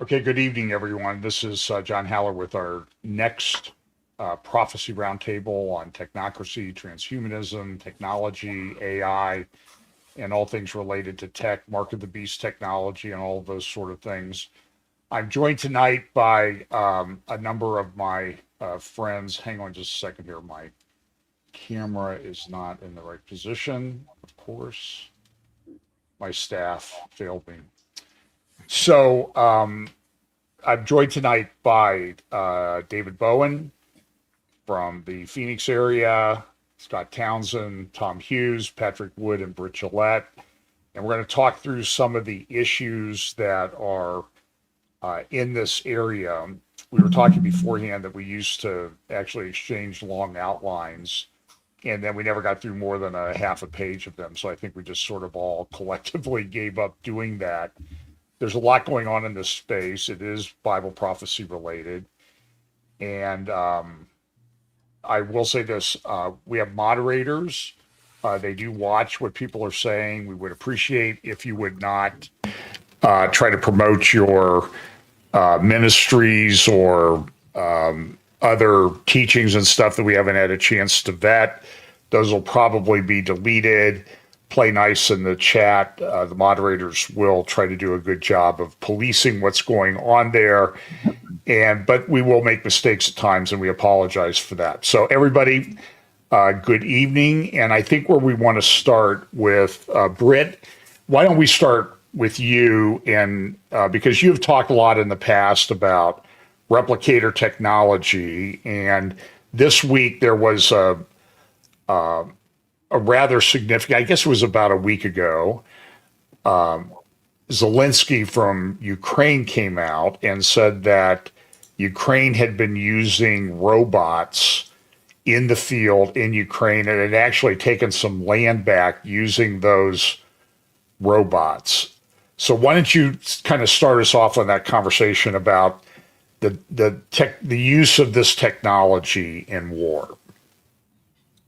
Okay, good evening, everyone. This is John Haller with our next prophecy roundtable on technocracy, transhumanism, technology, AI, and all things related to tech, mark of the beast technology, and all of those sort of things. I'm joined tonight by a number of my friends. Hang on just a second here. My camera is not in the right position, of course. My staff failed me. So, I'm joined tonight by David Bowen from the Phoenix area, Scott Townsend, Tom Hughes, Patrick Wood, and Britt Gillette. And we're going to talk through some of the issues that are in this area. We were talking beforehand that we used to actually exchange long outlines, and then we never got through more than a half a page of them. So I think we just sort of all collectively gave up doing that. There's a lot going on in this space. It is Bible prophecy related. And I will say this, we have moderators. They do watch what people are saying. We would appreciate if you would not try to promote your ministries or other teachings and stuff that we haven't had a chance to vet. Those will probably be deleted. Play nice in the chat. The moderators will try to do a good job of policing what's going on there. But we will make mistakes at times, and we apologize for that. So everybody, good evening. And I think where we want to start with Britt, why don't we start with you? And because you've talked a lot in the past about replicator technology, and this week there was a rather significant, I guess it was about a week ago, Zelensky from Ukraine came out and said that Ukraine had been using robots in the field in Ukraine and had actually taken some land back using those robots. So why don't you kind of start us off on that conversation about the use of this technology in war?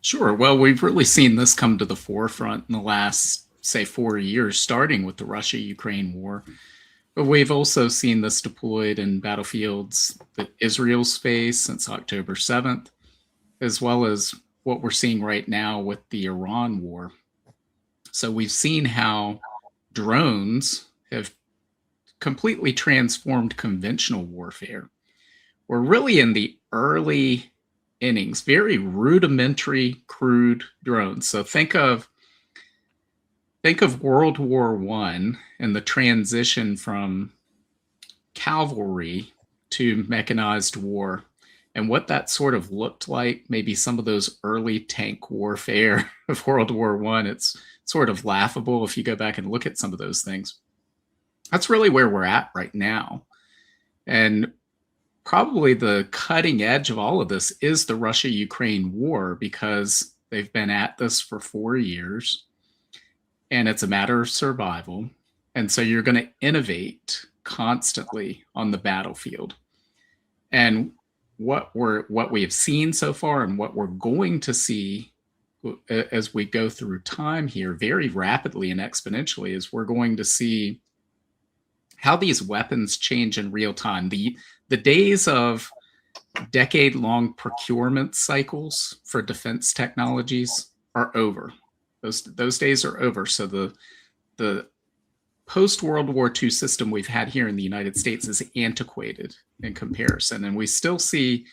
Sure. Well, we've really seen this come to the forefront in the last, say, 4 years, starting with the Russia-Ukraine war. But we've also seen this deployed in battlefields that Israel's faced since October 7th, as well as what we're seeing right now with the Iran war. So we've seen how drones have completely transformed conventional warfare. We're really in the early innings, very rudimentary, crude drones. So think of World War I and the transition from cavalry to mechanized war, and what that sort of looked like. Maybe some of those early tank warfare of World War I. It's sort of laughable if you go back and look at some of those things. That's really where we're at right now. And probably the cutting edge of all of this is the Russia-Ukraine war, because they've been at this for 4 years and it's a matter of survival. And so you're going to innovate constantly on the battlefield. And what we have seen so far and what we're going to see as we go through time here very rapidly and exponentially is we're going to see how these weapons change in real time. The days of decade-long procurement cycles for defense technologies are over. Those days are over. So the post-World War II system we've had here in the United States is antiquated in comparison. And we still see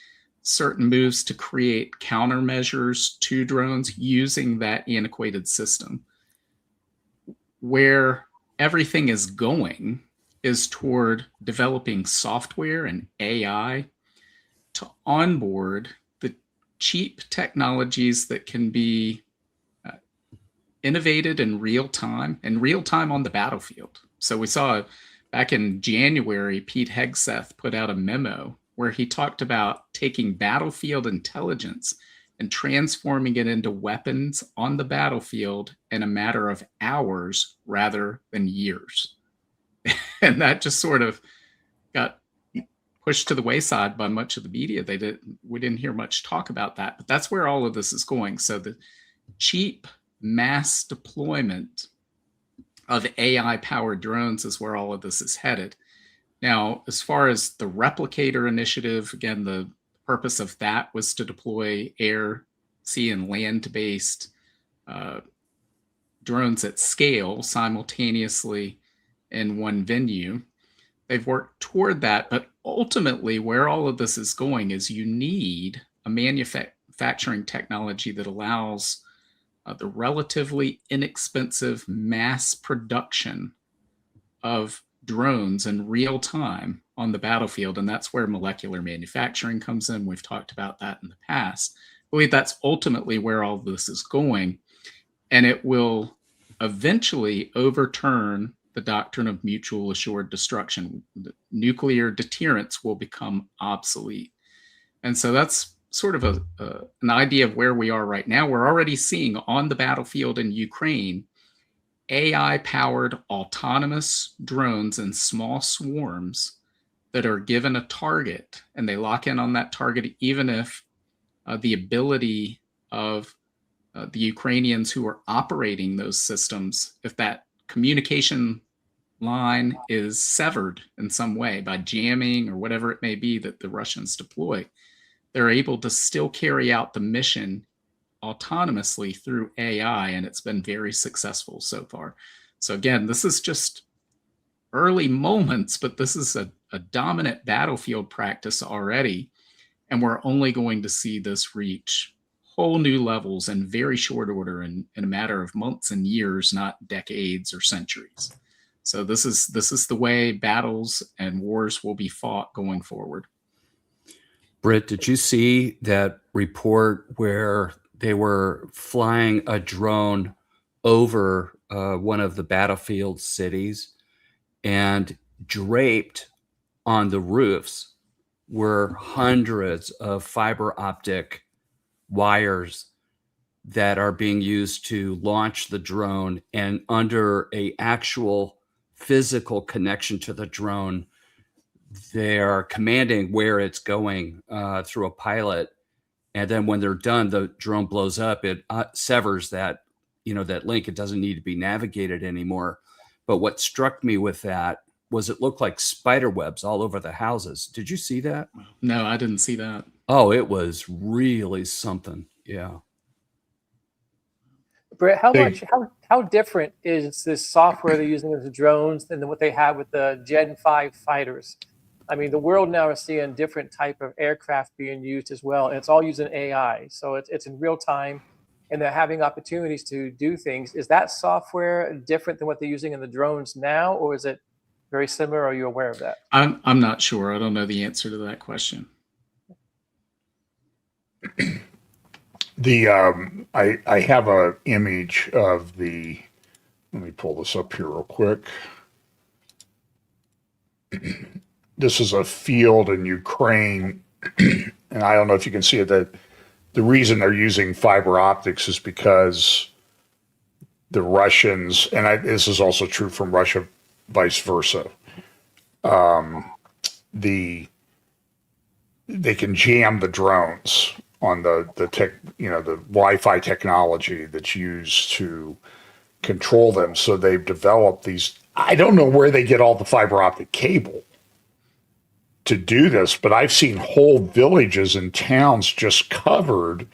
certain moves to create countermeasures to drones using that antiquated system. Where everything is going is toward developing software and AI to onboard the cheap technologies that can be innovated in real time on the battlefield. So we saw back in January, Pete Hegseth put out a memo where he talked about taking battlefield intelligence and transforming it into weapons on the battlefield in a matter of hours rather than years. And that just sort of got pushed to the wayside by much of the media. We didn't hear much talk about that, but that's where all of this is going. So the cheap mass deployment of AI-powered drones is where all of this is headed. Now, as far as the replicator initiative, again, the purpose of that was to deploy air, sea, and land-based drones at scale simultaneously in one venue. They've worked toward that, but ultimately, where all of this is going is you need a manufacturing technology that allows the relatively inexpensive mass production of drones in real time on the battlefield. And that's where molecular manufacturing comes in. We've talked about that in the past. I believe that's ultimately where all this is going. And it will eventually overturn the doctrine of mutual assured destruction. The nuclear deterrence will become obsolete. And so that's sort of an idea of where we are right now. We're already seeing on the battlefield in Ukraine AI-powered autonomous drones in small swarms that are given a target, and they lock in on that target even if the ability of the Ukrainians who are operating those systems, if that communication line is severed in some way by jamming or whatever it may be that the Russians deploy, they're able to still carry out the mission autonomously through AI, and it's been very successful so far. So again, this is just early moments, but this is a dominant battlefield practice already, and we're only going to see this reach whole new levels in very short order in a matter of months and years, not decades or centuries. So this is the way battles and wars will be fought going forward. Britt, did you see that report where they were flying a drone over one of the battlefield cities, and draped on the roofs were hundreds of fiber optic wires that are being used to launch the drone, and under a actual physical connection to the drone, they are commanding where it's going through a pilot. And then when they're done, the drone blows up. It severs that, that link. It doesn't need to be navigated anymore. But what struck me with that was it looked like spider webs all over the houses. Did you see that? No, I didn't see that. Oh, it was really something. Yeah. Britt, how different is this software they're using with the drones than what they have with the Gen 5 fighters? I mean, the world now is seeing different type of aircraft being used as well, and it's all using AI. So it's in real time, and they're having opportunities to do things. Is that software different than what they're using in the drones now, or is it very similar? Are you aware of that? I'm not sure. I don't know the answer to that question. I have an image of the. Let me pull this up here real quick. This is a field in Ukraine, and I don't know if you can see it. That the reason they're using fiber optics is because the Russians, and this is also true from Russia, vice versa. They can jam the drones on the Wi-Fi technology that's used to control them. So they've developed these. I don't know where they get all the fiber optic cable to do this, but I've seen whole villages and towns just covered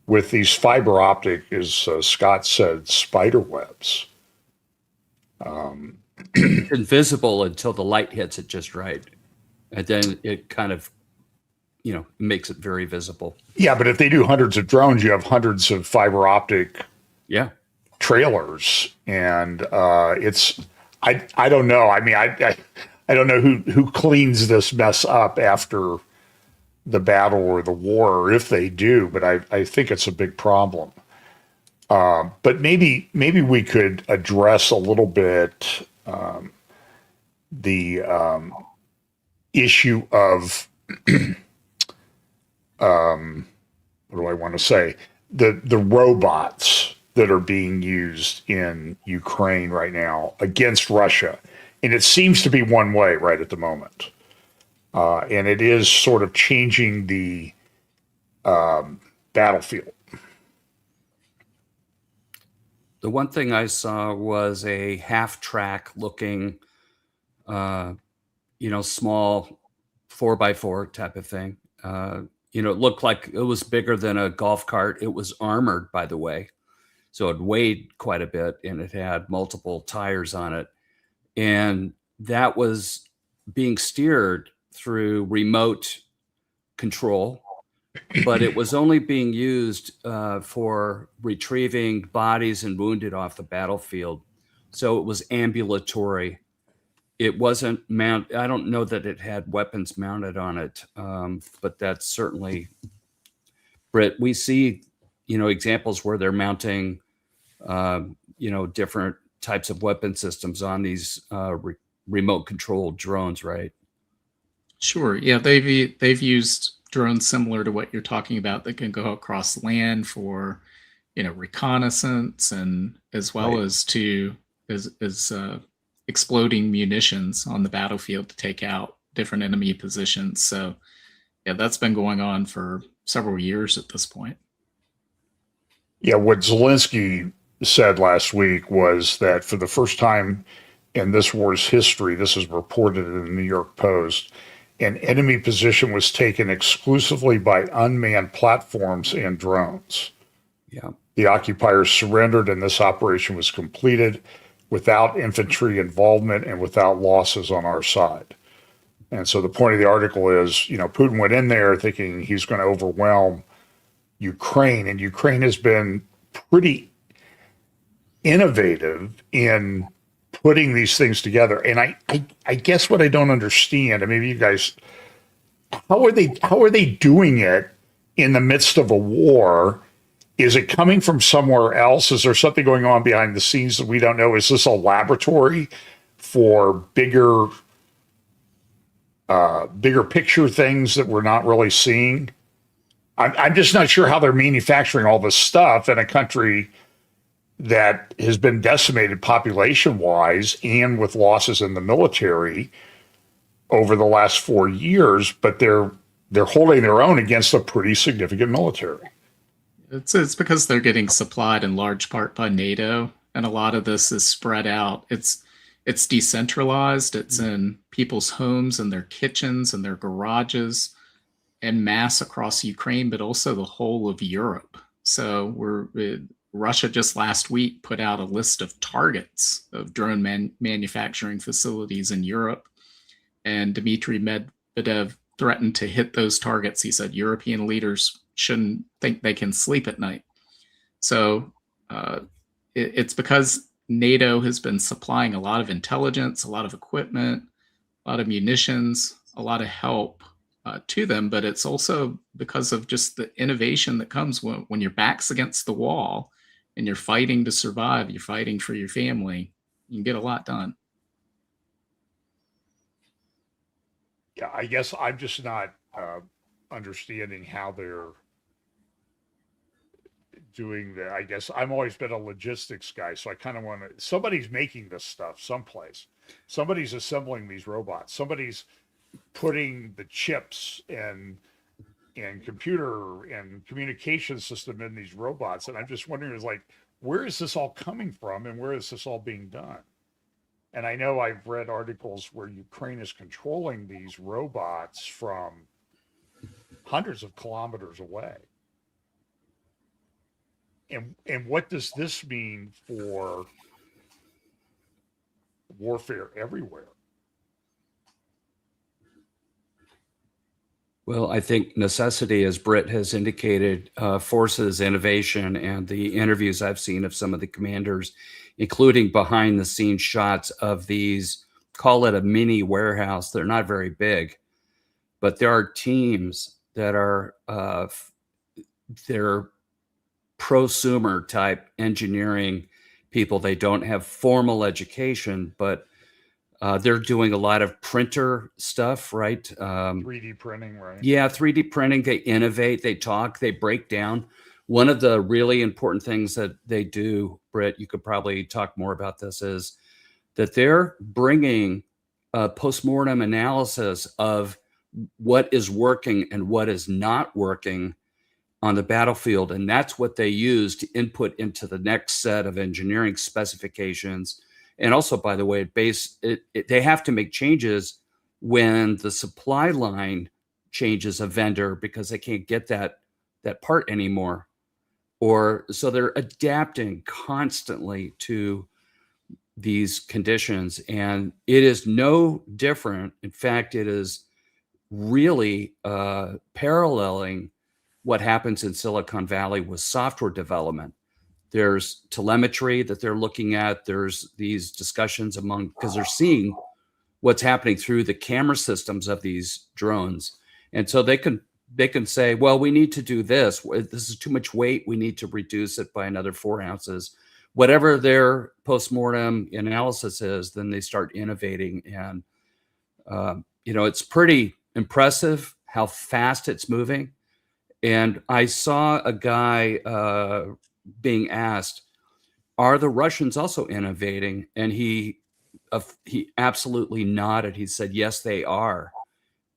with these fiber optic, as Scott said, spider webs. It's invisible until the light hits it just right. And then it kind of, makes it very visible. Yeah, but if they do hundreds of drones, you have hundreds of fiber optic trailers. And I don't know. I mean, I don't know who cleans this mess up after the battle or the war, or if they do, but I think it's a big problem. But maybe we could address a little bit the issue of what do I want to say? The robots that are being used in Ukraine right now against Russia. And it seems to be one way right at the moment. And it is sort of changing the battlefield. The one thing I saw was a half-track looking, small 4x4 type of thing. It looked like it was bigger than a golf cart. It was armored, by the way. So it weighed quite a bit, and it had multiple tires on it. And that was being steered through remote control, but it was only being used for retrieving bodies and wounded off the battlefield. So it was ambulatory. It wasn't I don't know that it had weapons mounted on it, but that's certainly, Britt, we see, examples where they're mounting, different types of weapon systems on these remote controlled drones, right? Sure. Yeah, they've used drones similar to what you're talking about that can go across land for, reconnaissance, and as well as to exploding munitions on the battlefield to take out different enemy positions. So, yeah, that's been going on for several years at this point. Yeah, what Zelensky said last week was that for the first time in this war's history, this is reported in the New York Post, an enemy position was taken exclusively by unmanned platforms and drones. Yeah. The occupiers surrendered, and this operation was completed without infantry involvement and without losses on our side. And so the point of the article is, Putin went in there thinking he's going to overwhelm Ukraine, and Ukraine has been pretty innovative in putting these things together. And I guess what I don't understand, and maybe you guys, how are they doing it in the midst of a war? Is it coming from somewhere else? Is there something going on behind the scenes that we don't know? Is this a laboratory for bigger picture things that we're not really seeing? I'm just not sure how they're manufacturing all this stuff in a country that has been decimated population-wise and with losses in the military over the last 4 years, but they're holding their own against a pretty significant military. It's because they're getting supplied in large part by NATO, and a lot of this is spread out. It's decentralized. It's in people's homes and their kitchens and their garages, en masse across Ukraine, but also the whole of Europe. So Russia just last week put out a list of targets of drone manufacturing facilities in Europe, and Dmitry Medvedev threatened to hit those targets. He said European leaders shouldn't think they can sleep at night. So it's because NATO has been supplying a lot of intelligence, a lot of equipment, a lot of munitions, a lot of help to them, but it's also because of just the innovation that comes when your back's against the wall and you're fighting to survive, you're fighting for your family, you can get a lot done. Yeah, I guess I'm just not understanding how they're doing that. I guess I've always been a logistics guy, so I kind of want to, somebody's making this stuff someplace. Somebody's assembling these robots. Somebody's putting the chips and computer and communication system in these robots. And I'm just wondering, where is this all coming from and where is this all being done? And I know I've read articles where Ukraine is controlling these robots from hundreds of kilometers away. And what does this mean for warfare everywhere? Well, I think necessity, as Britt has indicated, forces innovation, and the interviews I've seen of some of the commanders, including behind the scenes shots of these, call it a mini warehouse. They're not very big, but there are teams that are they're prosumer type engineering people. They don't have formal education, but they're doing a lot of printer stuff, right? 3D printing, right? Yeah, 3D printing. They innovate, they talk, they break down. One of the really important things that they do, Britt, you could probably talk more about this, is that they're bringing a postmortem analysis of what is working and what is not working on the battlefield. And that's what they use to input into the next set of engineering specifications. And also, by the way, they have to make changes when the supply line changes a vendor because they can't get that part anymore. Or so they're adapting constantly to these conditions, and it is no different. In fact, it is really paralleling what happens in Silicon Valley with software development. There's telemetry that they're looking at. There's these discussions among, because they're seeing what's happening through the camera systems of these drones. And so they can say, well, we need to do this. This is too much weight. We need to reduce it by another 4 ounces. Whatever their postmortem analysis is, then they start innovating. And, it's pretty impressive how fast it's moving. And I saw a guy being asked, are the Russians also innovating? And he absolutely nodded. He said, yes, they are.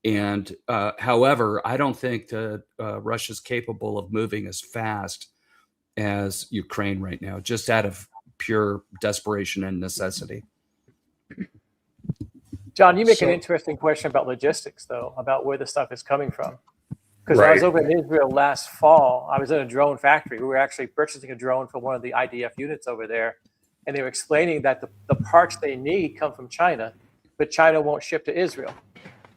And however, I don't think that Russia's capable of moving as fast as Ukraine right now, just out of pure desperation and necessity. John, you make an interesting question about logistics, though, about where the stuff is coming from. Because I was over in Israel last fall. I was in a drone factory. We were actually purchasing a drone for one of the IDF units over there. And they were explaining that the parts they need come from China, but China won't ship to Israel.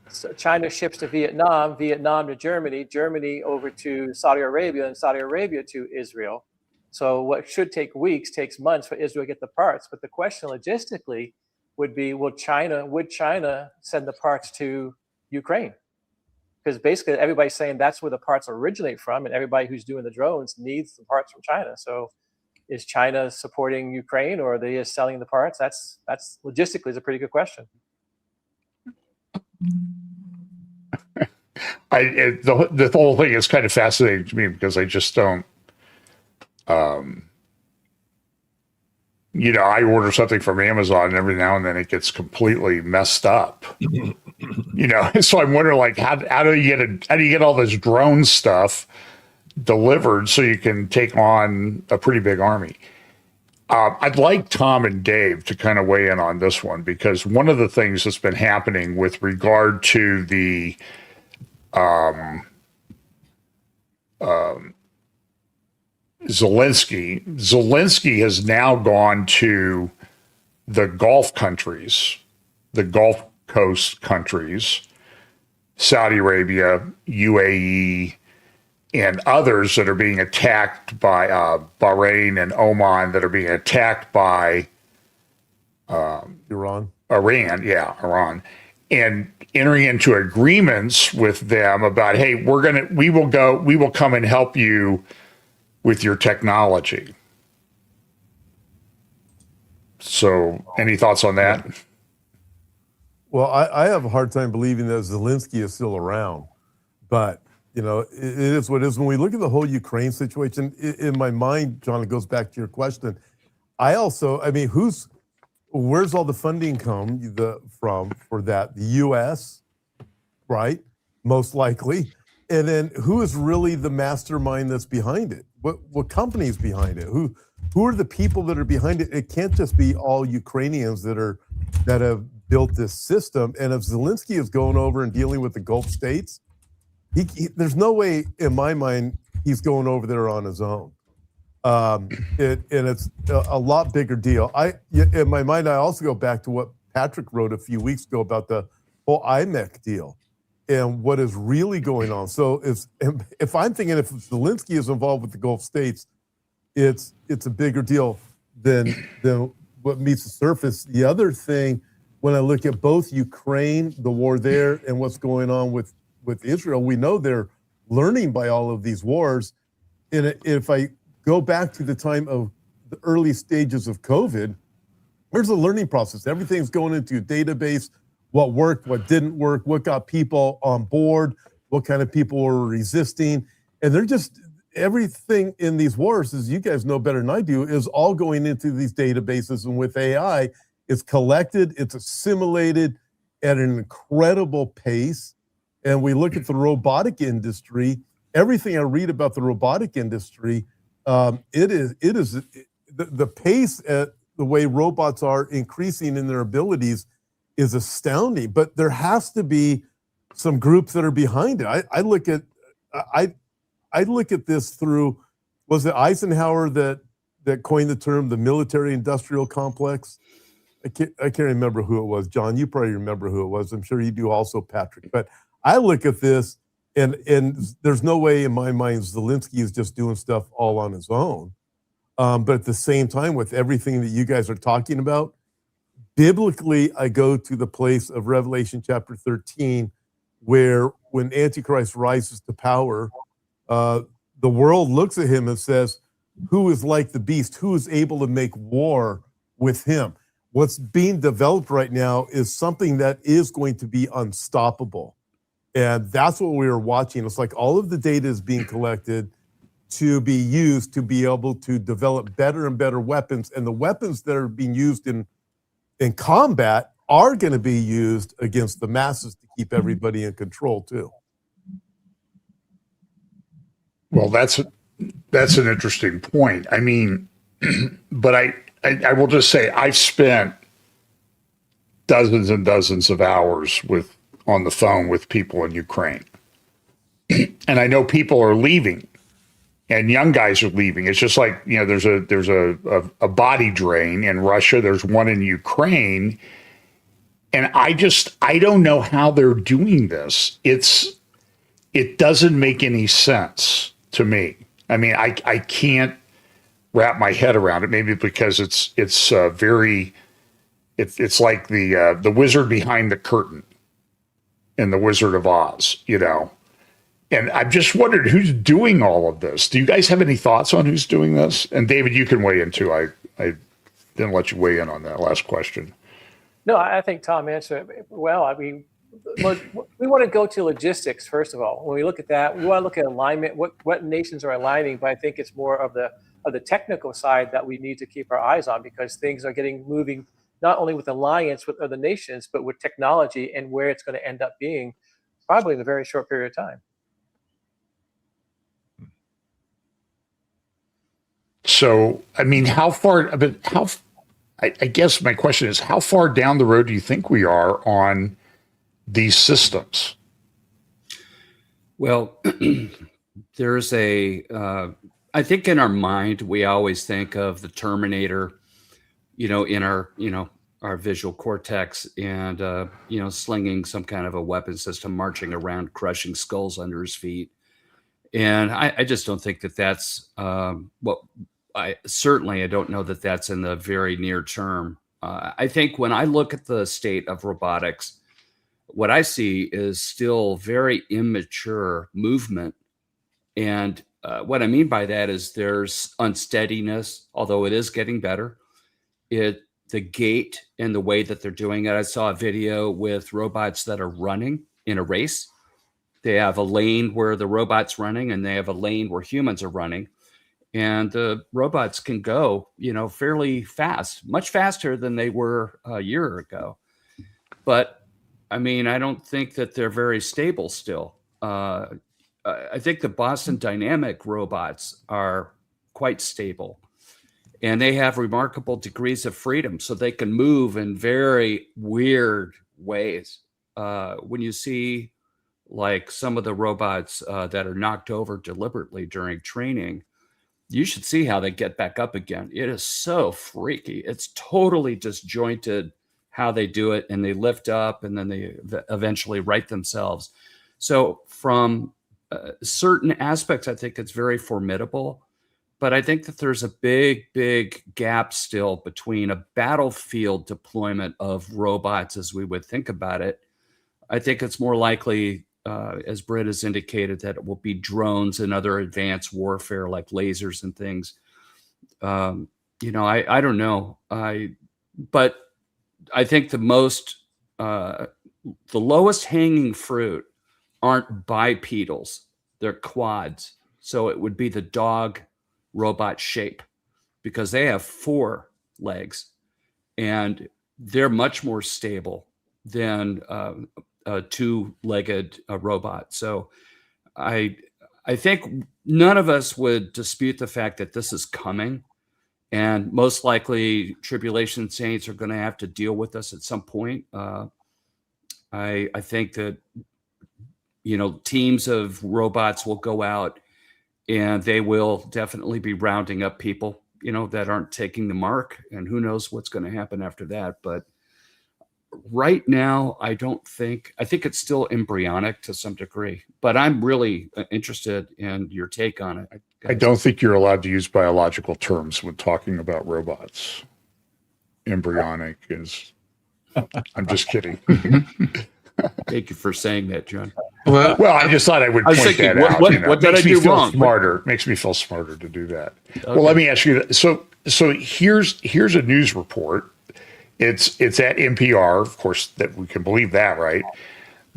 So China ships to Vietnam, Vietnam to Germany, Germany over to Saudi Arabia, and Saudi Arabia to Israel. So what should take weeks takes months for Israel to get the parts. But the question logistically would be, would China send the parts to Ukraine? Because basically everybody's saying that's where the parts originate from, and everybody who's doing the drones needs the parts from China. So is China supporting Ukraine, or are they just selling the parts? That's logistically is a pretty good question. The whole thing is kind of fascinating to me because I just don't, I order something from Amazon and every now and then it gets completely messed up, so I'm wondering, like, how do you get all this drone stuff delivered so you can take on a pretty big army? I'd like Tom and Dave to kind of weigh in on this one, because one of the things that's been happening with regard to the Zelensky has now gone to the Gulf countries, the Gulf Coast countries, Saudi Arabia, UAE, and others that are being attacked by Bahrain and Oman, that are being attacked by Iran, and entering into agreements with them about, hey, we will come and help you with your technology. So, any thoughts on that? Well, I have a hard time believing that Zelensky is still around, but it is what it is. When we look at the whole Ukraine situation, in my mind, John, it goes back to your question. Where's all the funding come from for that? The U.S., right? Most likely. And then who is really the mastermind that's behind it? What company is behind it? Who are the people that are behind it? It can't just be all Ukrainians that have built this system. And if Zelensky is going over and dealing with the Gulf states, there's no way, in my mind, he's going over there on his own. And it's a lot bigger deal. In my mind, I also go back to what Patrick wrote a few weeks ago about the whole IMEC deal and what is really going on. So if I'm thinking if Zelensky is involved with the Gulf states, it's a bigger deal than what meets the surface. The other thing, when I look at both Ukraine, the war there, and what's going on with Israel, we know they're learning by all of these wars. And if I go back to the time of the early stages of COVID, there's a learning process. Everything's going into a database, what worked, what didn't work, what got people on board, what kind of people were resisting. And they're just, everything in these wars, as you guys know better than I do, is all going into these databases. And with AI, it's collected, it's assimilated at an incredible pace. And we look at the robotic industry, everything I read about the robotic industry, it is the pace at the way robots are increasing in their abilities is astounding. But there has to be some groups that are behind it. I look at this through, was it Eisenhower that coined the term the military industrial complex? I can't remember who it was. John, you probably remember who it was. I'm sure you do also, Patrick. But I look at this, and there's no way in my mind Zelensky is just doing stuff all on his own. But at the same time, with everything that you guys are talking about, biblically, I go to the place of Revelation chapter 13, where when Antichrist rises to power, the world looks at him and says, who is like the beast? Who is able to make war with him? What's being developed right now is something that is going to be unstoppable. And that's what we are watching. It's like all of the data is being collected to be used to be able to develop better and better weapons. And the weapons that are being used in combat are going to be used against the masses to keep everybody in control too. Well, that's an interesting point. I mean, but I will just say I've spent dozens and dozens of hours on the phone with people in Ukraine. And I know people are leaving and young guys are leaving. It's just like, there's a body drain in Russia. There's one in Ukraine. And I don't know how they're doing this. It doesn't make any sense to me. I mean, I can't wrap my head around it. Maybe because it's like the wizard behind the curtain in The Wizard of Oz, And I'm just wondering who's doing all of this. Do you guys have any thoughts on who's doing this? And David, you can weigh in too. I didn't let you weigh in on that last question. No, I think Tom answered it well. I mean, we want to go to logistics, first of all. When we look at that, we want to look at alignment, what nations are aligning, but I think it's more of the technical side that we need to keep our eyes on, because things are moving not only with alliance with other nations, but with technology and where it's going to end up being probably in a very short period of time. So, I mean, I guess my question is, how far down the road do you think we are on these systems? Well, there's I think in our mind, we always think of the Terminator, in our visual cortex and, slinging some kind of a weapon system, marching around, crushing skulls under his feet. And I just don't think that that's I don't know that that's in the very near term. I think when I look at the state of robotics, what I see is still very immature movement. And what I mean by that is there's unsteadiness, although it is getting better. The gait and the way that they're doing it. I saw a video with robots that are running in a race. They have a lane where the robot's running and they have a lane where humans are running. And the robots can go, fairly fast, much faster than they were a year ago. But I mean, I don't think that they're very stable still. I think the Boston Dynamic robots are quite stable. And they have remarkable degrees of freedom, so they can move in very weird ways. When you see like some of the robots that are knocked over deliberately during training, you should see how they get back up again. It is so freaky. It's totally disjointed how they do it, and they lift up and then they eventually right themselves. So from certain aspects, I think it's very formidable. But I think that there's a big, big gap still between a battlefield deployment of robots as we would think about it. I think it's more likely, as Britt has indicated, that it will be drones and other advanced warfare like lasers and things. I don't know. But I think the lowest hanging fruit aren't bipedals. They're quads. So it would be the dog robot shape, because they have 4 legs and they're much more stable than a 2-legged robot. So I think none of us would dispute the fact that this is coming. and most likely tribulation saints are going to have to deal with us at some point. I think that, teams of robots will go out and they will definitely be rounding up people, that aren't taking the mark, and who knows what's going to happen after that. But right now, I think it's still embryonic to some degree, but I'm really interested in your take on it. I don't think you're allowed to use biological terms when talking about robots. Embryonic is, I'm just kidding. Thank you for saying that, John. Well, I just thought I would point that out. What did I do wrong? Smarter. Makes me feel smarter to do that. Okay. Well, let me ask you. So here's a news report. It's at NPR, of course, that we can believe that, right?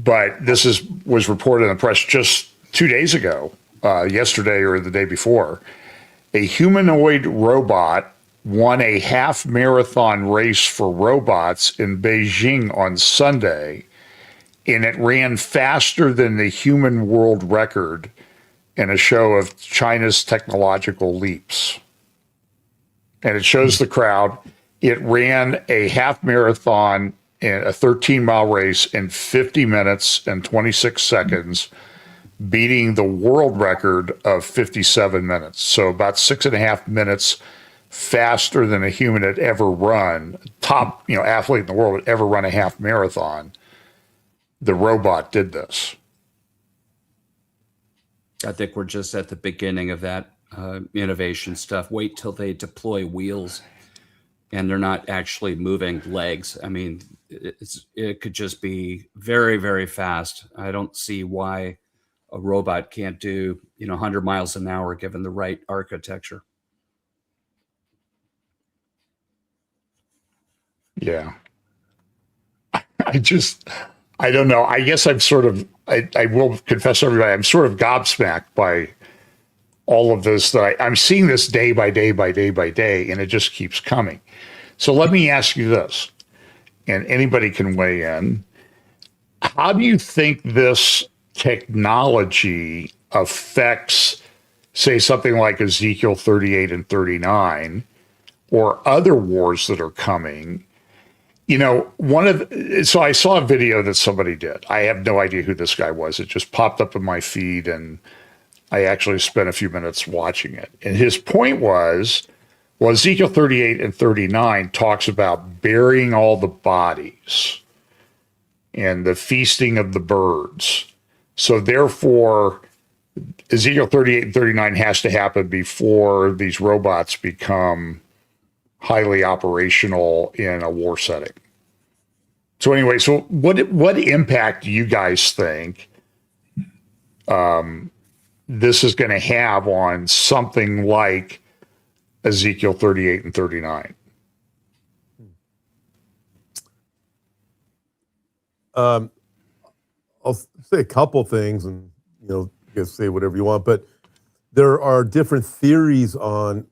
But this was reported in the press just 2 days ago, yesterday or the day before. A humanoid robot won a half marathon race for robots in Beijing on Sunday, and it ran faster than the human world record in a show of China's technological leaps. And it shows the crowd. It ran a half marathon in a 13-mile race in 50 minutes and 26 seconds, beating the world record of 57 minutes. So about 6.5 minutes faster than a human had ever run, top athlete in the world had ever run a half marathon. The robot did this. I think we're just at the beginning of that innovation stuff. Wait till they deploy wheels and they're not actually moving legs. I mean, it could just be very, very fast. I don't see why a robot can't do 100 miles an hour given the right architecture. Yeah. I don't know. I guess I'm sort of, I will confess to everybody, I'm sort of gobsmacked by all of this that I'm seeing this day by day by day by day, and it just keeps coming. So let me ask you this, and anybody can weigh in. How do you think this technology affects, say, something like Ezekiel 38 and 39 or other wars that are coming? So I saw a video that somebody did. I have no idea who this guy was. It just popped up in my feed, and I actually spent a few minutes watching it. And his point was, well, Ezekiel 38 and 39 talks about burying all the bodies and the feasting of the birds. So therefore, Ezekiel 38 and 39 has to happen before these robots become highly operational in a war setting. So anyway, so what impact do you guys think this is going to have on something like Ezekiel 38 and 39? I'll say a couple things, and you guys say whatever you want, but there are different theories on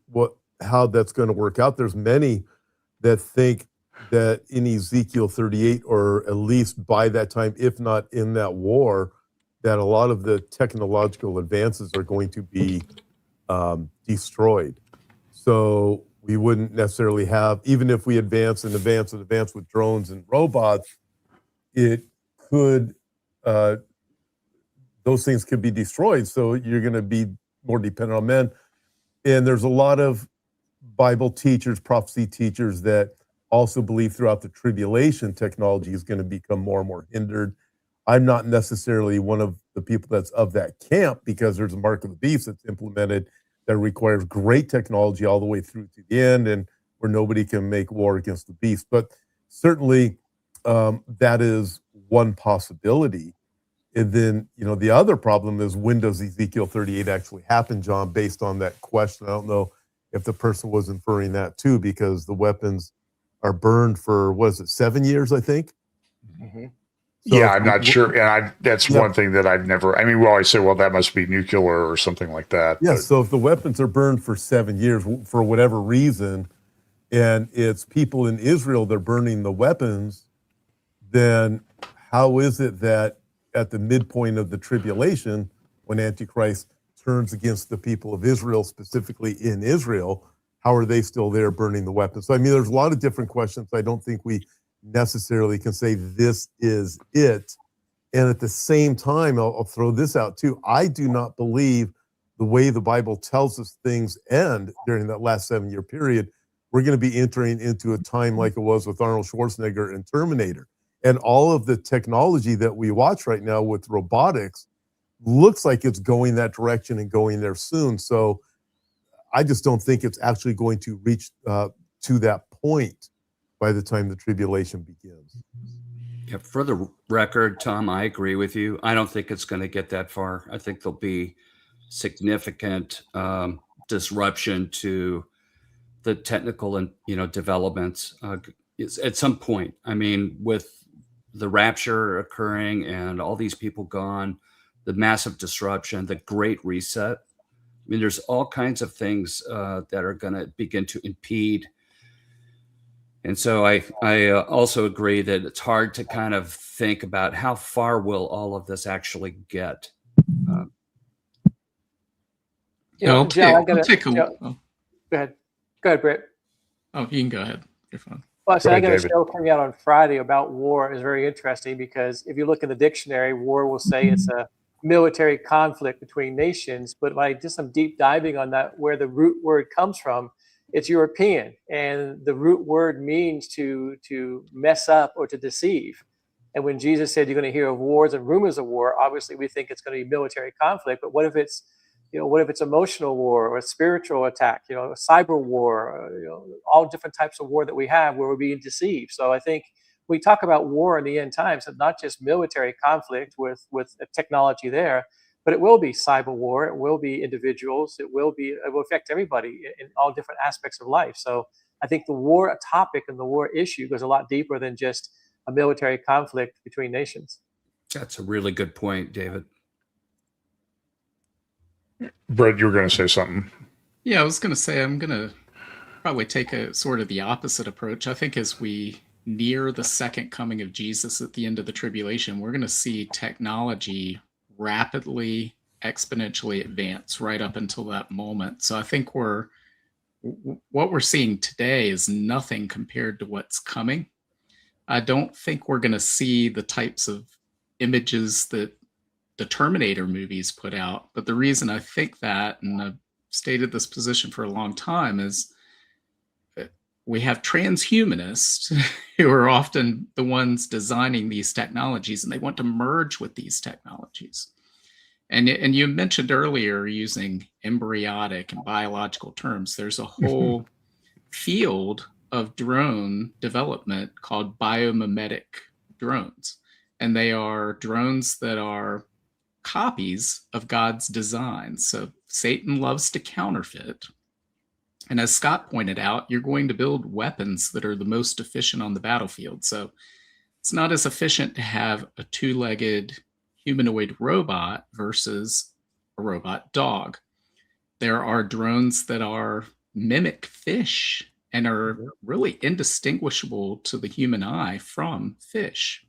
how that's going to work out. There's many that think that in Ezekiel 38, or at least by that time, if not in that war, that a lot of the technological advances are going to be destroyed. So we wouldn't necessarily have, even if we advance and advance and advance with drones and robots, it could, those things could be destroyed. So you're going to be more dependent on men. And there's a lot of Bible teachers, prophecy teachers that also believe throughout the tribulation technology is going to become more and more hindered. I'm not necessarily one of the people that's of that camp, because there's a mark of the beast that's implemented that requires great technology all the way through to the end, and where nobody can make war against the beast. But certainly that is one possibility. And then, the other problem is, when does Ezekiel 38 actually happen, John, based on that question? I don't know if the person was inferring that too, because the weapons are burned for, 7 years, I think? Mm-hmm. So yeah, I'm not sure. And that's one thing that I've never, we always say, well, that must be nuclear or something like that. Yeah, so if the weapons are burned for 7 years for whatever reason, and it's people in Israel that are burning the weapons, then how is it that at the midpoint of the tribulation, when Antichrist turns against the people of Israel, specifically in Israel, how are they still there burning the weapons? So, I mean, there's a lot of different questions. I don't think we necessarily can say this is it. And at the same time, I'll throw this out too. I do not believe the way the Bible tells us things end during that last 7-year period. We're going to be entering into a time like it was with Arnold Schwarzenegger and Terminator. And all of the technology that we watch right now with robotics looks like it's going that direction and going there soon. So I just don't think it's actually going to reach to that point by the time the tribulation begins. Yeah, for the record, Tom, I agree with you. I don't think it's going to get that far. I think there'll be significant disruption to the technical and developments at some point. I mean, with the rapture occurring and all these people gone, the massive disruption, the great reset. I mean, there's all kinds of things that are going to begin to impede. And so I also agree that it's hard to kind of think about how far will all of this actually get. I'll Joe, take a. Joe, oh, go ahead, Britt. Oh, you can go ahead. You're fine. Well, so Go I ahead, got a David. show coming out on Friday about war. Is very interesting because if you look in the dictionary, war will say it's a military conflict between nations. But when I did some deep diving on that, where the root word comes from, it's European, and the root word means to mess up or to deceive. And when Jesus said you're going to hear of wars and rumors of war, obviously we think it's going to be military conflict. But what if it's what if it's emotional war or a spiritual attack, a cyber war, all different types of war that we have where we're being deceived. So I think we talk about war in the end times, and not just military conflict with technology there, but it will be cyber war. It will be individuals. It will affect everybody in all different aspects of life. So I think the war topic and the war issue goes a lot deeper than just a military conflict between nations. That's a really good point, David. Brett, you were going to say something. Yeah, I was going to say I'm going to probably take a sort of the opposite approach. I think as we near the second coming of Jesus at the end of the tribulation, we're going to see technology rapidly, exponentially advance right up until that moment. So I think what we're seeing today is nothing compared to what's coming. I don't think we're going to see the types of images that the Terminator movies put out. But the reason I think that, and I've stated this position for a long time, is we have transhumanists who are often the ones designing these technologies, and they want to merge with these technologies. And you mentioned earlier using embryonic and biological terms. There's a whole field of drone development called biomimetic drones. And they are drones that are copies of God's design. So Satan loves to counterfeit. And as Scott pointed out, you're going to build weapons that are the most efficient on the battlefield. So it's not as efficient to have a two-legged humanoid robot versus a robot dog. There are drones that are mimic fish and are really indistinguishable to the human eye from fish.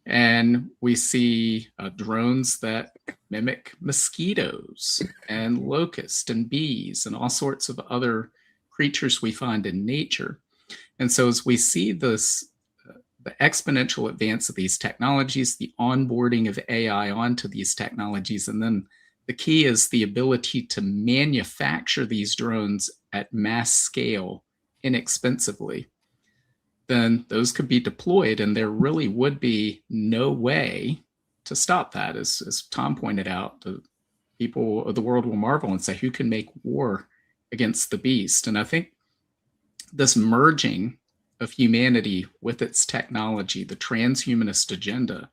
And we see drones that mimic mosquitoes and locusts and bees and all sorts of other creatures we find in nature. And so as we see this, the exponential advance of these technologies, the onboarding of AI onto these technologies, and then the key is the ability to manufacture these drones at mass scale inexpensively, then those could be deployed, and there really would be no way to stop that. As Tom pointed out, the people of the world will marvel and say, who can make war against the beast? And I think this merging of humanity with its technology, the transhumanist agenda,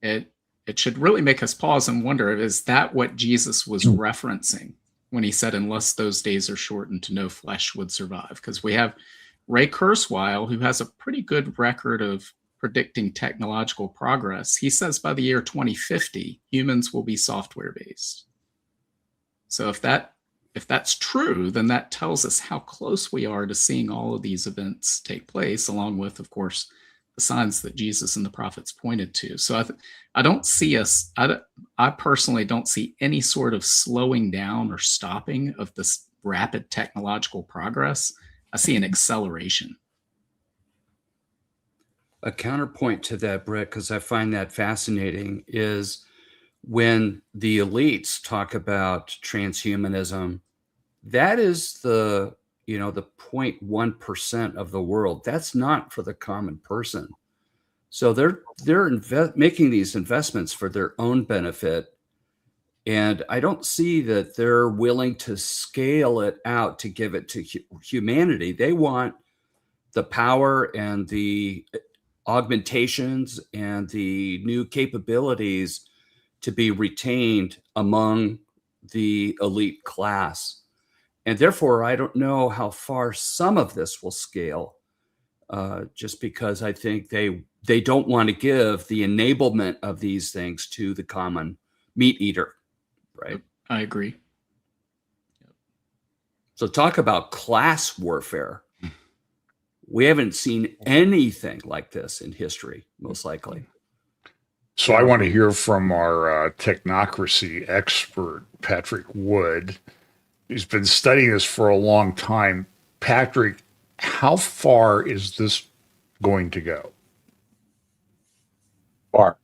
it should really make us pause and wonder, is that what Jesus was referencing when he said, unless those days are shortened, no flesh would survive? Because we have Ray Kurzweil, who has a pretty good record of predicting technological progress. He says by the year 2050, humans will be software-based. So if that's true, then that tells us how close we are to seeing all of these events take place, along with, of course, the signs that Jesus and the prophets pointed to. So I don't see us, I personally don't see any sort of slowing down or stopping of this rapid technological progress, I see an acceleration. A counterpoint to that, Britt, because I find that fascinating, is when the elites talk about transhumanism, that is the 0.1% of the world. That's not for the common person. So they're making these investments for their own benefit. And I don't see that they're willing to scale it out to give it to humanity. They want the power and the augmentations and the new capabilities to be retained among the elite class. And therefore, I don't know how far some of this will scale, just because I think they don't want to give the enablement of these things to the common meat eater, right? I agree. So talk about class warfare. We haven't seen anything like this in history, most likely. So I want to hear from our technocracy expert, Patrick Wood. He's been studying this for a long time. Patrick, how far is this going to go? Far.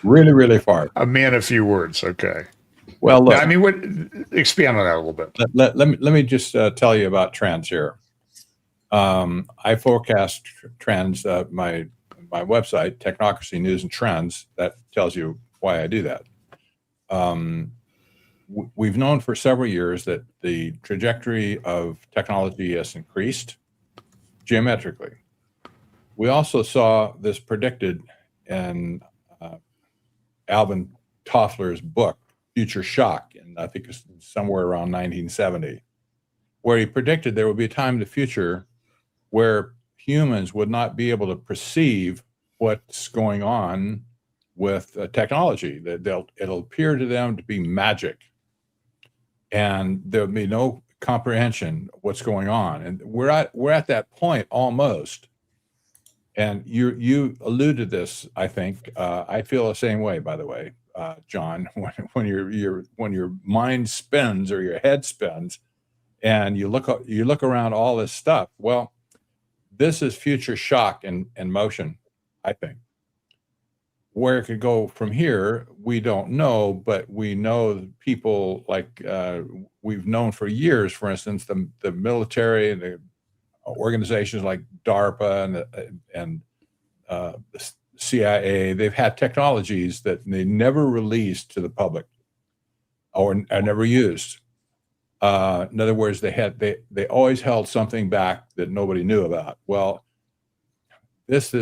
Really, really far. A man of few words. Okay. Well, look, Now, I mean, expand on that a little bit. let me just tell you about trends here. I forecast trends. My website, Technocracy News and Trends, that tells you why I do that. We've known for several years that the trajectory of technology has increased geometrically. We also saw this predicted in Alvin Toffler's book, Future Shock, and I think it's somewhere around 1970, where he predicted there would be a time in the future where humans would not be able to perceive what's going on with technology. That it'll appear to them to be magic, and there'll be no comprehension of what's going on. And we're at that point almost. And you alluded to this, I think. I feel the same way, by the way, John. When your mind spins or your head spins, and you look around all this stuff. Well, this is future shock in motion, I think. Where it could go from here, we don't know, but we know people like we've known for years. For instance, the military and the organizations like DARPA and the CIA, they've had technologies that they never released to the public or are never used. In other words, they always held something back that nobody knew about. Well, this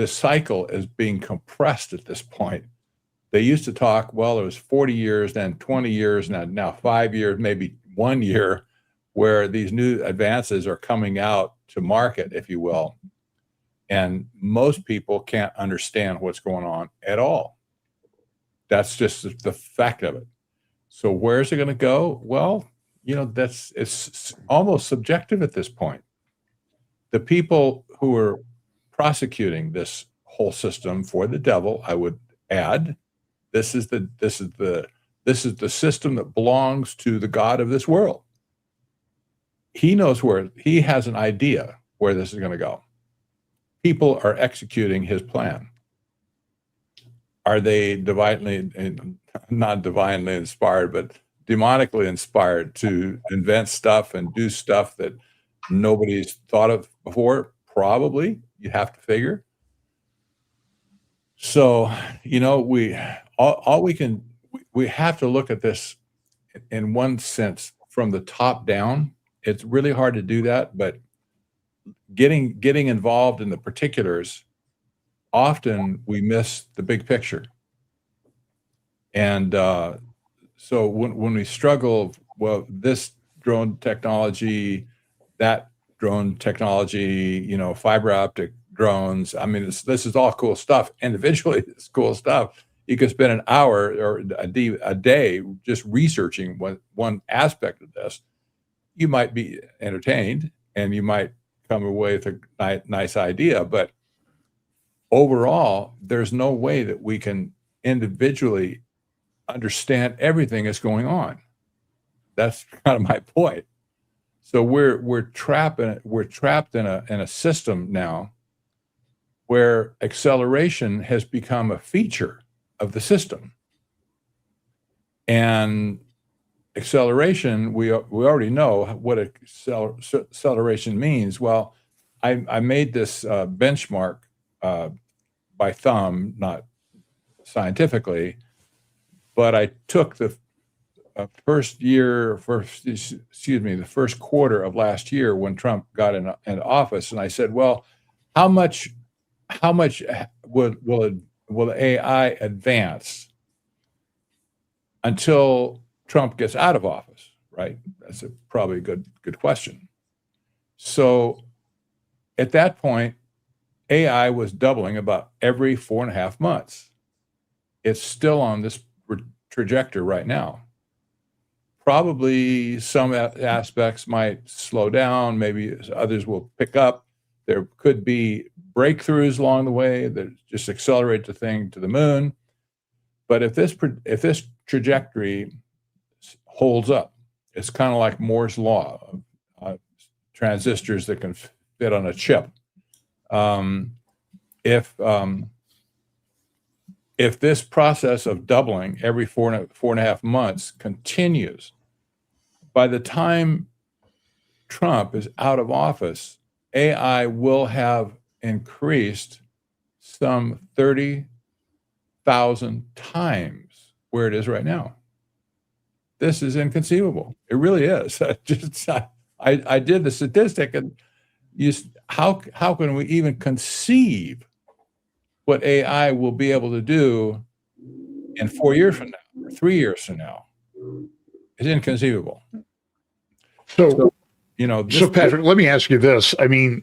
cycle is being compressed at this point. They used to talk, well, it was 40 years, then 20 years, now 5 years, maybe 1 year, where these new advances are coming out to market, if you will. And most people can't understand what's going on at all. That's just the fact of it. So where's it going to go? Well, it's almost subjective at this point. The people who are prosecuting this whole system for the devil, I would add, this is the system that belongs to the God of this world. He knows he has an idea where this is going to go. People are executing his plan. Are they not divinely inspired, but demonically inspired to invent stuff and do stuff that nobody's thought of before? Probably, you have to figure. So, we have to look at this in one sense from the top down. It's really hard to do that, but getting involved in the particulars, often we miss the big picture. And so when we struggle, well, this drone technology, that drone technology, fiber optic drones, I mean, this is all cool stuff. Individually, it's cool stuff. You could spend an hour or a day just researching one aspect of this. You might be entertained and you might come away with a nice idea, but overall, there's no way that we can individually understand everything that's going on. That's kind of my point. So we're trapped in a system now where acceleration has become a feature of the system. And acceleration, we already know what acceleration means. Well, I made this benchmark by thumb, not scientifically, but I took the first quarter of last year when Trump got in office, and I said, well, how much will AI advance until Trump gets out of office, right? That's probably a good question. So at that point, AI was doubling about every 4.5 months. It's still on this trajectory right now. Probably some aspects might slow down, maybe others will pick up. There could be breakthroughs along the way that just accelerate the thing to the moon. But if this trajectory holds up, it's kind of like Moore's law, transistors that can fit on a chip. If this process of doubling every 4.5 months continues, by the time Trump is out of office, AI will have increased some 30,000 times where it is right now. This is inconceivable. It really is. I did the statistic, and how can we even conceive what AI will be able to do in 4 years from now, or 3 years from now? It's inconceivable. So So Patrick, let me ask you this. I mean,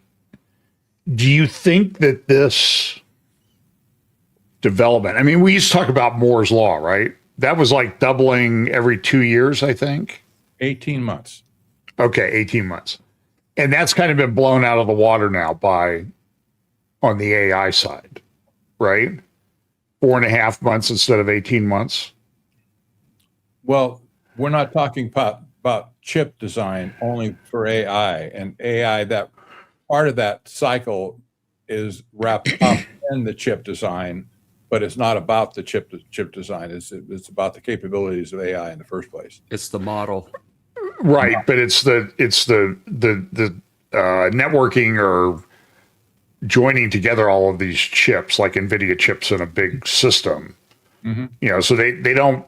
do you think that this development, I mean, we used to talk about Moore's law, right? That was like doubling every 2 years, I think. 18 months. Okay, 18 months. And that's kind of been blown out of the water now on the AI side, right? 4.5 months instead of 18 months. Well, we're not talking about chip design only for AI, and AI, that part of that cycle is wrapped up in the chip design, but it's not about the chip design. It's about the capabilities of AI in the first place. It's the model. Right, but it's the networking or joining together all of these chips, like NVIDIA chips in a big system. Mm-hmm. So they don't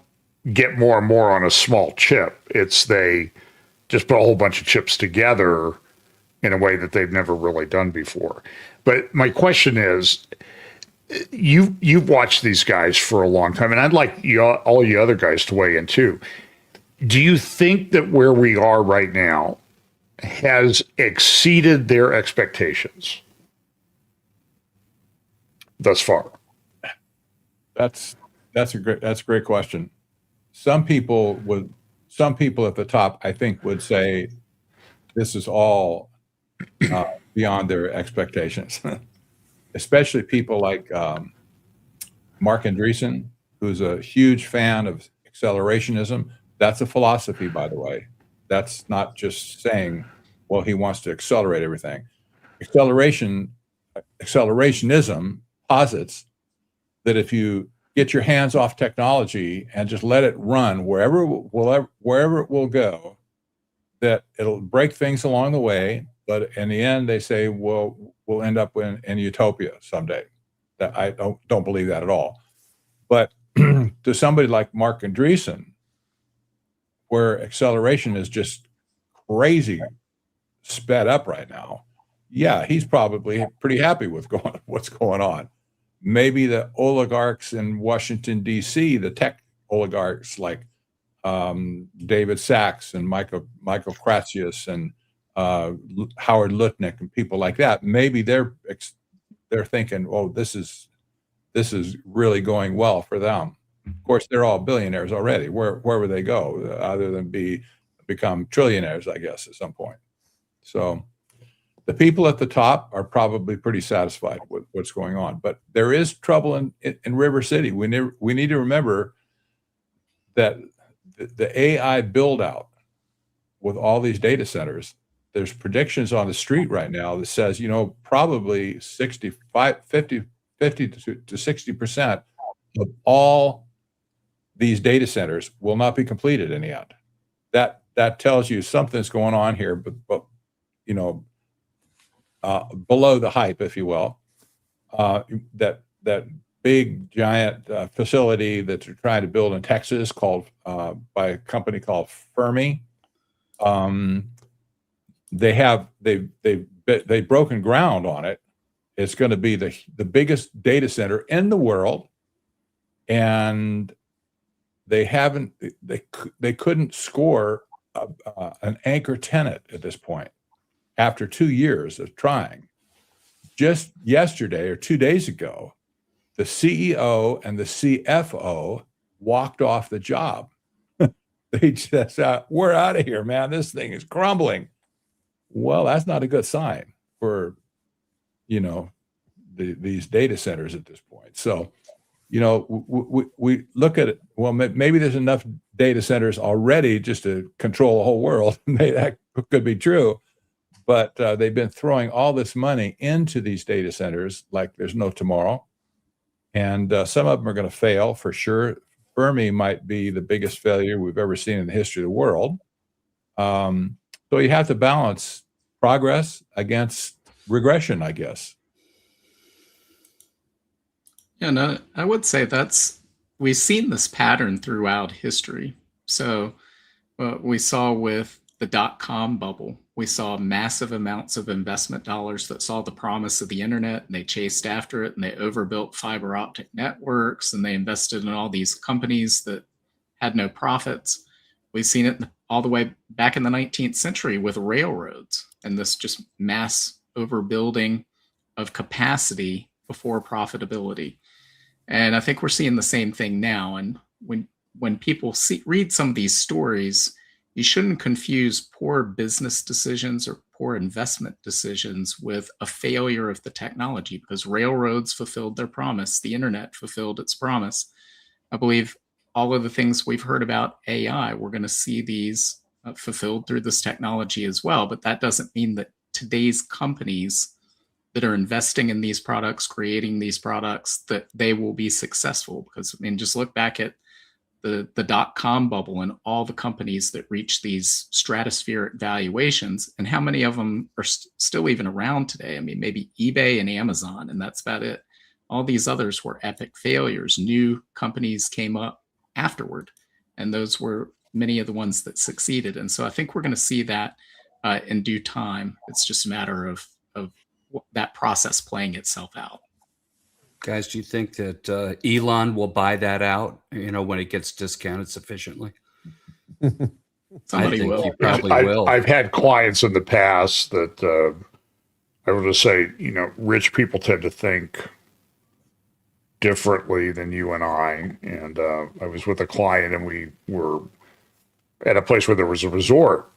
get more and more on a small chip. They just put a whole bunch of chips together in a way that they've never really done before. But my question is, you've watched these guys for a long time, and I'd like all you other guys to weigh in too. Do you think that where we are right now has exceeded their expectations thus far? That's a great question. Some people at the top, I think, would say this is all beyond their expectations. Especially people like Mark Andreessen, who's a huge fan of accelerationism. That's a philosophy, by the way. That's not just saying, well, he wants to accelerate everything. Accelerationism posits that if you get your hands off technology and just let it run wherever it will go, that it'll break things along the way. But in the end, they say, well, we'll end up in utopia someday. That I don't believe that at all. But to somebody like Mark Andreessen, where acceleration is just crazy sped up right now, yeah, he's probably pretty happy with what's going on. Maybe the oligarchs in Washington, D.C., the tech oligarchs like David Sachs and Michael Kratsius and Howard Lutnick and people like that, maybe they're thinking, oh, this is really going well for them. Of course, they're all billionaires already. Where would they go other than become trillionaires, I guess, at some point? So the people at the top are probably pretty satisfied with what's going on. But there is trouble in River City. We need to remember that the AI build out with all these data centers, there's predictions on the street right now that says, probably 50 to 60% of all these data centers will not be completed in the end. That tells you something's going on here, but below the hype, if you will. That big giant facility that they're trying to build in Texas, called by a company called Fermi. They've broken ground on it. It's going to be the biggest data center in the world, and they couldn't score an anchor tenant at this point after 2 years of trying. Just yesterday or 2 days ago, the CEO and the CFO walked off the job. They just, we're out of here, man. This thing is crumbling. Well, that's not a good sign for, these data centers at this point. So, we look at it. Well, maybe there's enough data centers already just to control the whole world. That could be true. But they've been throwing all this money into these data centers like there's no tomorrow. And some of them are going to fail for sure. Fermi might be the biggest failure we've ever seen in the history of the world. So you have to balance progress against regression, I guess. Yeah, no, I would say we've seen this pattern throughout history. So we saw with the dot-com bubble, we saw massive amounts of investment dollars that saw the promise of the internet, and they chased after it, and they overbuilt fiber optic networks, and they invested in all these companies that had no profits. We've seen it all the way back in the 19th century with railroads and this just mass overbuilding of capacity before profitability. And I think we're seeing the same thing now. And when people read some of these stories, you shouldn't confuse poor business decisions or poor investment decisions with a failure of the technology, because railroads fulfilled their promise. The internet fulfilled its promise. I believe all of the things we've heard about AI, we're going to see these fulfilled through this technology as well. But that doesn't mean that today's companies that are investing in these products, creating these products, that they will be successful. Because, just look back at the dot-com bubble and all the companies that reach these stratospheric valuations, and how many of them are still even around today. Maybe eBay and Amazon, and that's about it. All these others were epic failures. New companies came up afterward, and those were many of the ones that succeeded. And so I think we're going to see that in due time. It's just a matter of that process playing itself out. Guys, do you think that Elon will buy that out, when it gets discounted sufficiently? Somebody will. He probably will. I've had clients in the past that I will just say, rich people tend to think differently than you and I. And I was with a client, and we were at a place where there was a resort.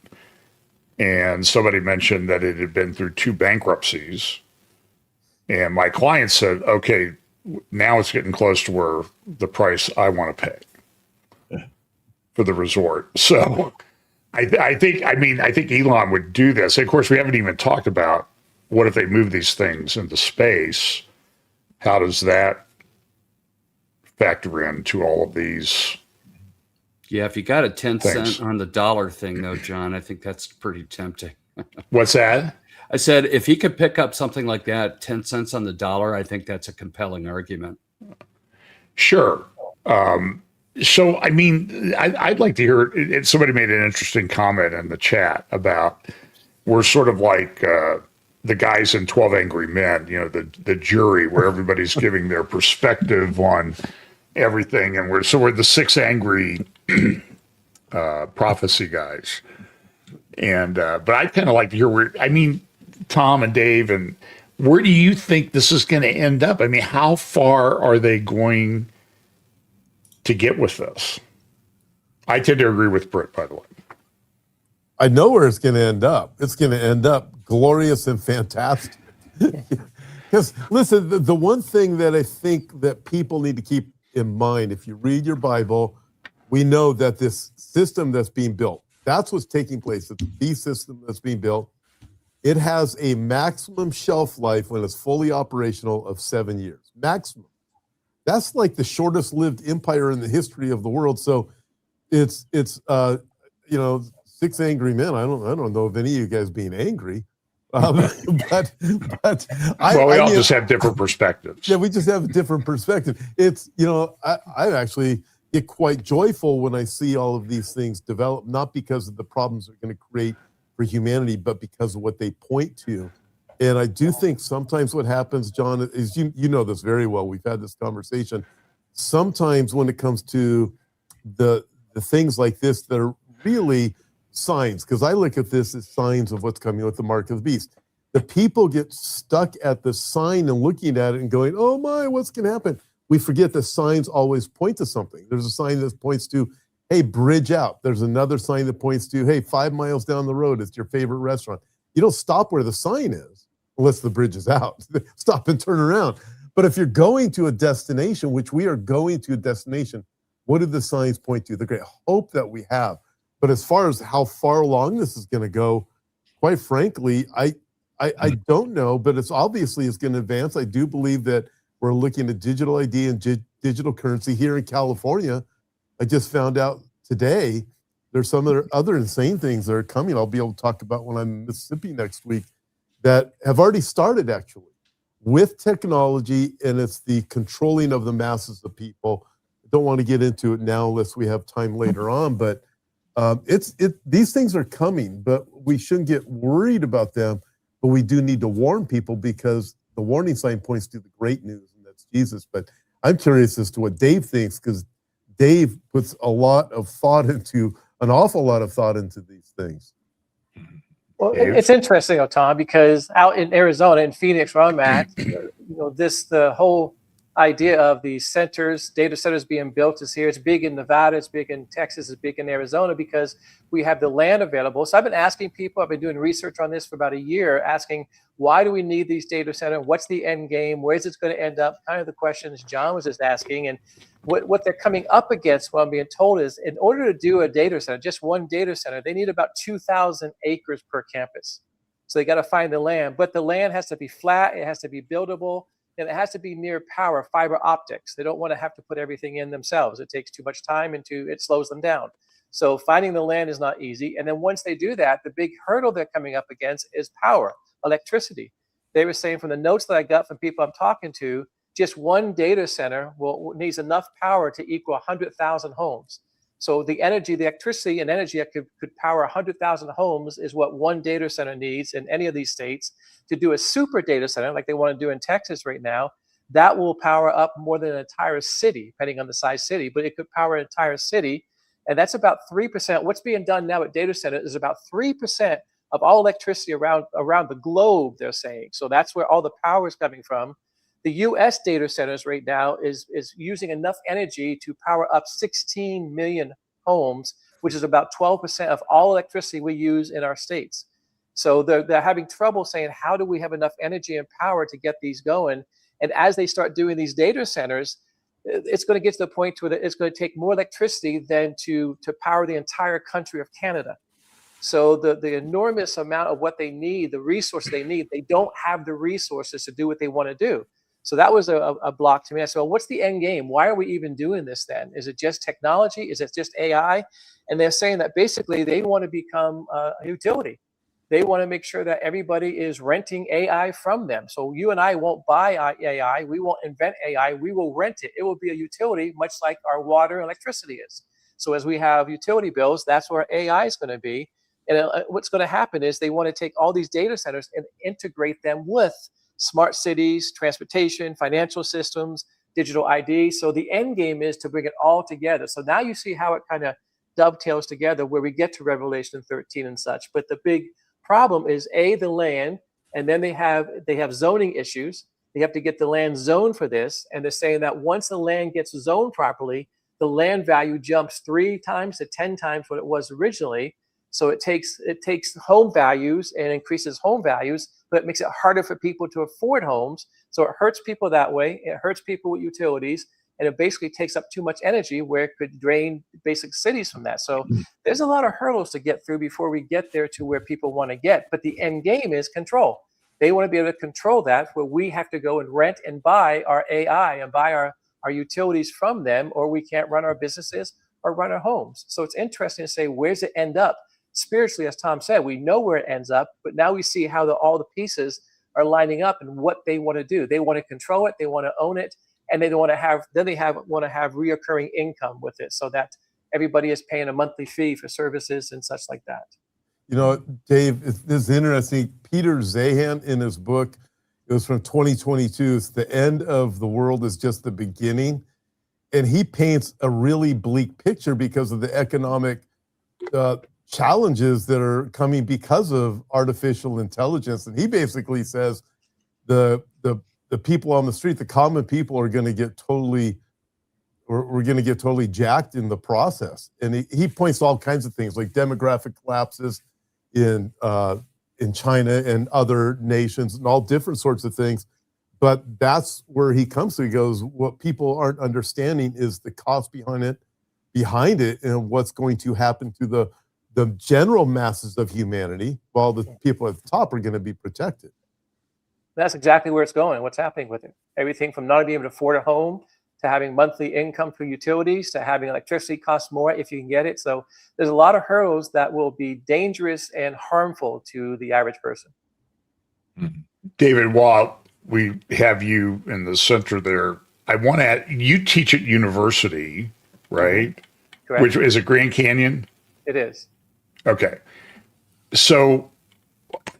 And somebody mentioned that it had been through 2 bankruptcies. And my client said, okay, now it's getting close to where the price I want to pay for the resort. So I think Elon would do this. Of course, we haven't even talked about what if they move these things into space? How does that factor into all of these? Yeah, if you got a 10 things. cent on the dollar thing, though, John, I think that's pretty tempting. What's that? I said, if he could pick up something like that, 10 cents on the dollar, I think that's a compelling argument. Sure. So, I'd like to hear, somebody made an interesting comment in the chat about, we're sort of like the guys in 12 Angry Men, the jury, where everybody's giving their perspective on everything. And we're the 6 angry prophecy guys. And, but I'd kind of like to hear Tom and Dave, and where do you think this is going to end up? How far are they going to get with this? I tend to agree with Britt, by the way. I know where it's going to end up. It's going to end up glorious and fantastic. Because listen, the one thing that I think that people need to keep in mind, if you read your Bible, we know that this system that's being built, that's what's taking place. It's the system that's being built. It has a maximum shelf life when it's fully operational of 7 years. Maximum. That's like the shortest lived empire in the history of the world. So it's 6 angry men. I don't know of any of you guys being angry. But we all just have different perspectives. Yeah, we just have a different perspective. It's, I actually get quite joyful when I see all of these things develop, not because of the problems they're going to create for humanity, but because of what they point to. And I do think sometimes what happens, John, is you know this very well. We've had this conversation. Sometimes when it comes to the things like this that are really signs, because I look at this as signs of what's coming with the mark of the beast. The people get stuck at the sign and looking at it and going, oh my, what's going to happen? We forget that signs always point to something. There's a sign that points to, hey, bridge out. There's another sign that points to, hey, 5 miles down the road, it's your favorite restaurant. You don't stop where the sign is unless the bridge is out. Stop and turn around. But if you're going to a destination, which we are going to a destination, what do the signs point to? The great hope that we have. But as far as how far along this is going to go, quite frankly, I don't know, but it's obviously it's going to advance. I do believe that we're looking at digital ID and digital currency here in California. I just found out today there's some other insane things that are coming. I'll be able to talk about when I'm in Mississippi next week that have already started actually with technology, and it's the controlling of the masses of people. I don't want to get into it now unless we have time later on, but these things are coming, but we shouldn't get worried about them. But we do need to warn people because the warning sign points to the great news, and that's Jesus. But I'm curious as to what Dave thinks, because Dave puts an awful lot of thought into these things. Well, it's interesting, Tom, because out in Arizona, in Phoenix, where I'm at, the whole idea of these centers, data centers being built is here. It's big in Nevada, it's big in Texas, it's big in Arizona because we have the land available. So I've been asking people, I've been doing research on this for about a year, asking why do we need these data centers? What's the end game? Where's it going to end up? Kind of the questions John was just asking. And what they're coming up against, what I'm being told is in order to do a data center, just one data center, they need about 2,000 acres per campus. So they got to find the land, but the land has to be flat, it has to be buildable, and it has to be near power, fiber optics. They don't want to have to put everything in themselves. It takes too much time and it slows them down. So finding the land is not easy. And then once they do that, the big hurdle they're coming up against is power, electricity. They were saying from the notes that I got from people I'm talking to, just one data center needs enough power to equal 100,000 homes. So the energy, the electricity and energy that could power 100,000 homes is what one data center needs in any of these states. To do a super data center like they want to do in Texas right now, that will power up more than an entire city, depending on the size city, but it could power an entire city. And that's about 3%. What's being done now at data centers is about 3% of all electricity around the globe, they're saying. So that's where all the power is coming from. The US data centers right now is using enough energy to power up 16 million homes, which is about 12% of all electricity we use in our states. So they're having trouble saying, how do we have enough energy and power to get these going? And as they start doing these data centers, it's going to get to the point where it's going to take more electricity than to power the entire country of Canada. So the enormous amount of what they need, the resources they need, they don't have the resources to do what they want to do. So that was a block to me. I said, well, what's the end game? Why are we even doing this then? Is it just technology? Is it just AI? And they're saying that basically they want to become a utility. They want to make sure that everybody is renting AI from them. So you and I won't buy AI. We won't invent AI. We will rent it. It will be a utility, much like our water and electricity is. So as we have utility bills, that's where AI is going to be. And what's going to happen is they want to take all these data centers and integrate them with smart cities, transportation, financial systems, digital ID. So the end game is to bring it all together. So now you see how it kind of dovetails together where we get to Revelation 13 and such. But the big problem is the land, and then they have zoning issues. They have to get the land zoned for this, and they're saying that once the land gets zoned properly, the land value jumps 3 times to 10 times what it was originally. So it takes home values and increases home values, but it makes it harder for people to afford homes. So it hurts people that way. It hurts people with utilities. and it basically takes up too much energy where it could drain basic cities from that. So there's a lot of hurdles to get through before we get there to where people want to get. But the end game is control. They want to be able to control that, where we have to go and rent and buy our AI and buy our utilities from them, or we can't run our businesses or run our homes. So it's interesting to say, where's it end up? Spiritually, as Tom said, we know where it ends up, but now we see how all the pieces are lining up and what they want to do. They want to control it, they want to own it, and they want to have reoccurring income with it, so that everybody is paying a monthly fee for services and such like that. You know, Dave, this is interesting. Peter Zahan, in his book, it was from 2022, it's The End of the World is Just the Beginning. And he paints a really bleak picture because of the economic challenges that are coming because of artificial intelligence. And he basically says the people on the street, the common people, are going to get totally, we're going to get totally jacked in the process. And he points to all kinds of things like demographic collapses in China and other nations and all different sorts of things. But that's where he comes to. He goes, what people aren't understanding is the cost behind it, and what's going to happen to the general masses of humanity, while the people at the top are going to be protected. That's exactly where it's going. What's happening with it? Everything from not being able to afford a home, to having monthly income for utilities, to having electricity cost more if you can get it. So there's a lot of hurdles that will be dangerous and harmful to the average person. David, while we have you in the center there, I want to add, you teach at university, right? Correct. Which is it Grand Canyon? It is. Okay. So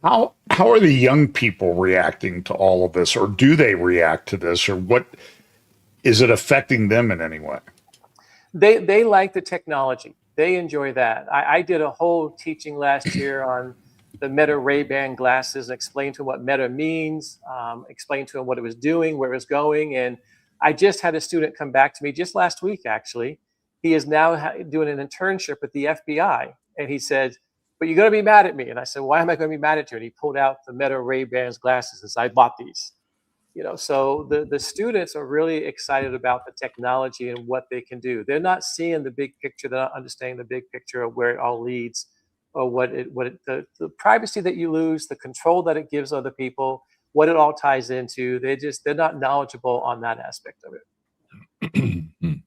how are the young people reacting to all of this, or do they react to this, or what is it affecting them in any way? They like the technology. They enjoy that. I did a whole teaching last year on the Meta Ray-Ban glasses, explained to them what Meta means, explained to them what it was doing, where it was going. And I just had a student come back to me just last week, actually. He is now doing an internship with the FBI. And he said, but you're going to be mad at me. And I said, why am I going to be mad at you? And he pulled out the Meta Ray-Ban's glasses and said, I bought these. You know, so the students are really excited about the technology and what they can do. They're not seeing the big picture. They're not understanding the big picture of where it all leads, or the privacy that you lose, the control that it gives other people, what it all ties into. They're not knowledgeable on that aspect of it.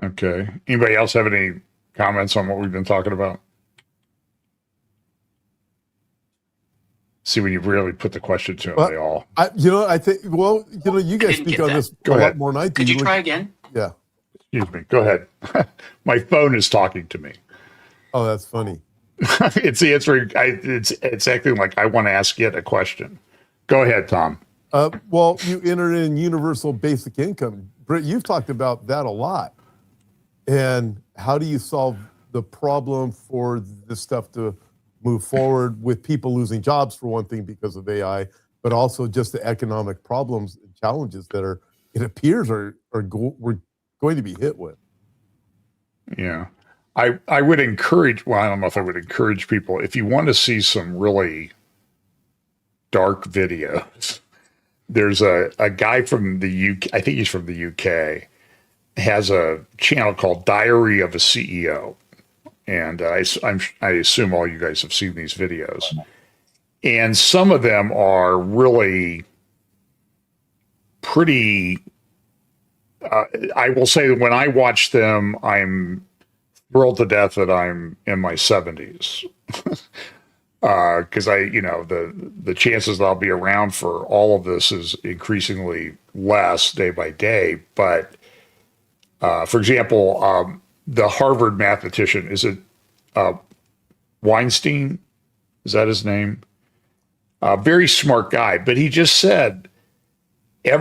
Okay. Anybody else have any comments on what we've been talking about? See, when you really put the question to them, they all. I think, you guys speak on this a lot more than I do. Could you try again? Yeah. Excuse me. Go ahead. My phone is talking to me. Oh, that's funny. It's answering. It's acting like I want to ask it a question. Go ahead, Tom. Well, you entered in universal basic income. Britt, you've talked about that a lot. And how do you solve the problem for this stuff to move forward with people losing jobs, for one thing, because of AI, but also just the economic problems and challenges that it appears we're going to be hit with? Yeah. I would encourage, well, I don't know if I would encourage people, if you want to see some really dark videos, there's a guy from the UK, I think he's from the UK, has a channel called Diary of a CEO. And I assume all you guys have seen these videos. And some of them are really pretty, I will say that when I watch them, I'm thrilled to death that I'm in my 70s. Because the chances that I'll be around for all of this is increasingly less day by day. But for example, the Harvard mathematician, is it Weinstein? Is that his name? Very smart guy, but he just said I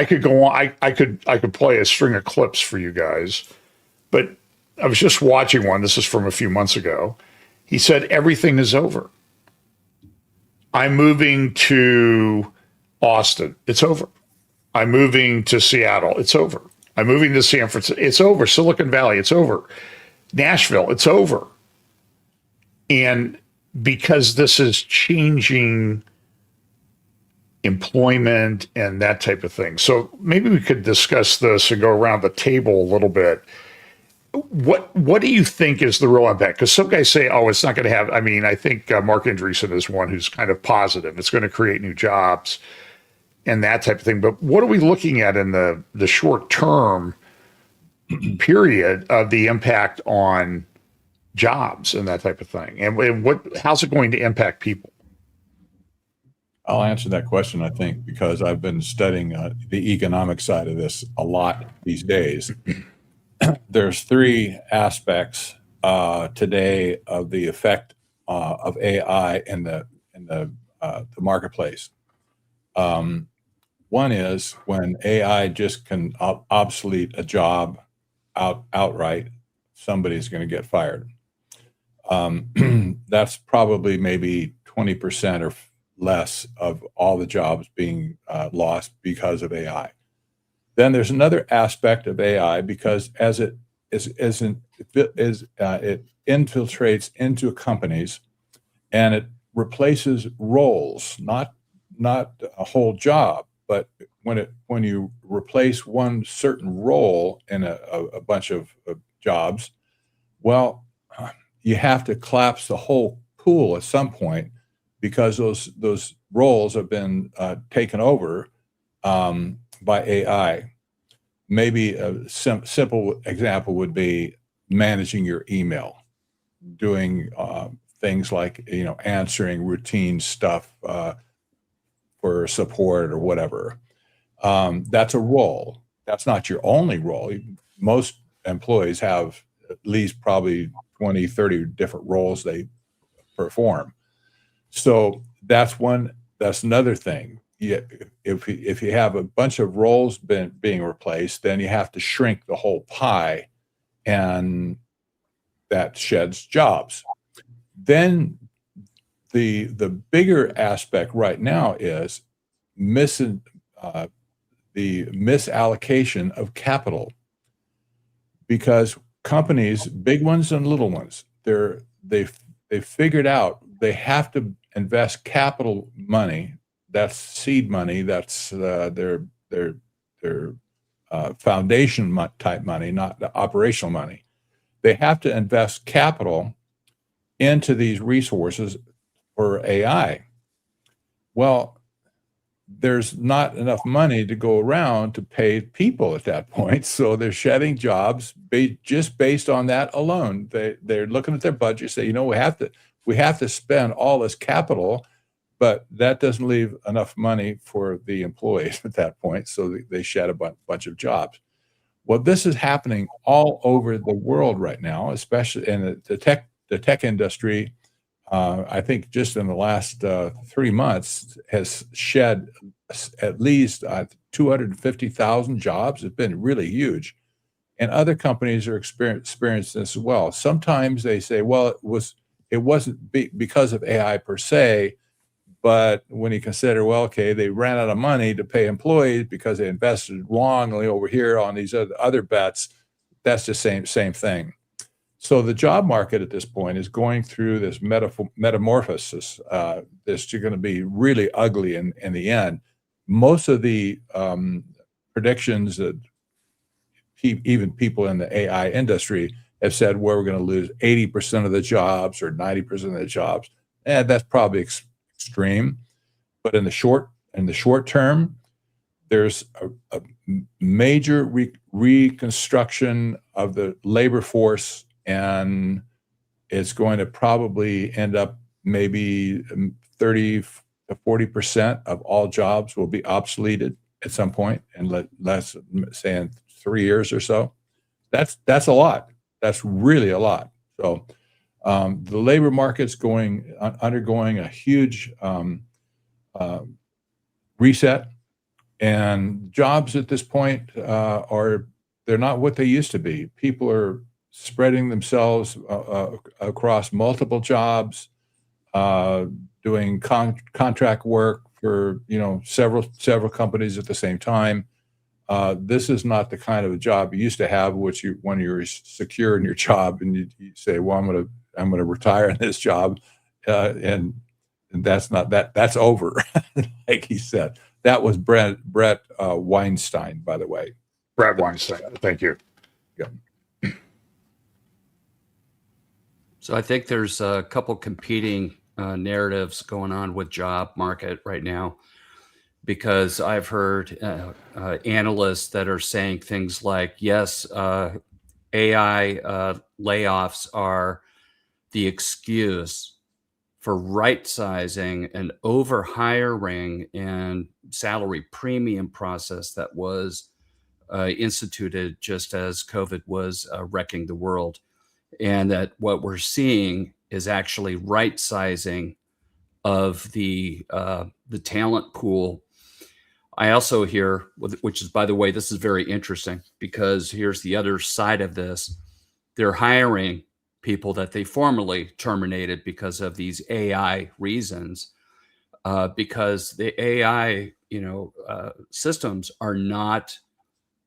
could go on. I could play a string of clips for you guys, but I was just watching one. This is from a few months ago. He said, everything is over. I'm moving to Austin. It's over. I'm moving to Seattle. It's over. I'm moving to San Francisco. It's over. Silicon Valley. It's over. Nashville. It's over. And because this is changing employment and that type of thing. So maybe we could discuss this and go around the table a little bit. What do you think is the real impact? Because some guys say, oh, it's not going to have, I mean, I think Mark Andreessen is one who's kind of positive. It's going to create new jobs and that type of thing. But what are we looking at in the short term period of the impact on jobs and that type of thing? And how's it going to impact people? I'll answer that question, I think, because I've been studying the economic side of this a lot these days. There's three aspects today of the effect of AI in the marketplace. One is when AI just can obsolete a job outright, somebody's going to get fired. That's probably maybe 20% or less of all the jobs being lost because of AI. Then there's another aspect of AI because as it infiltrates into companies and it replaces roles, not a whole job, but when you replace one certain role in a bunch of jobs, well, you have to collapse the whole pool at some point because those roles have been taken over by AI. Maybe a simple example would be managing your email, doing things like answering routine stuff for support or whatever. That's a role. That's not your only role. Most employees have at least probably 20, 30 different roles they perform. So that's another thing. If you have a bunch of roles being replaced, then you have to shrink the whole pie, and that sheds jobs. Then the bigger aspect right now is the misallocation of capital, because companies, big ones and little ones, they figured out they have to invest capital money. That's seed money. That's their foundation type money, not the operational money. They have to invest capital into these resources for AI. Well, there's not enough money to go around to pay people at that point, so they're shedding jobs just based on that alone. They're looking at their budget, say, we have to spend all this capital, but that doesn't leave enough money for the employees at that point, so they shed a bunch of jobs. Well, this is happening all over the world right now, especially in the tech industry. I think just in the last 3 months has shed at least 250,000 jobs. It's been really huge. And other companies are experiencing this as well. Sometimes they say, well, it wasn't because of AI per se, but when you consider, well, okay, they ran out of money to pay employees because they invested wrongly over here on these other bets, that's the same thing. So the job market at this point is going through this metamorphosis that's going to be really ugly in the end. Most of the predictions that even people in the AI industry have said, where we're going to lose 80% of the jobs or 90% of the jobs. That's probably extreme. But in the short term, there's a major reconstruction of the labor force, and it's going to probably end up maybe 30 to 40% of all jobs will be obsoleted at some point, and let's say in 3 years or so. That's a lot. That's really a lot. So the labor market's undergoing a huge reset, and jobs at this point they're not what they used to be. People are spreading themselves across multiple jobs, doing contract work for several companies at the same time. This is not the kind of a job you used to have, when you're secure in your job and you say, well, I'm going to retire in this job, and That's not that. That's over. Like he said, that was Brett Weinstein, by the way. Brett Weinstein. Thank you. So I think there's a couple competing narratives going on with job market right now, because I've heard analysts that are saying things like, yes, AI layoffs are the excuse for right sizing and over hiring and salary premium process that was instituted just as COVID was wrecking the world. And that what we're seeing is actually right sizing of the talent pool. I also hear, which is, by the way, this is very interesting, because here's the other side of this. They're hiring people that they formerly terminated because of these AI reasons, because the AI, systems are not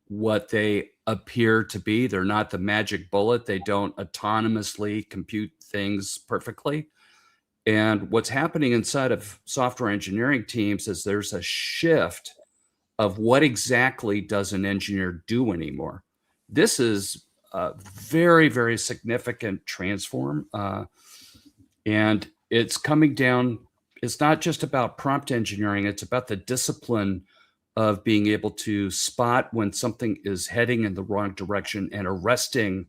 what they appear to be. They're not the magic bullet. They don't autonomously compute things perfectly. And what's happening inside of software engineering teams is there's a shift of what exactly does an engineer do anymore. This is a very, very significant transform. And it's coming down. It's not just about prompt engineering. It's about the discipline of being able to spot when something is heading in the wrong direction and arresting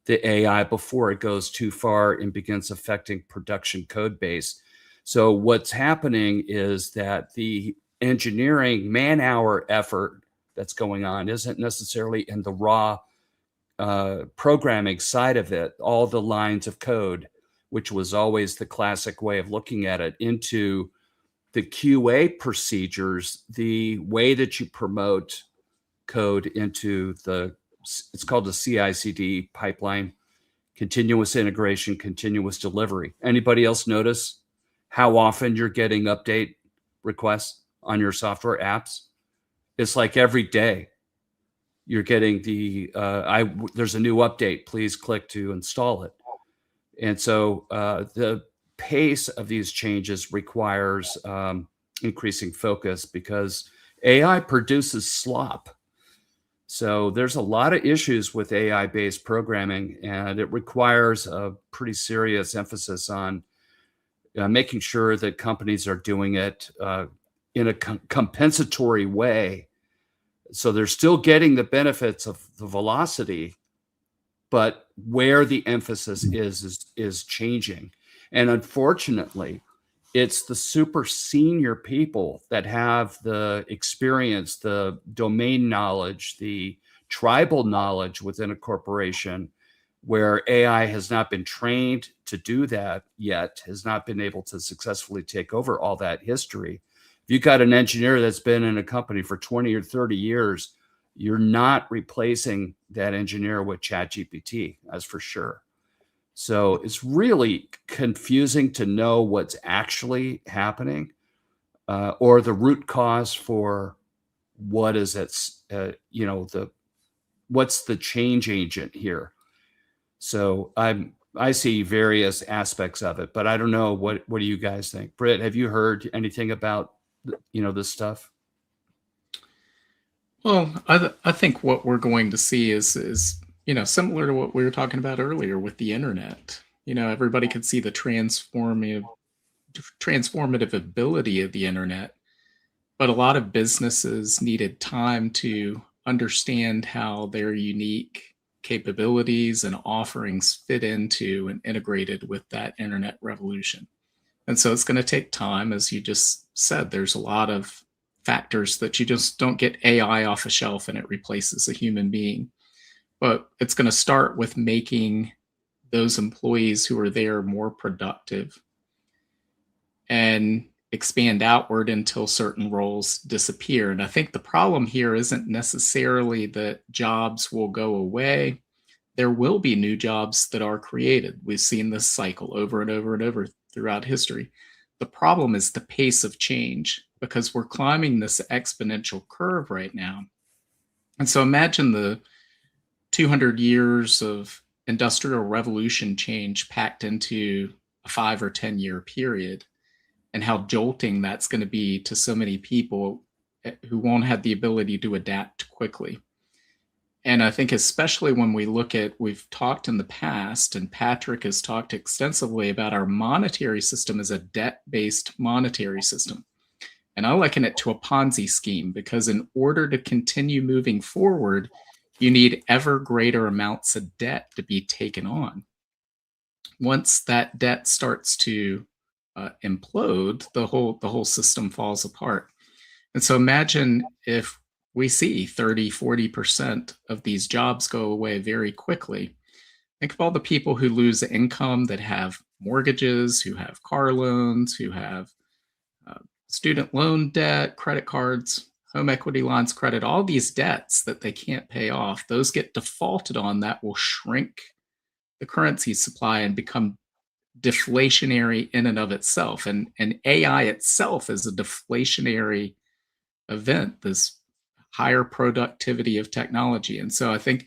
the AI before it goes too far and begins affecting production code base. So what's happening is that the engineering man-hour effort that's going on isn't necessarily in the raw programming side of it, all the lines of code, which was always the classic way of looking at it, into the QA procedures, the way that you promote code into it's called the CI/CD pipeline, continuous integration, continuous delivery. Anybody else notice how often you're getting update requests on your software apps? It's like every day you're getting there's a new update, please click to install it. And so the pace of these changes requires increasing focus, because AI produces slop. So there's a lot of issues with AI-based programming, and it requires a pretty serious emphasis on making sure that companies are doing it in a compensatory way. So they're still getting the benefits of the velocity, but where the emphasis is changing. And unfortunately, it's the super senior people that have the experience, the domain knowledge, the tribal knowledge within a corporation, where AI has not been trained to do that yet, has not been able to successfully take over all that history. If you've got an engineer that's been in a company for 20 or 30 years, you're not replacing that engineer with ChatGPT, that's for sure. So it's really confusing to know what's actually happening, or the root cause for what is it, what's the change agent here. So I see various aspects of it, but I don't know, what do you guys think? Britt, have you heard anything about this stuff? Well, I think what we're going to see is similar to what we were talking about earlier with the internet. Everybody could see the transformative ability of the internet, but a lot of businesses needed time to understand how their unique capabilities and offerings fit into and integrated with that internet revolution. And so it's going to take time. As you just said, there's a lot of factors that you just don't get AI off a shelf and it replaces a human being. But it's going to start with making those employees who are there more productive and expand outward until certain roles disappear. And I think the problem here isn't necessarily that jobs will go away. There will be new jobs that are created. We've seen this cycle over and over and over throughout history. The problem is the pace of change, because we're climbing this exponential curve right now. And so imagine the 200 years of industrial revolution change packed into a 5 or 10 year period. and how jolting that's going to be to so many people who won't have the ability to adapt quickly. And I think especially when we look at, we've talked in the past, and Patrick has talked extensively about our monetary system as a debt-based monetary system. And I liken it to a Ponzi scheme, because in order to continue moving forward, you need ever greater amounts of debt to be taken on. Once that debt starts to implode, the whole system falls apart. And so imagine if we see 30-40% of these jobs go away very quickly. Think of all the people who lose income, that have mortgages, who have car loans, who have student loan debt, credit cards, home equity lines credit, all these debts that they can't pay off. Those get defaulted on. That will shrink the currency supply and become deflationary in and of itself. And AI itself is a deflationary event, this higher productivity of technology. And so I think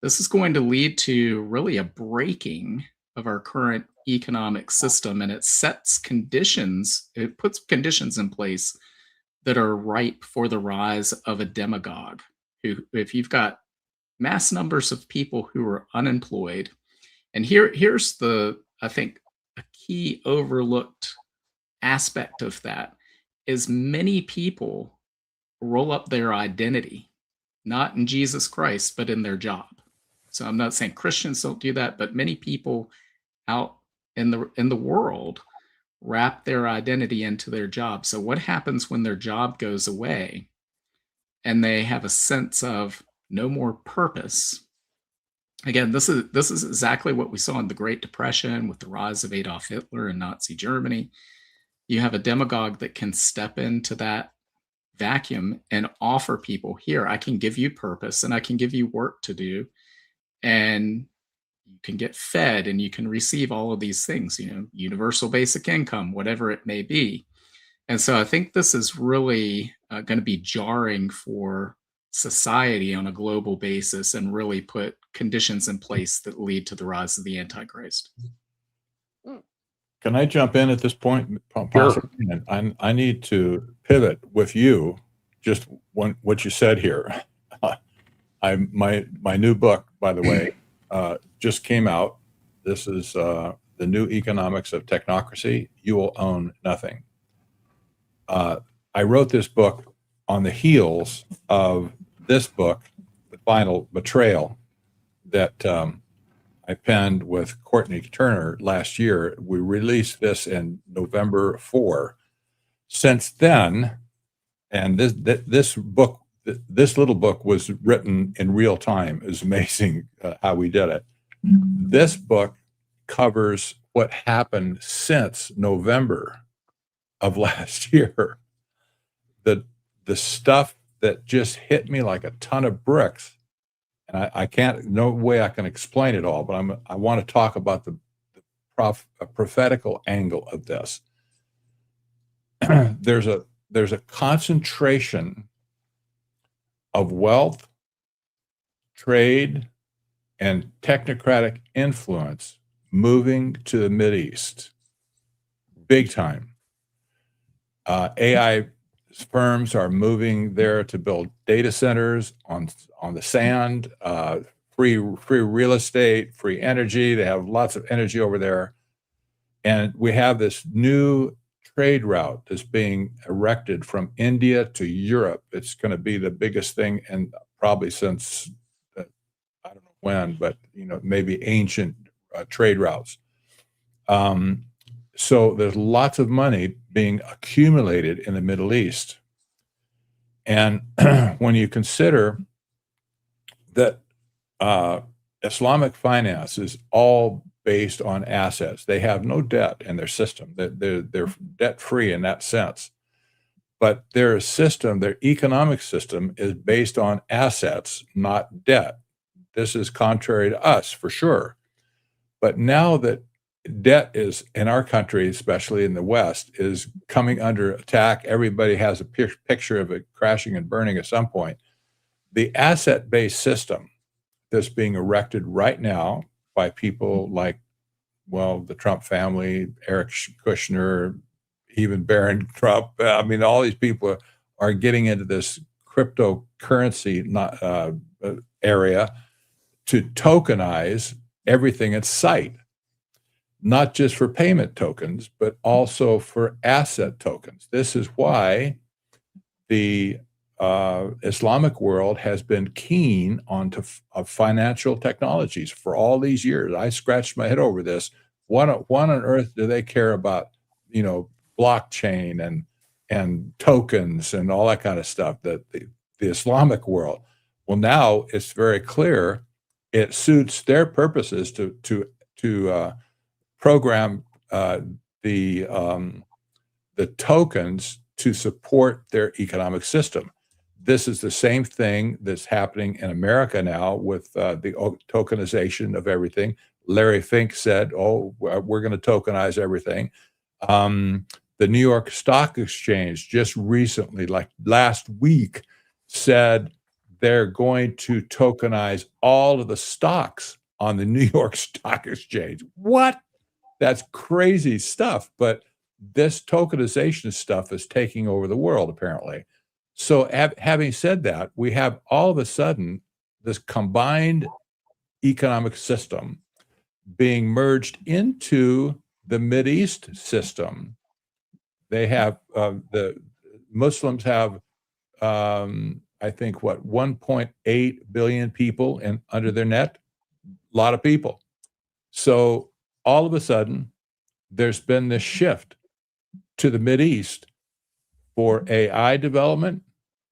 this is going to lead to really a breaking of our current economic system, and it sets conditions, it puts conditions in place that are ripe for the rise of a demagogue who, if you've got mass numbers of people who are unemployed, and here's the, I think, a key overlooked aspect of that is many people roll up their identity, not in Jesus Christ, but in their job. So I'm not saying Christians don't do that, but many people out in the world wrap their identity into their job. So what happens when their job goes away and they have a sense of no more purpose? Again, this is exactly what we saw in the Great Depression with the rise of Adolf Hitler and Nazi Germany. You have a demagogue that can step into that vacuum and offer people, here, I can give you purpose and I can give you work to do, and you can get fed and you can receive all of these things, universal basic income, whatever it may be. And so I think this is really going to be jarring for society on a global basis, and really put conditions in place that lead to the rise of the Antichrist. Can I jump in at this point? Possibly. Sure. I need to pivot with you. Just what you said here. My new book, by the way, just came out. This is The New Economics of Technocracy. You Will Own Nothing. I wrote this book on the heels of this book, The Final Betrayal, that I penned with Courtney Turner last year. We released this in November 4. Since then, and this book, this little book was written in real time. It was amazing how we did it. This book covers what happened since November of last year. The stuff that just hit me like a ton of bricks. And I can't, no way I can explain it all, but I want to talk about the prophetical angle of this. There's a concentration of wealth, trade, and technocratic influence moving to the Mideast, big time. AI firms are moving there to build data centers on the sand, free real estate, free energy. They have lots of energy over there. And we have this new trade route that's being erected from India to Europe. It's going to be the biggest thing, and probably since, I don't know when, but maybe ancient trade routes. So there's lots of money being accumulated in the Middle East. And when you consider that Islamic finance is all based on assets, they have no debt in their system. They're debt-free in that sense. But their system, their economic system, is based on assets, not debt. This is contrary to us, for sure. But now that debt is, in our country, especially in the West, is coming under attack, everybody has a picture of it crashing and burning at some point. The asset-based system that's being erected right now by people like, well, the Trump family, Eric Kushner, even Barron Trump. I mean, all these people are getting into this cryptocurrency area to tokenize everything in sight, not just for payment tokens, but also for asset tokens. This is why the Islamic world has been keen onto financial technologies for all these years. I scratched my head over this. What on earth do they care about, blockchain and tokens and all that kind of stuff, that the Islamic world? Well, now it's very clear it suits their purposes to program the tokens to support their economic system. This is the same thing that's happening in America now with the tokenization of everything. Larry Fink said, "Oh, we're going to tokenize everything." The New York Stock Exchange just recently, like last week, said they're going to tokenize all of the stocks on the New York Stock Exchange. What? That's crazy stuff. But this tokenization stuff is taking over the world, apparently. So having said that, we have all of a sudden this combined economic system being merged into the Mideast system. They have the Muslims have, I think, 1.8 billion people under their net. A lot of people. So all of a sudden, there's been this shift to the Mideast for AI development,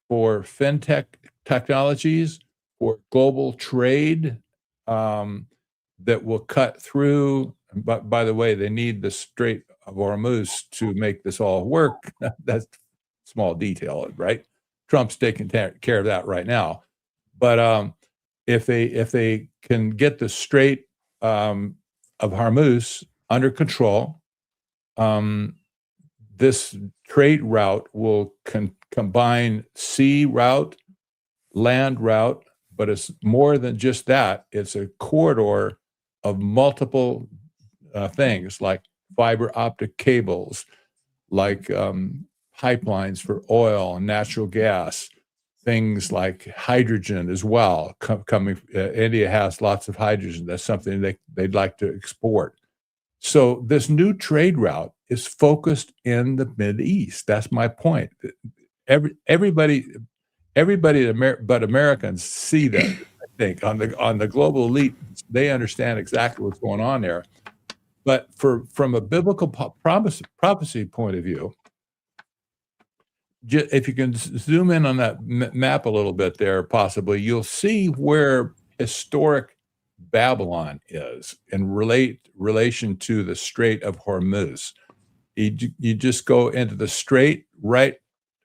for fintech technologies, for global trade that will cut through. But by the way, they need the Strait of Hormuz to make this all work. That's a small detail, right? Trump's taking care of that right now. But if they can get the Strait of Hormuz under control, this trade route will combine sea route, land route, but it's more than just that. It's a corridor of multiple things, like fiber optic cables, like pipelines for oil and natural gas, things like hydrogen as well. India has lots of hydrogen. That's something they'd like to export. So this new trade route is focused in the Mideast. That's my point. Everybody but Americans see that. I think on the global elite, they understand exactly what's going on there. But from a biblical prophecy point of view, if you can zoom in on that map a little bit there, possibly, you'll see where historic Babylon is in relation to the Strait of Hormuz. You just go into the strait, right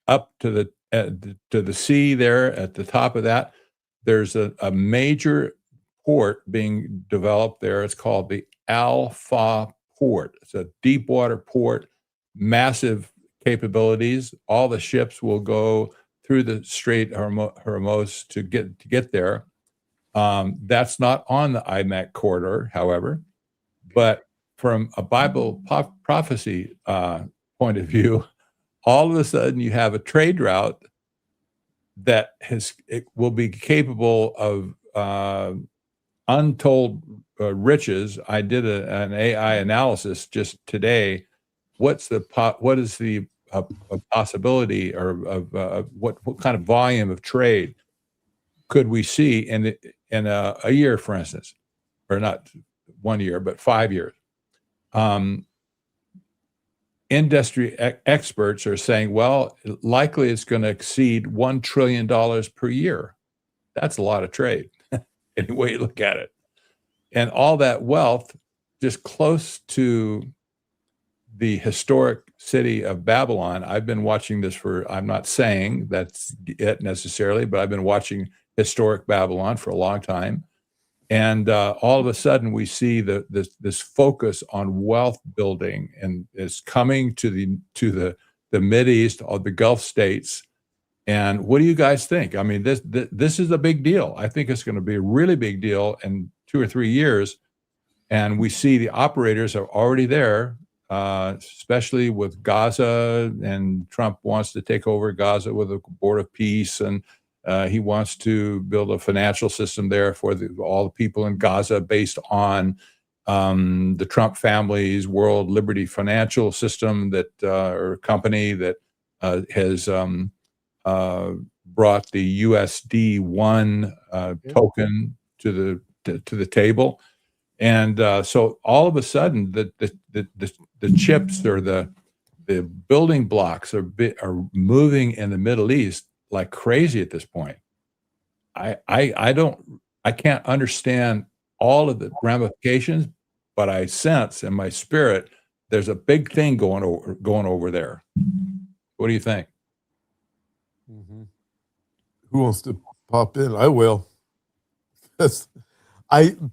up to the sea there at the top of that. There's a major port being developed there. It's called the Al-Fa port. It's a deep water port, massive capabilities. All the ships will go through the Strait of Hormuz to get there. That's not on the IMEC corridor, however, but from a Bible prophecy point of view, all of a sudden you have a trade route that will be capable of untold riches. I did an AI analysis just today. What is the possibility, or of what kind of volume of trade could we see in a year, for instance, or not 1 year, but 5 years? Industry experts are saying, well, likely it's going to exceed $1 trillion per year. That's a lot of trade, any way you look at it. And all that wealth just close to the historic city of Babylon. I've been watching this I'm not saying that's it necessarily, but I've been watching historic Babylon for a long time. And all of a sudden, we see this focus on wealth building, and it's coming to the Mideast, or the Gulf states. And what do you guys think? I mean, this is a big deal. I think it's going to be a really big deal in 2 or 3 years. And we see the operators are already there. especially with Gaza, and Trump wants to take over Gaza with a board of peace, and he wants to build a financial system there for all the people in Gaza based on the Trump family's World Liberty Financial System, that or company that has brought the USD1 token to the table. And so all of a sudden, the chips or the building blocks are moving in the Middle East like crazy at this point. I can't understand all of the ramifications, but I sense in my spirit there's a big thing going over there. What do you think? Mm-hmm. Who wants to pop in? I will.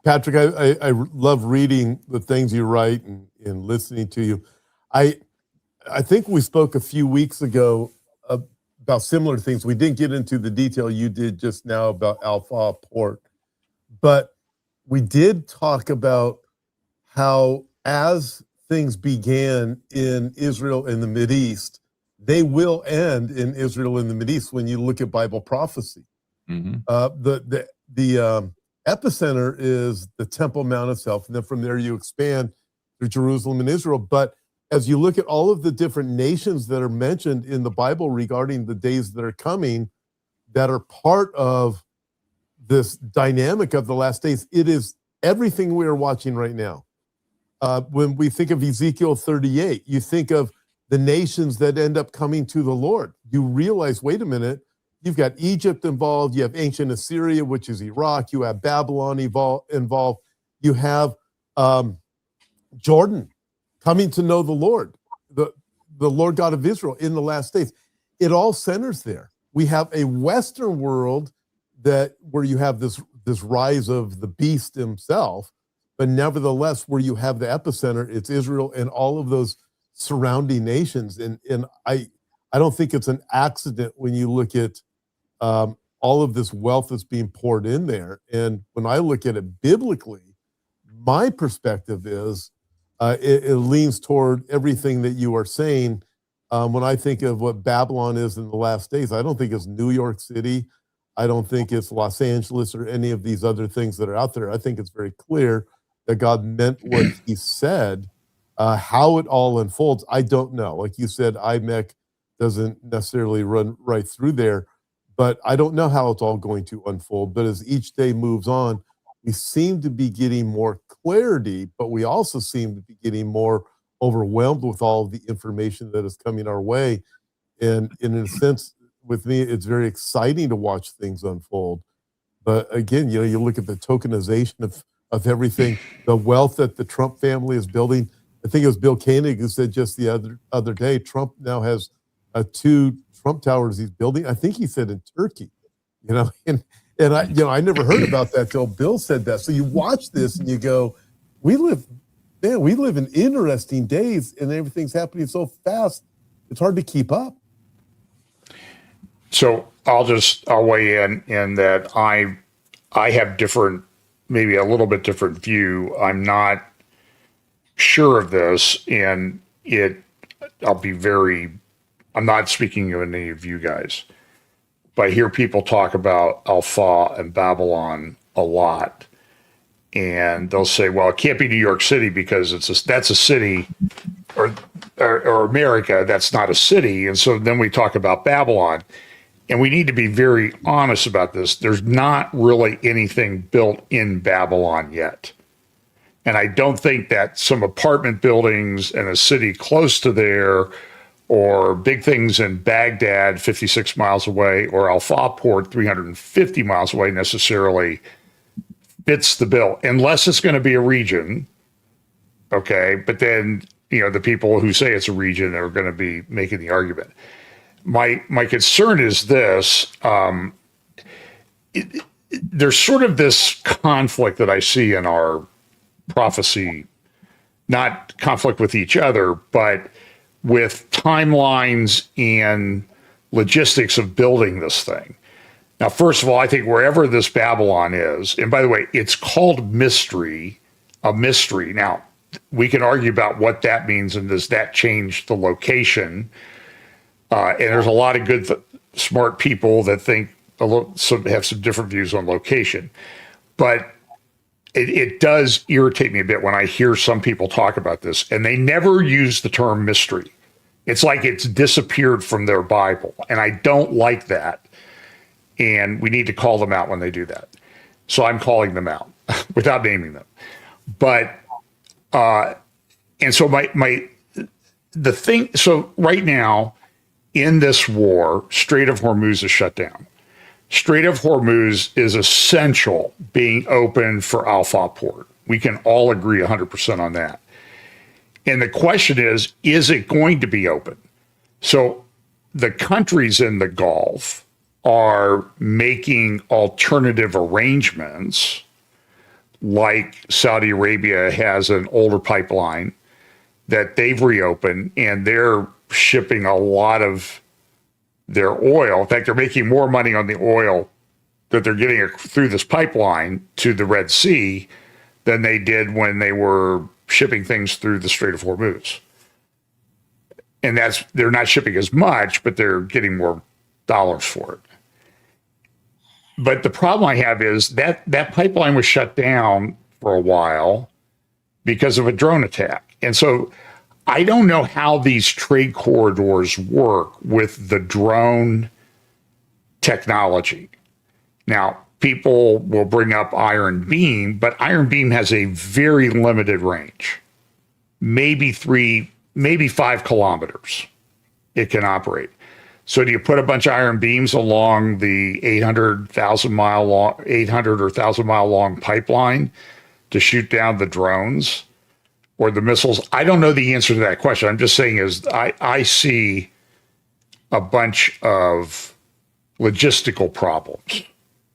Patrick, I love reading the things you write and listening to you. I think we spoke a few weeks ago about similar things. We didn't get into the detail you did just now about Alpha Port, but we did talk about how as things began in Israel and the Mideast, they will end in Israel and the Mideast when you look at Bible prophecy. Mm-hmm. The epicenter is the Temple Mount itself, and then from there you expand through Jerusalem and Israel. But as you look at all of the different nations that are mentioned in the Bible regarding the days that are coming, that are part of this dynamic of the last days, it is everything we are watching right now. When we think of Ezekiel 38, you think of the nations that end up coming to the Lord. You realize, wait a minute, you've got Egypt involved, you have ancient Assyria, which is Iraq, you have Babylon involved, you have Jordan coming to know the Lord, the Lord God of Israel in the last days. It all centers there. We have a Western world where you have this rise of the beast himself, but nevertheless, where you have the epicenter, it's Israel and all of those surrounding nations. And I don't think it's an accident when you look at all of this wealth that's being poured in there. And when I look at it biblically, my perspective is it leans toward everything that you are saying. When I think of what Babylon is in the last days, I don't think it's New York City. I don't think it's Los Angeles or any of these other things that are out there. I think it's very clear that God meant what he said. How it all unfolds, I don't know. Like you said, IMEC doesn't necessarily run right through there, but I don't know how it's all going to unfold. But as each day moves on, we seem to be getting more clarity, but we also seem to be getting more overwhelmed with all of the information that is coming our way. And in a sense, with me, it's very exciting to watch things unfold. But again, you look at the tokenization of everything, the wealth that the Trump family is building. I think it was Bill Koenig who said just the other day, Trump now has 2 Trump towers he's building. I think he said in Turkey, and I never heard about that till Bill said that. So you watch this and you go, we live in interesting days, and everything's happening so fast, it's hard to keep up. So I'll weigh in that I have maybe a little bit different view. I'm not sure of this, and I'm not speaking of any of you guys, but I hear people talk about Alpha and Babylon a lot, and they'll say, well, it can't be New York City because that's a city, or America, that's not a city. And so then we talk about Babylon, and we need to be very honest about this. There's not really anything built in Babylon yet. And I don't think that some apartment buildings in a city close to there, or big things in Baghdad, 56 miles away, or Al Port, 350 miles away, necessarily fits the bill, unless it's going to be a region. Okay. But then, the people who say it's a region are going to be making the argument. My concern is this. There's sort of this conflict that I see in our prophecy, not conflict with each other, but with timelines and logistics of building this thing. Now, first of all, I think wherever this Babylon is, and by the way, it's called a mystery. Now, we can argue about what that means and does that change the location. And there's a lot of good, smart people that think have some different views on location. But it does irritate me a bit when I hear some people talk about this, and they never use the term mystery. It's like it's disappeared from their Bible, and I don't like that. And we need to call them out when they do that. So I'm calling them out without naming them. But and so so right now in this war, Strait of Hormuz is shut down. Strait of Hormuz is essential being open for Al-Fa port. We can all agree 100% on that. And the question is it going to be open? So the countries in the Gulf are making alternative arrangements, like Saudi Arabia has an older pipeline that they've reopened, and they're shipping a lot of their oil. In fact, they're making more money on the oil that they're getting through this pipeline to the Red Sea than they did when they were shipping things through the Strait of Hormuz. And they're not shipping as much, but they're getting more dollars for it. But the problem I have is that pipeline was shut down for a while because of a drone attack. And so I don't know how these trade corridors work with the drone technology. Now, people will bring up Iron Beam, but Iron Beam has a very limited range. Maybe 5 kilometers it can operate. So do you put a bunch of iron beams along the 800 or 1,000 mile long pipeline to shoot down the drones or the missiles? I don't know the answer to that question. I'm just saying is I see a bunch of logistical problems.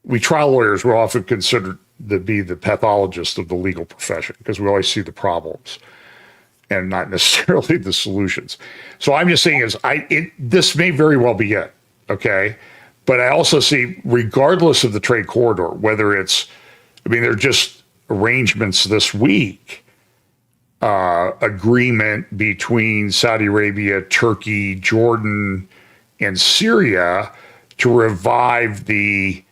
We trial lawyers were often considered to be the pathologists of the legal profession because we always see the problems and not necessarily the solutions. So I'm just saying is this may very well be it, okay? But I also see, regardless of the trade corridor, whether there are just arrangements this week, agreement between Saudi Arabia, Turkey, Jordan, and Syria to revive the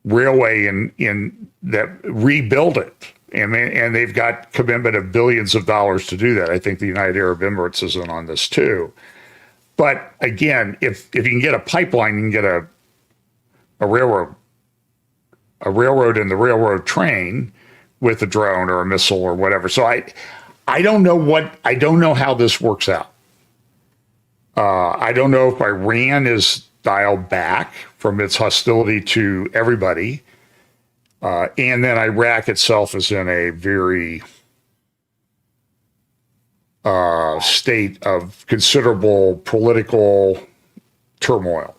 railway in that rebuild it. And they've got commitment of billions of dollars to do that. I think the United Arab Emirates is in on this too. But again, if you can get a pipeline, you can get a railroad and the railroad train with a drone or a missile or whatever. So I don't know how this works out. I don't know if Iran is dialed back from its hostility to everybody. And then Iraq itself is in a very state of considerable political turmoil.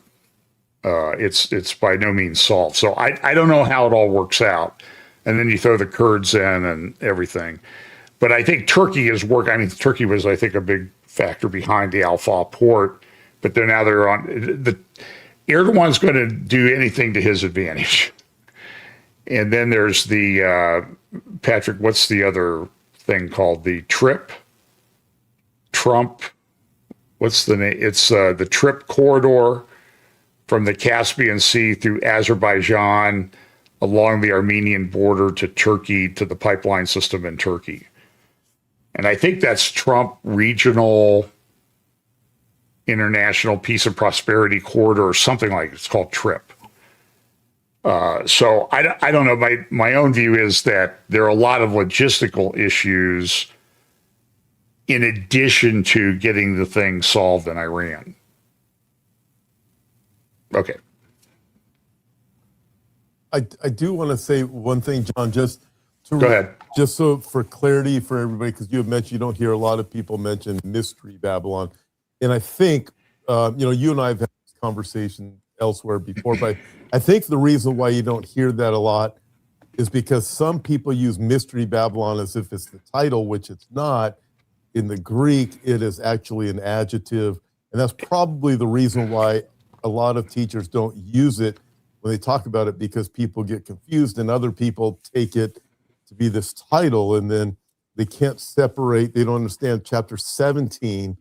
It's by no means solved. So I don't know how it all works out. And then you throw the Kurds in and everything. But I think Turkey is working. I mean, Turkey was, I think, a big factor behind the Al-Fa port. But they're on. Erdogan's going to do anything to his advantage. And then there's the, Patrick, what's the other thing called? The Trump, what's the name? It's the Trip corridor from the Caspian Sea through Azerbaijan along the Armenian border to Turkey to the pipeline system in Turkey. And I think that's Trump Regional International Peace and Prosperity Corridor or something like it. It's called TRIP. So I don't know. My own view is that there are a lot of logistical issues in addition to getting the thing solved in Iran. Okay. I do want to say one thing, John, Go ahead. Just so for clarity for everybody, because you have mentioned you don't hear a lot of people mention Mystery Babylon. And I think, you and I have had this conversation elsewhere before, but I think the reason why you don't hear that a lot is because some people use Mystery Babylon as if it's the title, which it's not. In the Greek, it is actually an adjective. And that's probably the reason why a lot of teachers don't use it when they talk about it, because people get confused and other people take it to be this title. And then They can't separate. They don't understand. Chapter 17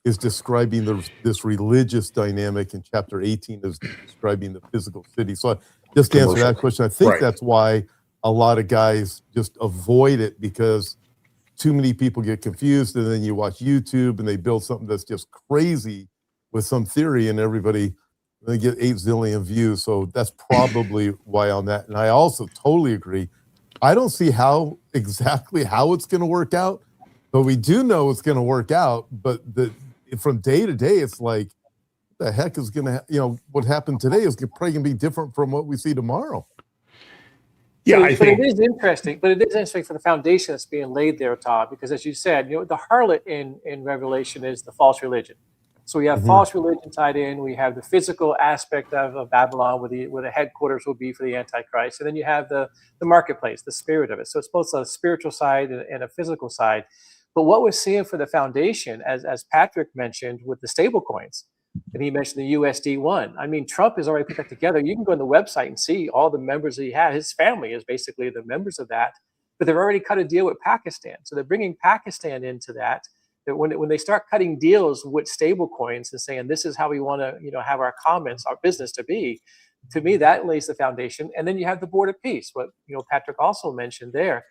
is describing this religious dynamic, and chapter 18 is describing the physical city. So just to answer that question, I think that's why a lot of guys just avoid it, because too many people get confused, and then you watch YouTube and they build something that's just crazy with some theory, and they get 8 zillion views. So that's probably why on that. And I also totally agree. I don't see exactly how it's going to work out, but we do know it's going to work out. But from day to day, it's like, what the heck is going to, what happened today is probably going to be different from what we see tomorrow. Yeah, but it is interesting. But it is interesting for the foundation that's being laid there, Todd, because as you said, the harlot in Revelation is the false religion. So we have false religion tied in. We have the physical aspect of Babylon, where the headquarters will be for the Antichrist, and then you have the marketplace, the spirit of it. So it's both a spiritual side and a physical side. But what we're seeing for the foundation, as Patrick mentioned, with the stable coins, and he mentioned the USD1. I mean, Trump has already put that together. You can go on the website and see all the members that he has. His family is basically the members of that. But they've already cut a deal with Pakistan. So they're bringing Pakistan into that. That when they start cutting deals with stable coins and saying, this is how we want to have our business to be, to me, that lays the foundation. And then you have the board of peace, what Patrick also mentioned there.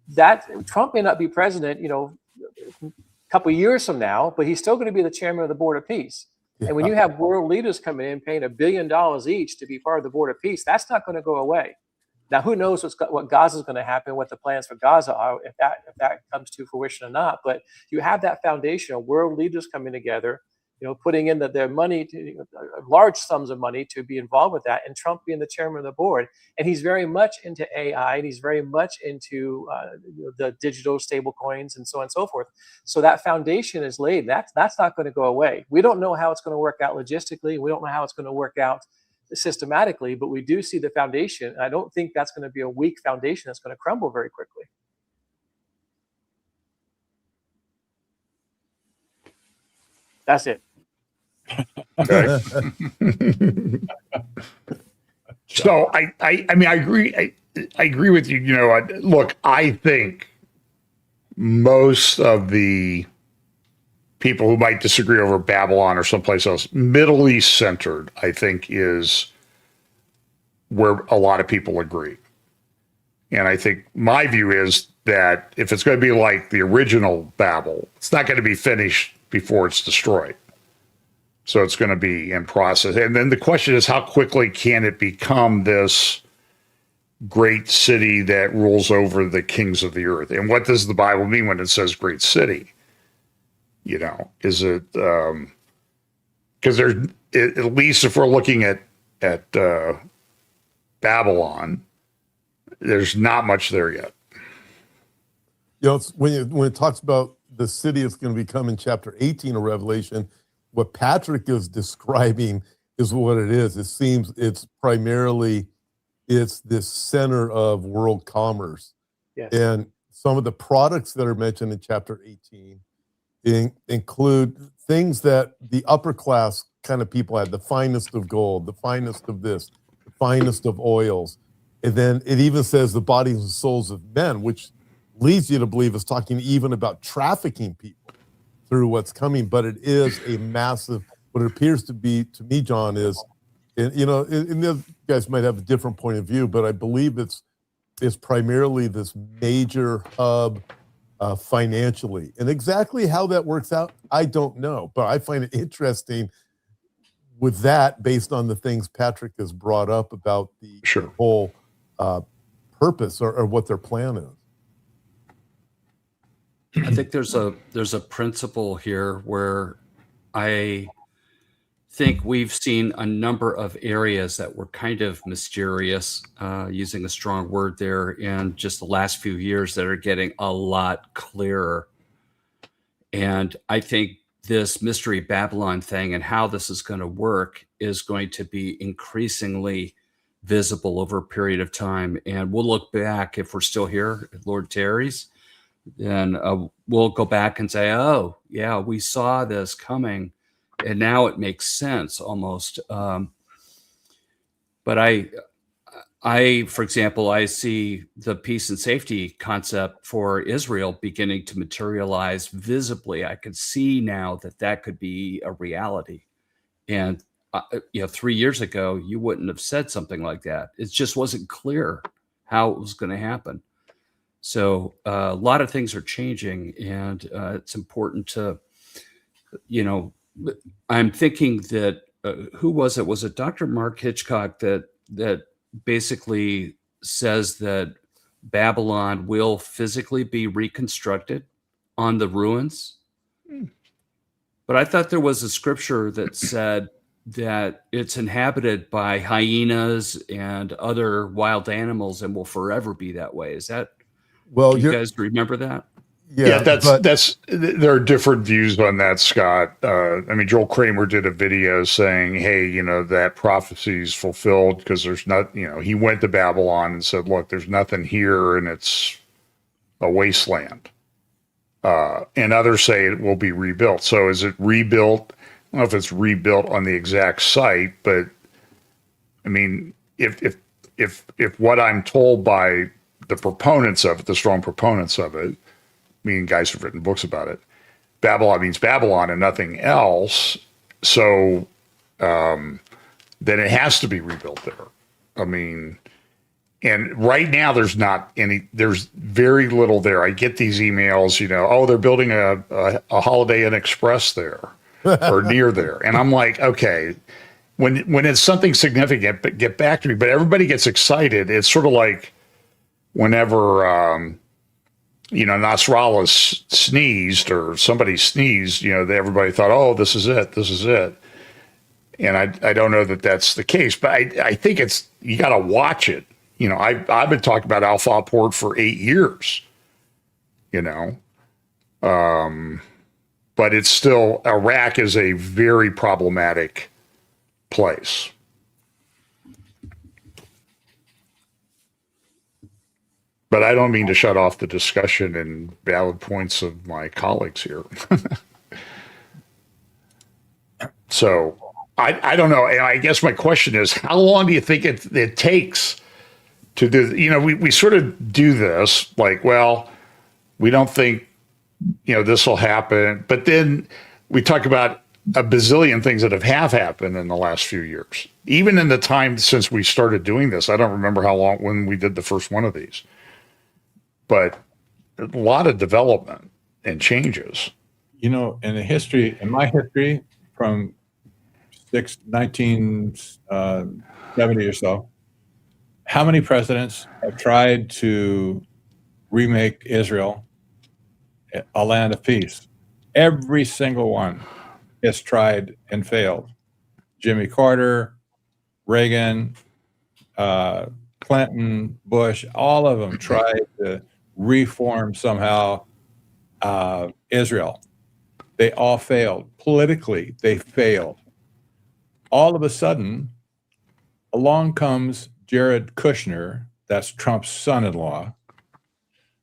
That Trump may not be president, a couple of years from now, but he's still going to be the chairman of the board of peace. Yeah. And when you have world leaders coming in paying $1 billion each to be part of the board of peace, that's not going to go away. Now, who knows what Gaza is going to happen, what the plans for Gaza are, if that comes to fruition or not. But you have that foundation of world leaders coming together, putting in their money, large sums of money to be involved with that, and Trump being the chairman of the board. And he's very much into AI, and he's very much into the digital stable coins and so on and so forth. So that foundation is laid. That's not going to go away. We don't know how it's going to work out logistically. We don't know how it's going to work out systematically, but we do see the foundation. I don't think that's going to be a weak foundation that's going to crumble very quickly. That's it. Okay. So I mean, I agree with you. Look, I think most of the people who might disagree over Babylon or someplace else, Middle East centered, I think, is where a lot of people agree. And I think my view is that if it's going to be like the original Babel, it's not going to be finished before it's destroyed. So it's going to be in process. And then the question is, how quickly can it become this great city that rules over the kings of the earth? And what does the Bible mean when it says great city? Is it because there's, at least if we're looking at Babylon, there's not much there yet. When it talks about the city it's going to become in chapter 18 of Revelation, what Patrick is describing is what it is. It seems it's this center of world commerce. Yes. And some of the products that are mentioned in chapter 18 include things that the upper class kind of people had, the finest of gold, the finest of this, the finest of oils. And then it even says the bodies and souls of men, which leads you to believe it's talking even about trafficking people through what's coming. But it is a massive, what it appears to be, to me, John, is, and you guys might have a different point of view, but I believe it's primarily this major hub financially. And exactly how that works out, I don't know. But I find it interesting with that, based on the things Patrick has brought up about the whole purpose or what their plan is. I think there's a principle here where I think we've seen a number of areas that were kind of mysterious, using a strong word there, in just the last few years that are getting a lot clearer. And I think this mystery Babylon thing and how this is going to work is going to be increasingly visible over a period of time. And we'll look back, if we're still here, Lord tarries, then we'll go back and say, oh, yeah, we saw this coming. And now it makes sense almost. But I for example, I see the peace and safety concept for Israel beginning to materialize visibly. I could see now that could be a reality. And 3 years ago, you wouldn't have said something like that. It just wasn't clear how it was going to happen. So a lot of things are changing, and it's important to, I'm thinking that who was it? Was it Dr. Mark Hitchcock that basically says that Babylon will physically be reconstructed on the ruins? But I thought there was a scripture that said that it's inhabited by hyenas and other wild animals and will forever be that way. Is that, Well, you guys remember that? Yeah, but there are different views on that, Scott. I mean, Joel Kramer did a video saying, hey, that prophecy is fulfilled because there's not, he went to Babylon and said, look, there's nothing here and it's a wasteland. And others say it will be rebuilt. So is it rebuilt? I don't know if it's rebuilt on the exact site, but I mean, if what I'm told by the proponents of it, the strong proponents of it, meaning guys who've written books about it, Babylon means Babylon and nothing else. So then it has to be rebuilt there. I mean, and right now there's very little there. I get these emails, they're building a Holiday Inn Express there or near there. And I'm like, okay, when it's something significant, but get back to me. But everybody gets excited. It's sort of like whenever, Nasrallah sneezed or somebody sneezed, everybody thought, oh, this is it. And I don't know that that's the case, but I think you got to watch it. I've been talking about Al Port for 8 years, but it's still, Iraq is a very problematic place. But I don't mean to shut off the discussion and valid points of my colleagues here. So I don't know. I guess my question is, how long do you think it takes to do? We sort of do this like, well, we don't think, this will happen. But then we talk about a bazillion things that have happened in the last few years. Even in the time since we started doing this, I don't remember how long when we did the first one of these. But a lot of development and changes. In my history from 1970 or so, how many presidents have tried to remake Israel a land of peace? Every single one has tried and failed. Jimmy Carter, Reagan, Clinton, Bush, all of them tried to reform somehow Israel. They all failed. Politically, they failed. All of a sudden, along comes Jared Kushner, that's Trump's son-in-law,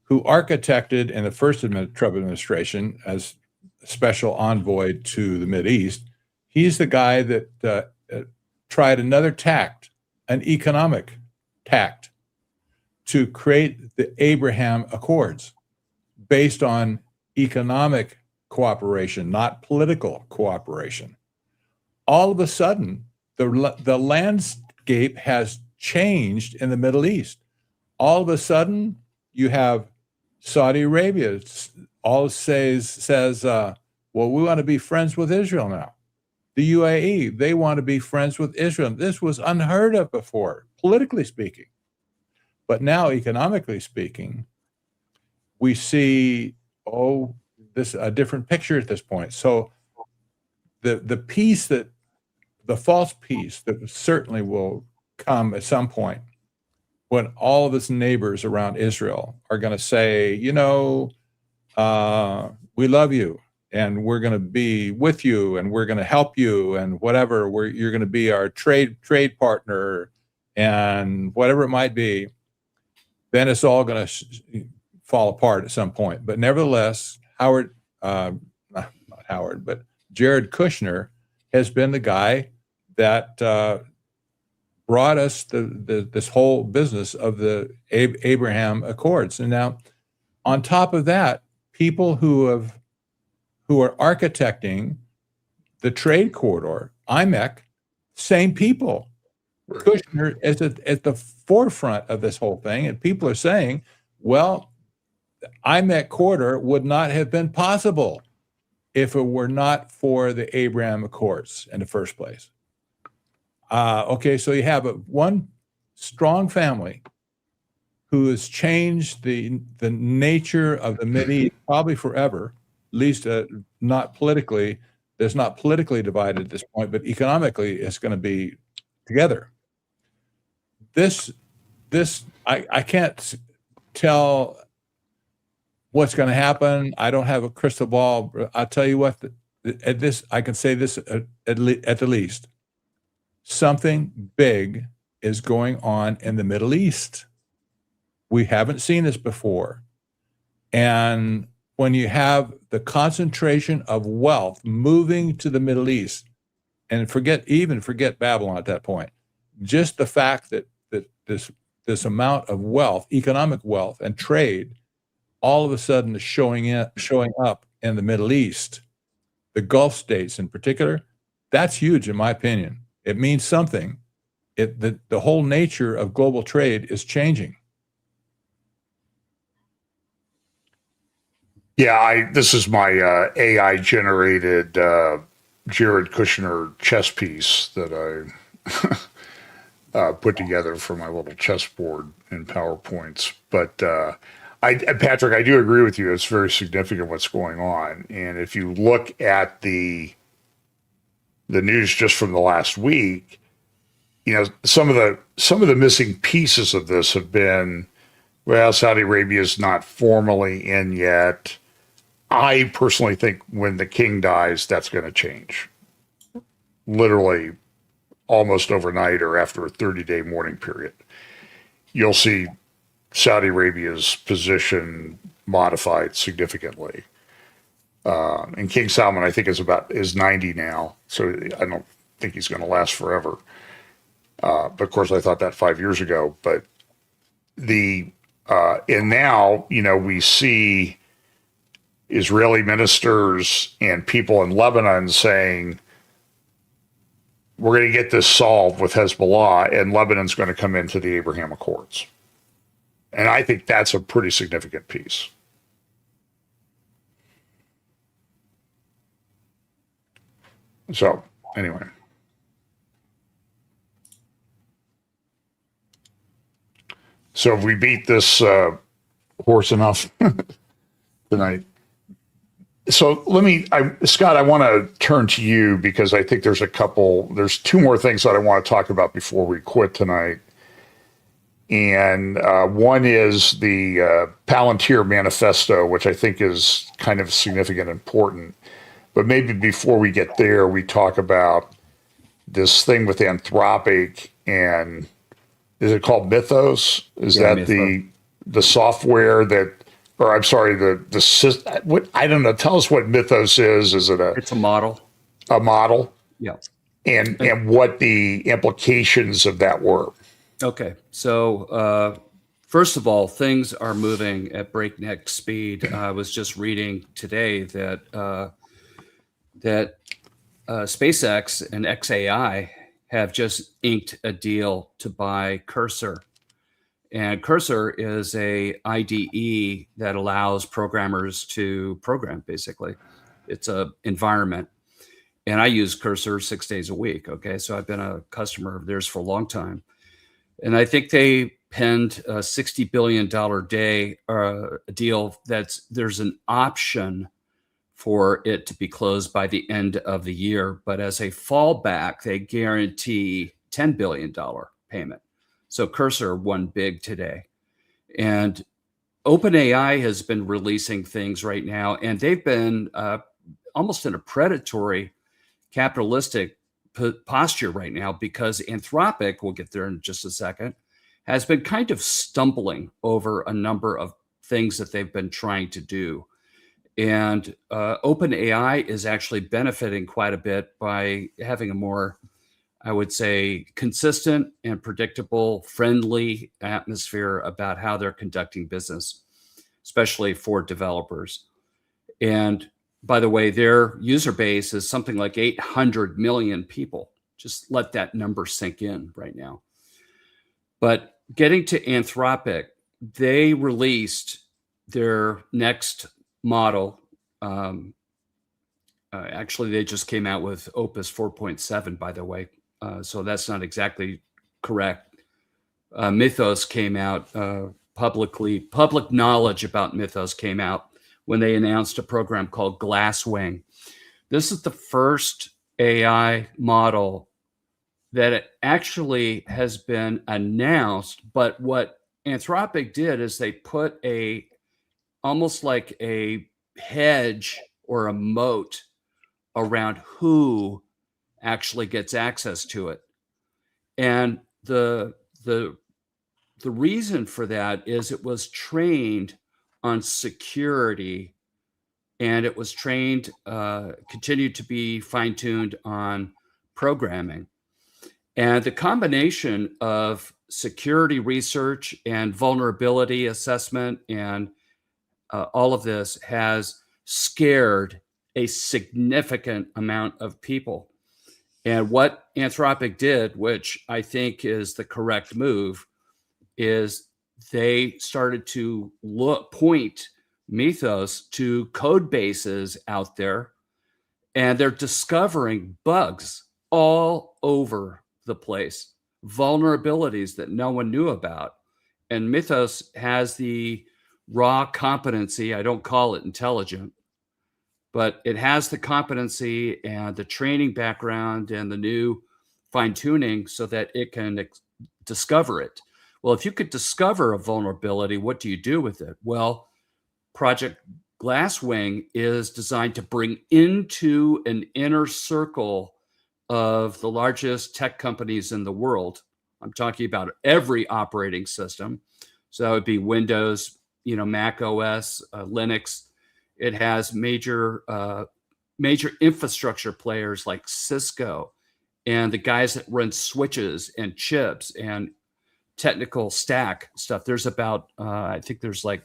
who architected in the first Trump administration as special envoy to the Mideast. He's the guy that tried another tact, an economic tact, to create the Abraham Accords based on economic cooperation, not political cooperation. All of a sudden, the landscape has changed in the Middle East. All of a sudden, you have Saudi Arabia all says, well, we want to be friends with Israel now. The UAE, they want to be friends with Israel. This was unheard of before, politically speaking. But now, economically speaking, we see, this a different picture at this point. So the peace the false peace that certainly will come at some point when all of its neighbors around Israel are going to say, we love you and we're going to be with you and we're going to help you and whatever, you're going to be our trade partner and whatever it might be, then it's all going to fall apart at some point. But nevertheless, not Howard, but Jared Kushner has been the guy that brought us this whole business of the Abraham Accords. And now, on top of that, people who are architecting the trade corridor, IMEC, same people. Kushner is at the forefront of this whole thing, and people are saying, well, IMEC corridor would not have been possible if it were not for the Abraham Accords in the first place. Okay, so you have one strong family who has changed the nature of the Mideast probably forever, at least not politically. It's not politically divided at this point, but economically it's going to be together. I can't tell what's going to happen. I don't have a crystal ball. I'll tell you what, I can say this at the least. Something big is going on in the Middle East. We haven't seen this before. And when you have the concentration of wealth moving to the Middle East, and forget Babylon at that point, just the fact that this amount of wealth, economic wealth and trade, all of a sudden is showing up in the Middle East, the Gulf states in particular, that's huge in my opinion. It means something. The whole nature of global trade is changing. Yeah, this is my AI generated Jared Kushner chess piece that I put together for my little chessboard in PowerPoints. But Patrick, I do agree with you. It's very significant what's going on. And if you look at the news just from the last week, you know, some of the missing pieces of this have been, well, Saudi Arabia is not formally in yet. I personally think when the king dies, that's going to change. Literally almost overnight or after a 30-day mourning period. You'll see Saudi Arabia's position modified significantly. And King Salman, I think, is 90 now, so I don't think he's going to last forever. But of course, I thought that 5 years ago. But and now, you know, we see Israeli ministers and people in Lebanon saying, we're going to get this solved with Hezbollah, and Lebanon's going to come into the Abraham Accords. And I think that's a pretty significant piece. So, anyway. So if we beat this horse enough tonight. So Scott, I want to turn to you because I think there's two more things that I want to talk about before we quit tonight. And one is the Palantir manifesto, which I think is kind of significant and important. But maybe before we get there, we talk about this thing with Anthropic and is it called Mythos? Is that Mythos. the software that, or I'm sorry, what, I don't know. Tell us what Mythos is. Is it It's a model. A model? Yeah. And what the implications of that were. Okay. So, first of all, things are moving at breakneck speed. I was just reading today that SpaceX and XAI have just inked a deal to buy Cursor. And Cursor is a IDE that allows programmers to program, basically. It's an environment. And I use Cursor 6 days a week. Okay. So I've been a customer of theirs for a long time. And I think they penned a $60 billion deal there's an option for it to be closed by the end of the year. But as a fallback, they guarantee $10 billion payment. So Cursor won big today. And OpenAI has been releasing things right now, and they've been almost in a predatory, capitalistic posture right now because Anthropic, we'll get there in just a second, has been kind of stumbling over a number of things that they've been trying to do. And OpenAI is actually benefiting quite a bit by having a more, I would say, consistent and predictable, friendly atmosphere about how they're conducting business, especially for developers. And by the way, their user base is something like 800 million people. Just let that number sink in right now. But getting to Anthropic, they released their next model. Actually, they just came out with Opus 4.7, by the way. So that's not exactly correct. Mythos came out publicly. Public knowledge about Mythos came out when they announced a program called Glasswing. This is the first AI model that actually has been announced. But what Anthropic did is they put almost like a hedge or a moat around who actually gets access to it. And the reason for that is it was trained on security, and it was trained, continued to be fine-tuned on programming. And the combination of security research and vulnerability assessment and all of this has scared a significant amount of people. And what Anthropic did, which I think is the correct move, is they started to point Mythos to code bases out there, and they're discovering bugs all over the place, vulnerabilities that no one knew about. And Mythos has the raw competency, I don't call it intelligent, but it has the competency and the training background and the new fine tuning so that it can discover it. Well, if you could discover a vulnerability, what do you do with it? Well, Project Glasswing is designed to bring into an inner circle of the largest tech companies in the world. I'm talking about every operating system. So that would be Windows, Mac OS, Linux. It has major infrastructure players like Cisco and the guys that run switches and chips and technical stack stuff. There's about, I think there's like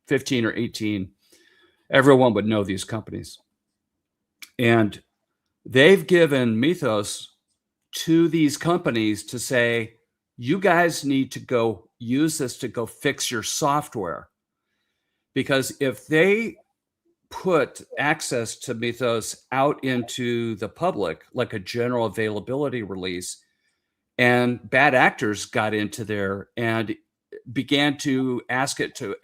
15 or 18. Everyone would know these companies. And they've given Mythos to these companies to say, you guys need to go use this to go fix your software. Because if they put access to Mythos out into the public, like a general availability release, and bad actors got into there and began to ask it to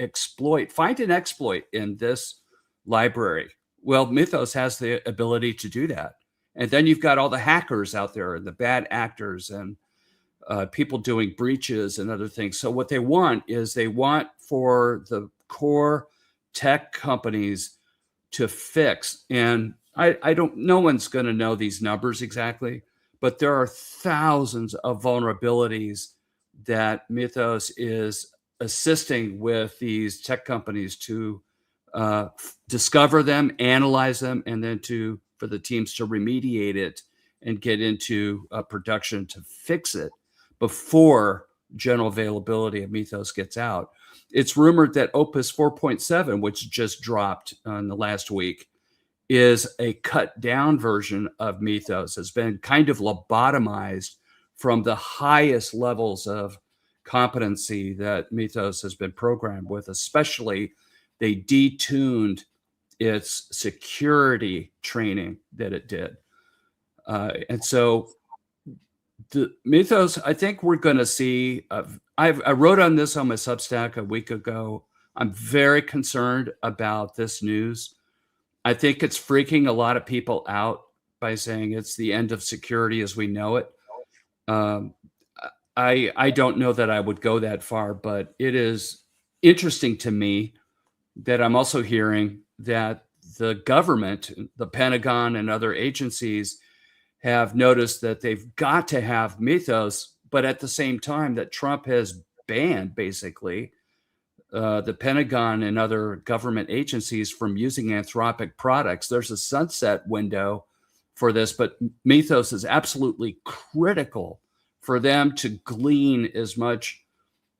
find an exploit in this library. Well, Mythos has the ability to do that. And then you've got all the hackers out there and the bad actors and people doing breaches and other things. So what they want for the core tech companies to fix. And no one's going to know these numbers exactly, but there are thousands of vulnerabilities that Mythos is assisting with these tech companies to discover them, analyze them, and then for the teams to remediate it and get into production to fix it before general availability of Mythos gets out. It's rumored that Opus 4.7, which just dropped in the last week, is a cut down version of Mythos. Has been kind of lobotomized from the highest levels of competency that Mythos has been programmed with. Especially, they detuned its security training that it did. And so the Mythos, I think we're going to see, I wrote on this on my Substack a week ago. I'm very concerned about this news. I think it's freaking a lot of people out by saying it's the end of security as we know it. I don't know that I would go that far, but it is interesting to me that I'm also hearing that the government, the Pentagon and other agencies have noticed that they've got to have Mythos, but at the same time that Trump has banned basically the Pentagon and other government agencies from using Anthropic products. There's a sunset window for this, but Mythos is absolutely critical for them to glean as much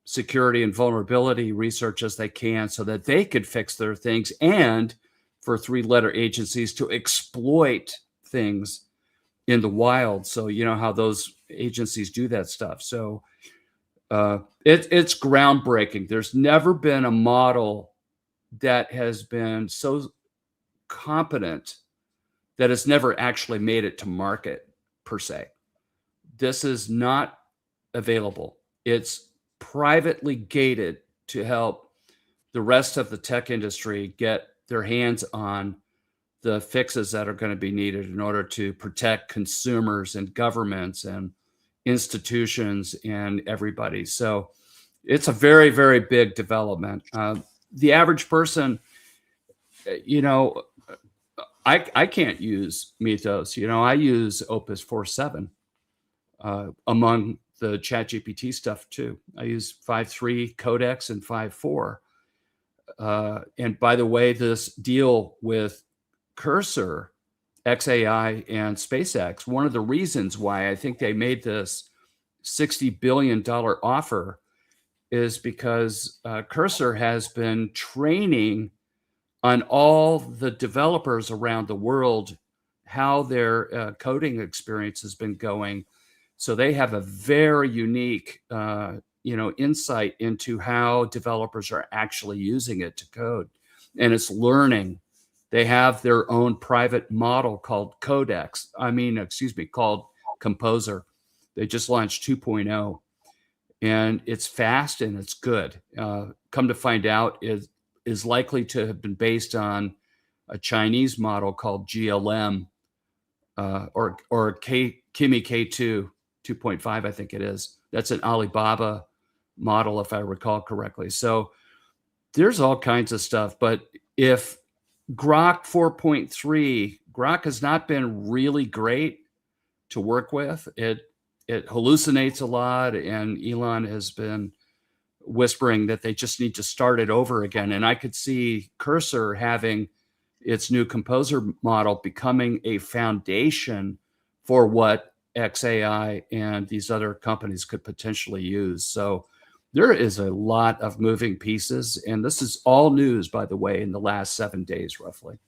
security and vulnerability research as they can so that they could fix their things, and for three-letter agencies to exploit things in the wild. So you know how those agencies do that stuff. So it's groundbreaking. There's never been a model that has been so competent that it's never actually made it to market per se. This is not available. It's privately gated to help the rest of the tech industry get their hands on the fixes that are going to be needed in order to protect consumers and governments and institutions and everybody. So it's a very, very big development. The average person, you know, I can't use Mythos. You know, I use Opus 4.7 among the ChatGPT stuff too. I use 5.3 Codex and 5.4. And by the way, this deal with Cursor, XAI, and SpaceX, one of the reasons why I think they made this $60 billion offer is because Cursor has been training on all the developers around the world how their coding experience has been going. So they have a very unique, insight into how developers are actually using it to code, and it's learning. They have their own private model called called Composer. They just launched 2.0, and it's fast and it's good. Come to find out, is likely to have been based on a Chinese model called GLM or Kimi K2 2.5, I think it is. That's an Alibaba model, if I recall correctly. So there's all kinds of stuff. But if Grok 4.3, Grok has not been really great to work with. It hallucinates a lot, and Elon has been whispering that they just need to start it over again. And I could see Cursor having its new Composer model becoming a foundation for what XAI and these other companies could potentially use. So there is a lot of moving pieces, and this is all news, by the way, in the last 7 days, roughly.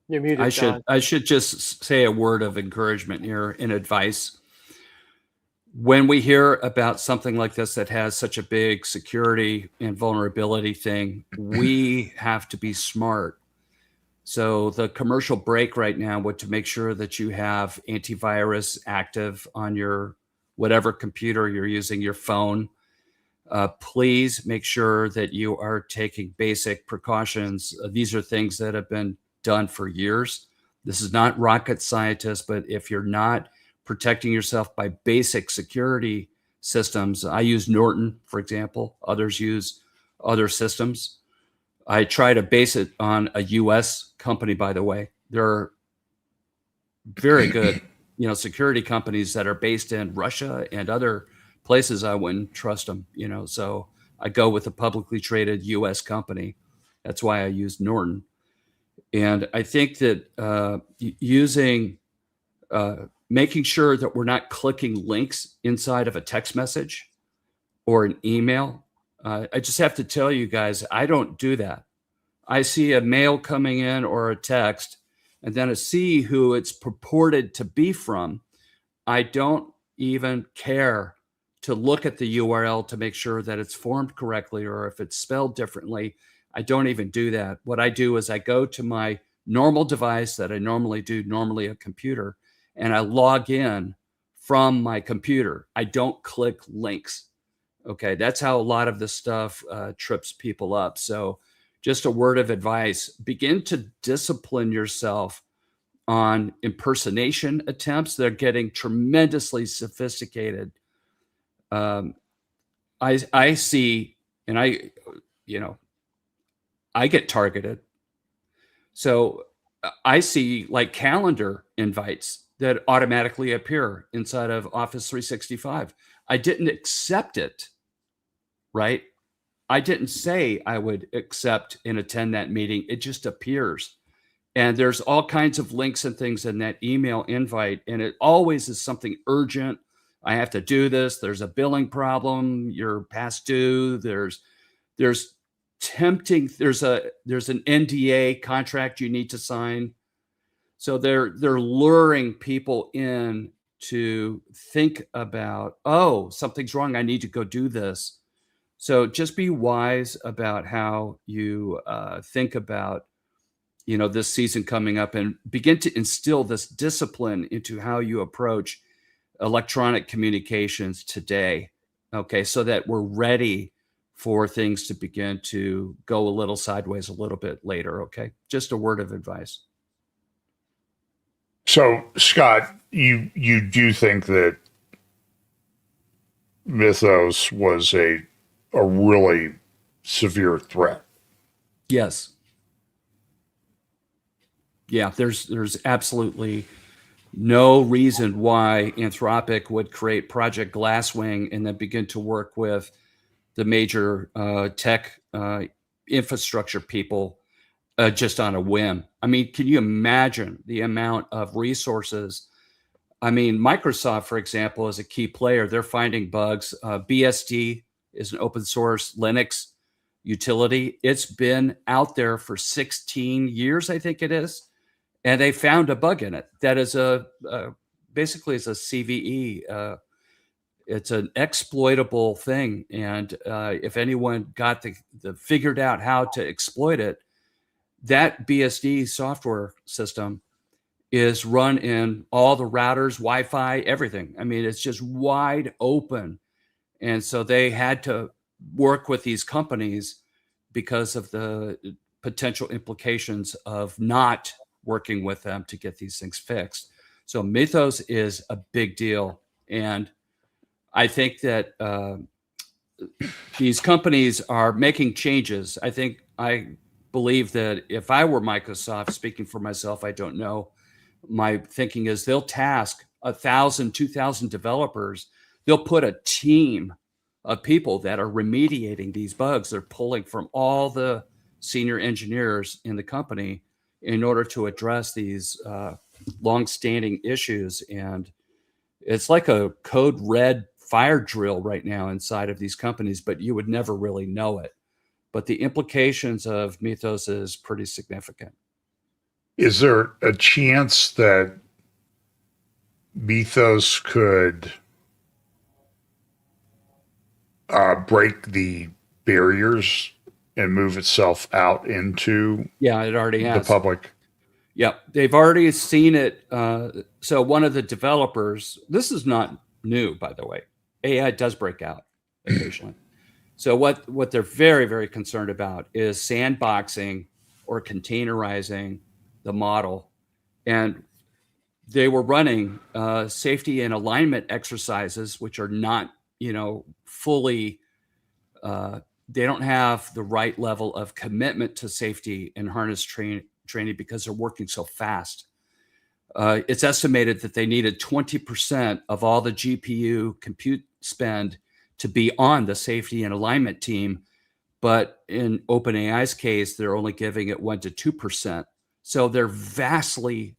You're muted, I should just say a word of encouragement here and advice. When we hear about something like this that has such a big security and vulnerability thing, we have to be smart. So the commercial break right now would to make sure that you have antivirus active on your whatever computer you're using, your phone. Please make sure that you are taking basic precautions. These are things that have been done for years. This is not rocket scientists, but if you're not protecting yourself by basic security systems, I use Norton, for example. Others use other systems. I try to base it on a U.S. company, by the way. There are very good, security companies that are based in Russia and other places. I wouldn't trust them, so I go with a publicly traded U.S. company. That's why I use Norton. And I think that making sure that we're not clicking links inside of a text message or an email. I just have to tell you guys, I don't do that. I see a mail coming in or a text, and then I see who it's purported to be from. I don't even care to look at the URL to make sure that it's formed correctly or if it's spelled differently. I don't even do that. What I do is I go to my normal device that I normally do, normally a computer, and I log in from my computer. I don't click links. Okay, that's how a lot of this stuff trips people up. So just a word of advice, begin to discipline yourself on impersonation attempts. They're getting tremendously sophisticated. I see, and I get targeted. So I see like calendar invites that automatically appear inside of Office 365. I didn't accept it, right? I didn't say I would accept and attend that meeting. It just appears. And there's all kinds of links and things in that email invite. And it always is something urgent. I have to do this. There's a billing problem. You're past due. There's tempting. There's an NDA contract you need to sign. So they're luring people in to think about, oh, something's wrong. I need to go do this. So just be wise about how you think about, this season coming up, and begin to instill this discipline into how you approach electronic communications today. Okay, so that we're ready for things to begin to go a little sideways a little bit later. Okay, just a word of advice. So, Scott, you do think that Mythos was a really severe threat? Yes. Yeah, there's absolutely no reason why Anthropic would create Project Glasswing and then begin to work with the major tech infrastructure people just on a whim. I mean, can you imagine the amount of resources? I mean, Microsoft, for example, is a key player. They're finding bugs. BSD is an open source Linux utility. It's been out there for 16 years, I think it is. And they found a bug in it that is basically is a CVE. It's an exploitable thing. And if anyone got the figured out how to exploit it, that BSD software system is run in all the routers, Wi-Fi, everything. I mean, it's just wide open. And so they had to work with these companies because of the potential implications of not working with them to get these things fixed. So Mythos is a big deal. And I think that these companies are making changes. I believe that if I were Microsoft, speaking for myself, I don't know, my thinking is they'll task 1,000, 2,000 developers. They'll put a team of people that are remediating these bugs. They're pulling from all the senior engineers in the company in order to address these long-standing issues. And it's like a code red fire drill right now inside of these companies, but you would never really know it. But the implications of Mythos is pretty significant. Is there a chance that Mythos could break the barriers and move itself out into it already has. the public? Yeah, they've already seen it. So one of the developers, this is not new, by the way. AI does break out occasionally. So what they're very, very concerned about is sandboxing or containerizing the model. And they were running safety and alignment exercises, which are not, fully, they don't have the right level of commitment to safety and harness training because they're working so fast. It's estimated that they needed 20% of all the GPU compute spend to be on the safety and alignment team. But in OpenAI's case, they're only giving it 1% to 2%. So they're vastly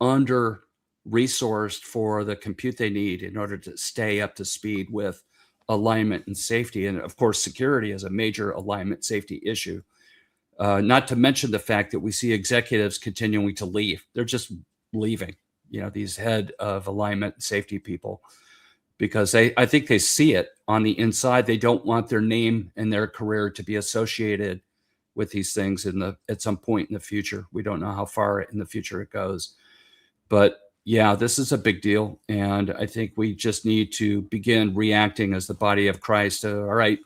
under-resourced for the compute they need in order to stay up to speed with alignment and safety. And of course, security is a major alignment safety issue. Not to mention the fact that we see executives continuing to leave. They're just leaving, these head of alignment and safety people, because I think they see it on the inside. They don't want their name and their career to be associated with these things at some point in the future. We don't know how far in the future it goes. But yeah, this is a big deal. And I think we just need to begin reacting as the body of Christ. All right,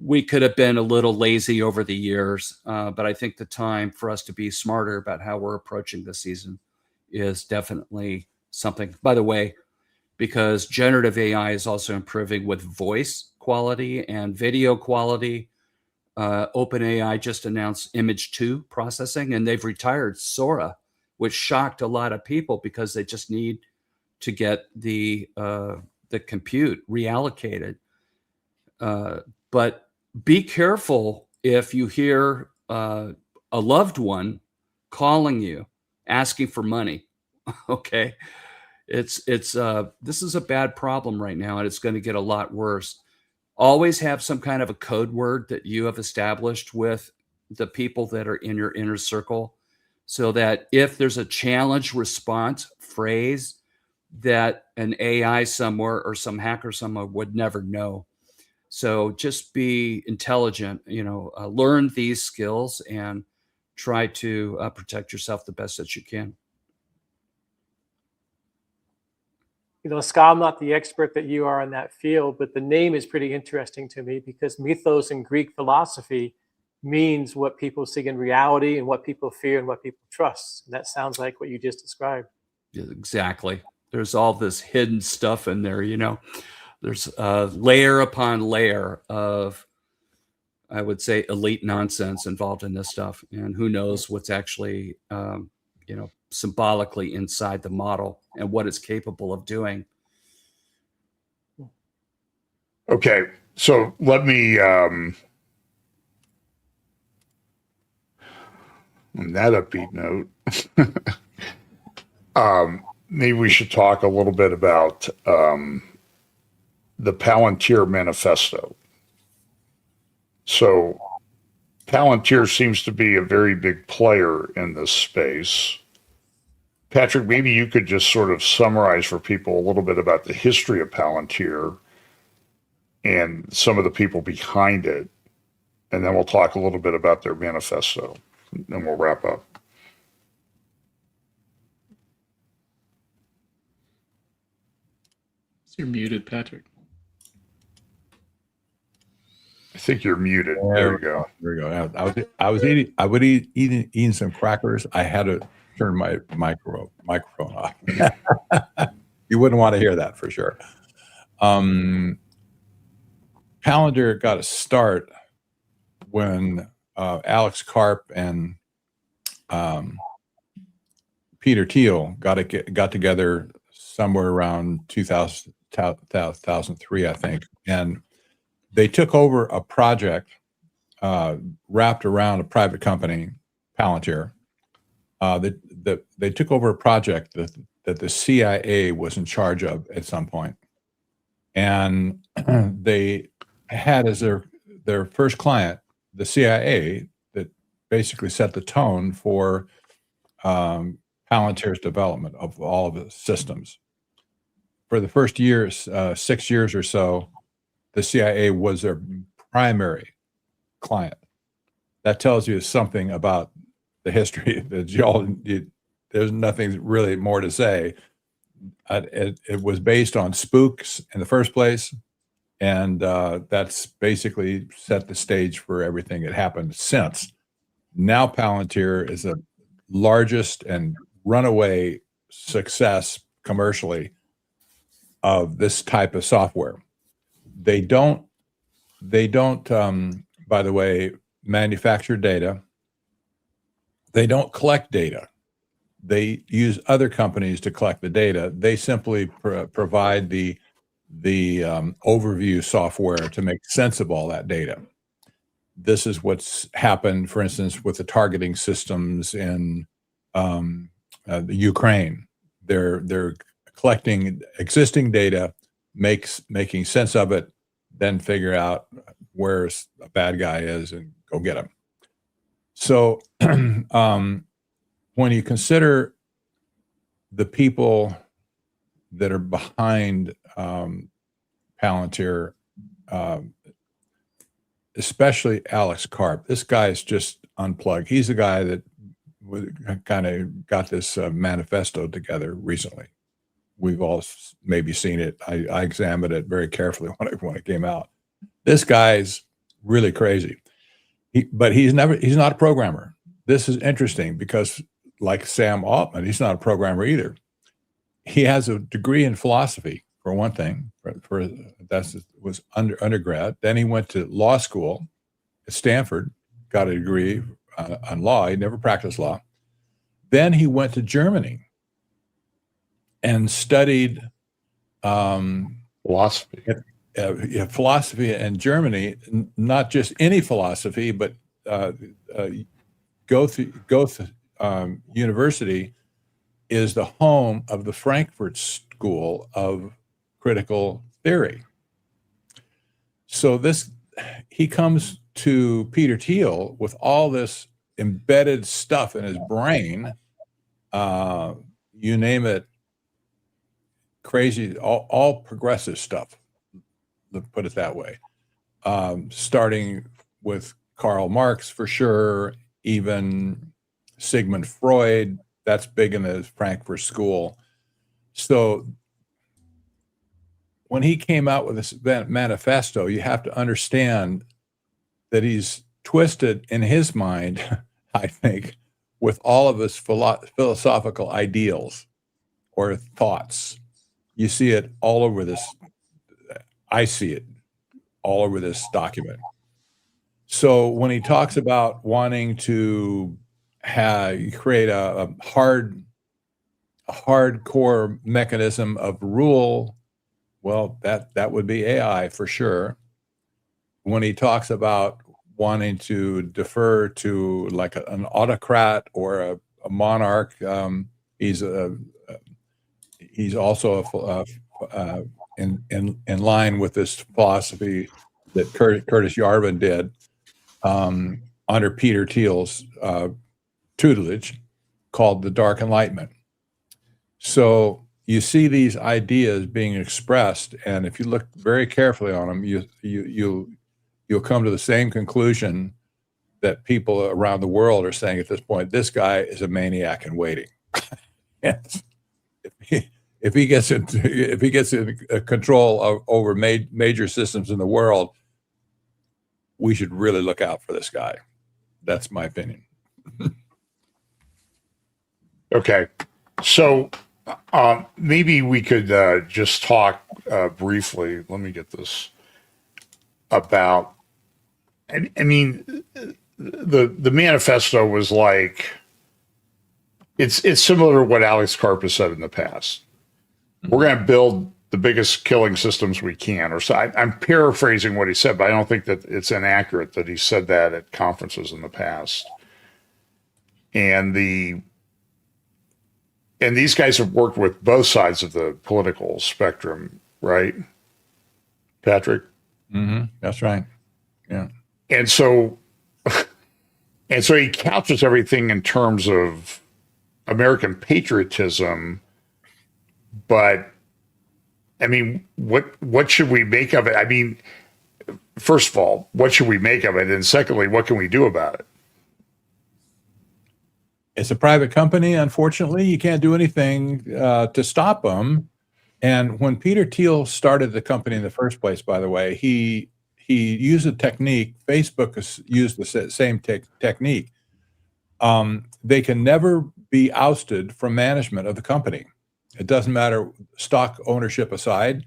we could have been a little lazy over the years, but I think the time for us to be smarter about how we're approaching this season is definitely something. By the way, because generative AI is also improving with voice quality and video quality. OpenAI just announced Image 2 processing, and they've retired Sora, which shocked a lot of people because they just need to get the the compute reallocated. But be careful if you hear a loved one calling you, asking for money. Okay, this is a bad problem right now, and it's going to get a lot worse. Always have some kind of a code word that you have established with the people that are in your inner circle, so that if there's a challenge response phrase that an AI somewhere or some hacker somewhere would never know. So just be intelligent, learn these skills and try to protect yourself the best that you can. Scott, I'm not the expert that you are in that field, but the name is pretty interesting to me because mythos in Greek philosophy means what people see in reality and what people fear and what people trust. And that sounds like what you just described. Yeah, exactly. There's all this hidden stuff in there, There's layer upon layer of, I would say, elite nonsense involved in this stuff. And who knows what's actually, symbolically inside the model and what it's capable of doing. Okay, so let me, on that upbeat note, maybe we should talk a little bit about the Palantir Manifesto. So Palantir seems to be a very big player in this space. Patrick, maybe you could just sort of summarize for people a little bit about the history of Palantir and some of the people behind it, and then we'll talk a little bit about their manifesto, and then we'll wrap up. You're muted, Patrick. I think you're muted. There we go. There we go. I was eating some crackers. I had to turn my microphone off. You wouldn't want to hear that for sure. Palantir got a start when Alex Karp and Peter Thiel got together somewhere around 2003, I think, and they took over a project wrapped around a private company, Palantir. They took over a project that the CIA was in charge of at some point, and they had as their first client the CIA, that basically set the tone for Palantir's development of all of the systems. For the first 6 years or so, the CIA was their primary client. That tells you something about the history. There's nothing really more to say. It was based on spooks in the first place, and that's basically set the stage for everything that happened since. Now Palantir is the largest and runaway success commercially of this type of software. They don't, by the way, manufacture data. They don't collect data. They use other companies to collect the data. They simply provide the overview software to make sense of all that data. This is what's happened, for instance, with the targeting systems in the Ukraine. They're collecting existing data, making sense of it, then figure out where a bad guy is and go get him. So when you consider the people that are behind Palantir, especially Alex Karp, this guy is just unplugged. He's the guy that kind of got this manifesto together recently. We've all maybe seen it. I examined it very carefully when it came out. This guy's really crazy, but he's not a programmer. This is interesting because, like Sam Altman, he's not a programmer either. He has a degree in philosophy, for one thing. Was undergrad. Then he went to law school at Stanford, got a degree on law. He never practiced law. Then he went to Germany and studied Philosophy. Philosophy in Germany, not just any philosophy, but Goethe University is the home of the Frankfurt School of Critical Theory. So he comes to Peter Thiel with all this embedded stuff in his brain, you name it, crazy, all progressive stuff, let's put it that way. Starting with Karl Marx for sure, even Sigmund Freud, that's big in the Frankfurt School. So when he came out with this manifesto, you have to understand that he's twisted in his mind, I think, with all of his philosophical ideals or thoughts. You see it all over this. I see it all over this document. So when he talks about wanting to create a hardcore mechanism of rule, well, that would be AI for sure. When he talks about wanting to defer to like an autocrat or a monarch, he's also in line with this philosophy that Curtis Yarvin did under Peter Thiel's tutelage, called the Dark Enlightenment. So you see these ideas being expressed, and if you look very carefully on them, you'll come to the same conclusion that people around the world are saying at this point: this guy is a maniac in waiting. If he gets in control over major systems in the world, we should really look out for this guy. That's my opinion. Okay, so maybe we could just talk briefly. Let me get this about. I mean, the manifesto was like, it's similar to what Alex Karp said in the past. We're going to build the biggest killing systems we can, or so. I'm paraphrasing what he said, but I don't think that it's inaccurate that he said that at conferences in the past. And these guys have worked with both sides of the political spectrum, right, Patrick? Mm-hmm. That's right. Yeah. And so he couches everything in terms of American patriotism, but I mean, what should we make of it? I mean, first of all, what should we make of it? And secondly, what can we do about it? It's a private company. Unfortunately, you can't do anything to stop them. And when Peter Thiel started the company in the first place, by the way, he used a technique. Facebook has used the same technique. They can never be ousted from management of the company. It doesn't matter, stock ownership aside.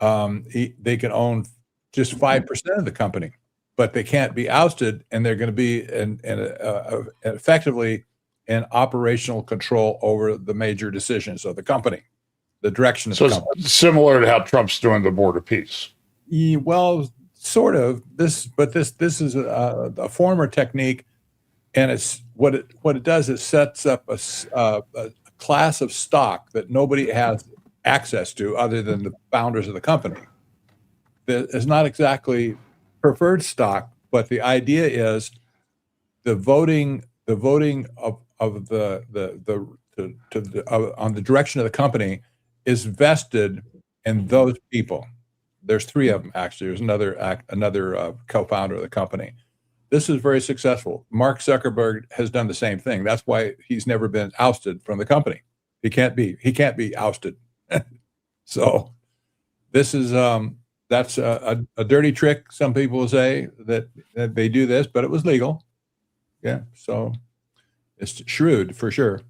They can own just 5% of the company, but they can't be ousted, and they're going to be effectively in operational control over the major decisions of the company, the direction of the company. So it's similar to how Trump's doing the Board of Peace. Well, sort of. This is a former technique, and it's what it does is sets up a class of stock that nobody has access to other than the founders of the company. That is not exactly preferred stock, but the idea is the voting of on the direction of the company is vested in those people. There's three of them, actually. There's another co-founder of the company. This is very successful. Mark Zuckerberg has done the same thing. That's why he's never been ousted from the company. He can't be ousted. So this is that's a dirty trick. Some people will say that they do this, but it was legal. Yeah. So it's shrewd for sure.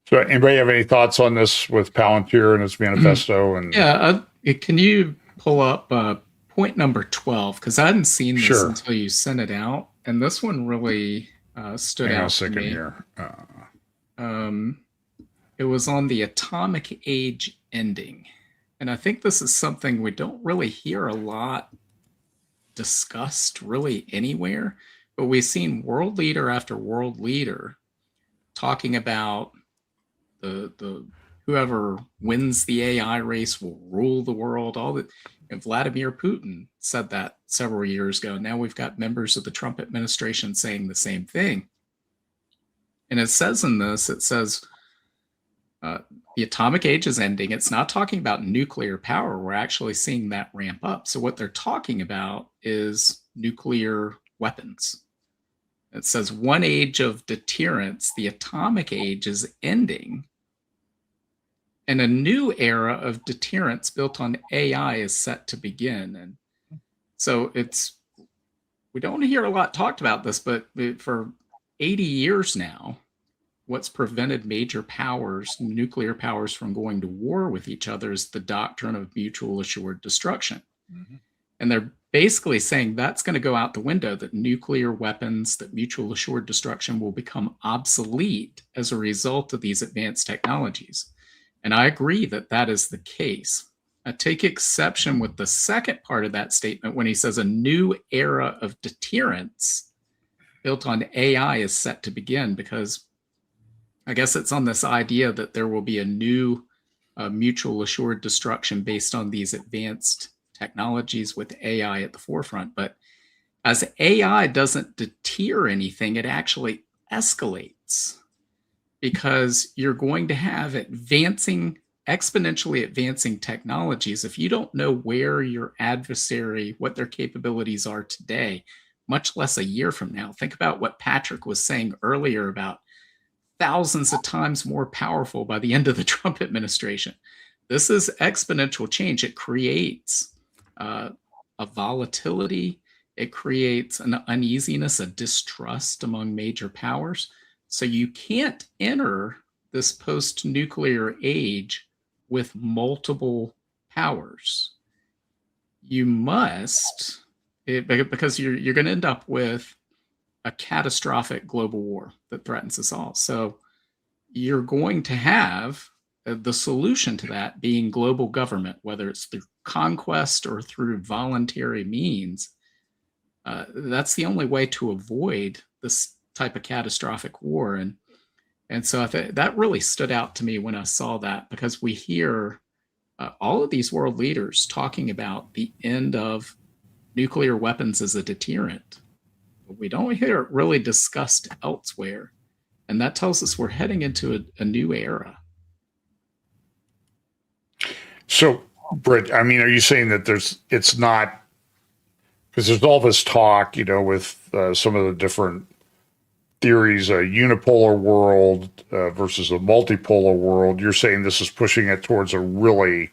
So anybody have any thoughts on this with Palantir and its manifesto? And yeah, can you pull up point number 12? Because I hadn't seen this until you sent it out, and this one really stood out to me. Here. It was on the atomic age ending, And I think this is something we don't really hear a lot discussed really anywhere, but we've seen world leader after world leader talking about the whoever wins the AI race will rule the world. All that, and Vladimir Putin said that several years ago. Now we've got members of the Trump administration saying the same thing. And it says in this, it says the atomic age is ending. It's not talking about nuclear power. We're actually seeing that ramp up. So what they're talking about is nuclear weapons. It says one age of deterrence, the atomic age, is ending. And a new era of deterrence built on AI is set to begin. And so we don't hear a lot talked about this, but for 80 years now, what's prevented major powers, nuclear powers, from going to war with each other is the doctrine of mutual assured destruction. Mm-hmm. And they're basically saying that's going to go out the window, that nuclear weapons, that mutual assured destruction will become obsolete as a result of these advanced technologies. And I agree that that is the case. I take exception with the second part of that statement when he says a new era of deterrence built on AI is set to begin, because I guess it's on this idea that there will be a new mutual assured destruction based on these advanced technologies with AI at the forefront. But as AI doesn't deter anything, it actually escalates, because you're going to have exponentially advancing technologies. If you don't know where your adversary, what their capabilities are today, much less a year from now. Think about what Patrick was saying earlier about thousands of times more powerful by the end of the Trump administration. This is exponential change. It creates a volatility. It creates an uneasiness, a distrust among major powers. So you can't enter this post-nuclear age with multiple powers. You must, because you're going to end up with a catastrophic global war that threatens us all. So you're going to have the solution to that being global government, whether it's through conquest or through voluntary means. That's the only way to avoid this type of catastrophic war. And so I think that really stood out to me when I saw that, because we hear all of these world leaders talking about the end of nuclear weapons as a deterrent. But we don't hear it really discussed elsewhere. And that tells us we're heading into a new era. So, Britt, I mean, are you saying that it's not, because there's all this talk, with some of the different theories, a unipolar world versus a multipolar world. You're saying this is pushing it towards a really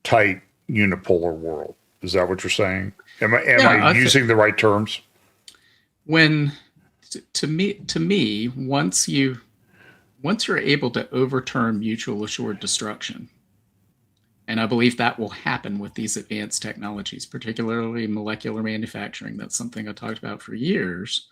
tight unipolar world. Is that what you're saying? Am I using the right terms? When to me, once you're able to overturn mutual assured destruction, and I believe that will happen with these advanced technologies, particularly molecular manufacturing. That's something I talked about for years.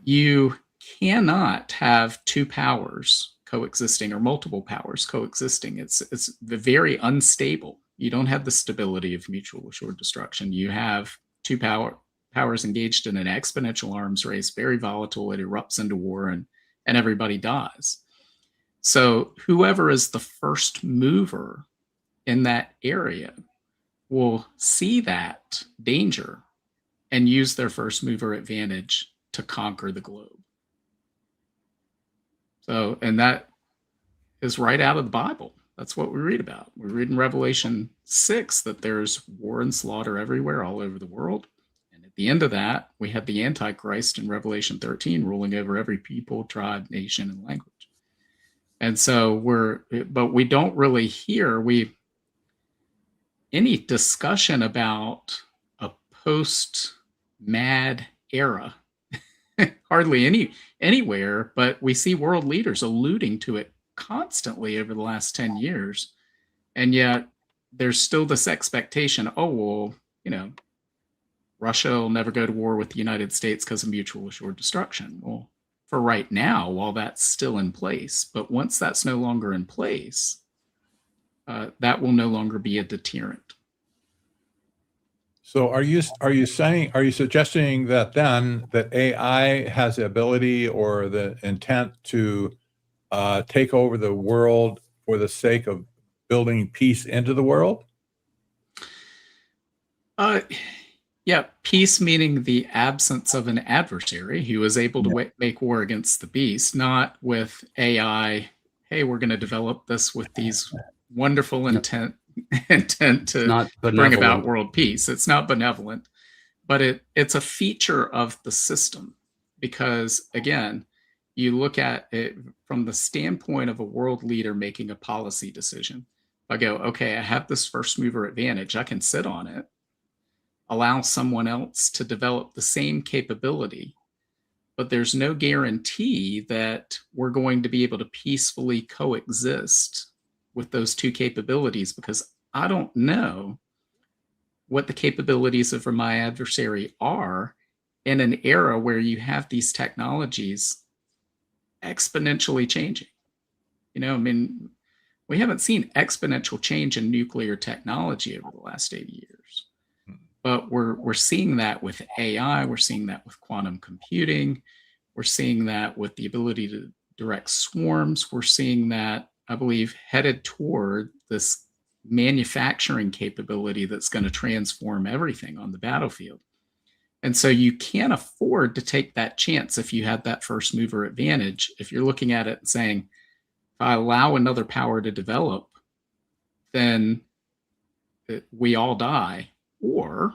You cannot have two powers coexisting or multiple powers coexisting. It's very unstable. You don't have the stability of mutual assured destruction. You have two powers engaged in an exponential arms race, very volatile. It erupts into war, and everybody dies. So whoever is the first mover in that area will see that danger and use their first mover advantage to conquer the globe. So, and that is right out of the Bible. That's what we read about. We read in Revelation 6 that there's war and slaughter everywhere, all over the world. And at the end of that, we have the Antichrist in Revelation 13 ruling over every people, tribe, nation, and language. And so but we don't really hear any discussion about a post-mad era. Hardly anywhere, but we see world leaders alluding to it constantly over the last 10 years. And yet there's still this expectation, Russia will never go to war with the United States because of mutual assured destruction. Well, for right now, while that's still in place, but once that's no longer in place, that will no longer be a deterrent. So are you suggesting that then that AI has the ability or the intent to take over the world for the sake of building peace into the world? Yeah, peace meaning the absence of an adversary who is able to make war against the beast, not with AI. Hey, we're going to develop this with these wonderful intent to bring about world peace. It's not benevolent, but it's a feature of the system because, again, you look at it from the standpoint of a world leader making a policy decision. I go, okay, I have this first mover advantage. I can sit on it, allow someone else to develop the same capability, but there's no guarantee that we're going to be able to peacefully coexist with those two capabilities because I don't know what the capabilities of my adversary are in an era where you have these technologies exponentially changing. You know, I mean, we haven't seen exponential change in nuclear technology over the last 80 years. But we're seeing that with AI, we're seeing that with quantum computing, we're seeing that with the ability to direct swarms, we're seeing that, I believe, headed toward this manufacturing capability that's going to transform everything on the battlefield. And so you can't afford to take that chance if you had that first mover advantage. If you're looking at it and saying, if I allow another power to develop, then we all die. Or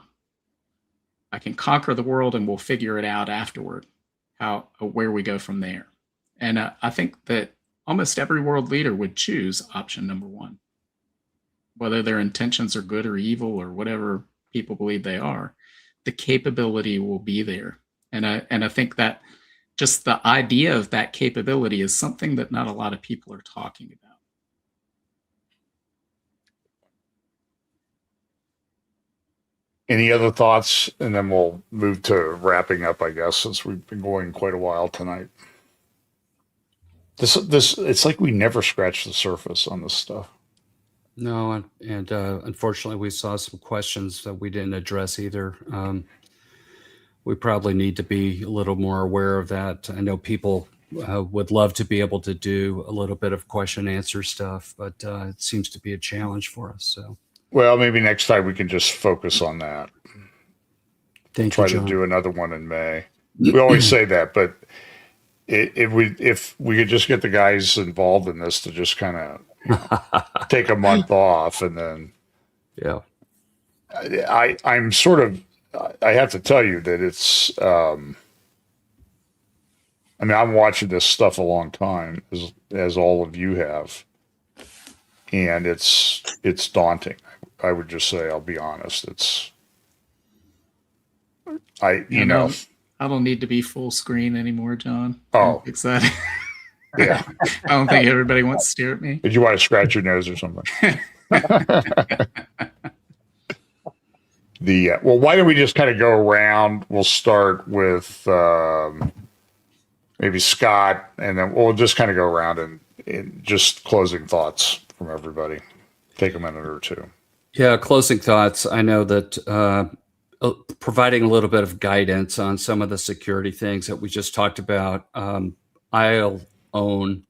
I can conquer the world and we'll figure it out afterward, where we go from there. And I think that almost every world leader would choose option number one, whether their intentions are good or evil or whatever people believe they are. The capability will be there, and I think that just the idea of that capability is something that not a lot of people are talking about. Any other thoughts? And then we'll move to wrapping up, I guess, since we've been going quite a while tonight. This it's like we never scratched the surface on this stuff. No, and unfortunately, we saw some questions that we didn't address either. We probably need to be a little more aware of that. I know people would love to be able to do a little bit of question answer stuff, but it seems to be a challenge for us. So. Well, maybe next time we can just focus on that. Thank Try you, John. to do another one in May. We always say that, but if we could just get the guys involved in this to just kind of take a month off, and then yeah, I'm sort of, I have to tell you that it's. I mean, I'm watching this stuff a long time, as all of you have, and it's daunting. I would just say, I'll be honest. I don't need to be full screen anymore, John. Oh, fix that. Yeah. I don't think everybody wants to stare at me. Did you want to scratch your nose or something? Well, why don't we just kind of go around? We'll start with maybe Scott, and then we'll just kind of go around and just closing thoughts from everybody. Take a minute or two. Yeah, closing thoughts. I know that providing a little bit of guidance on some of the security things that we just talked about. I'll own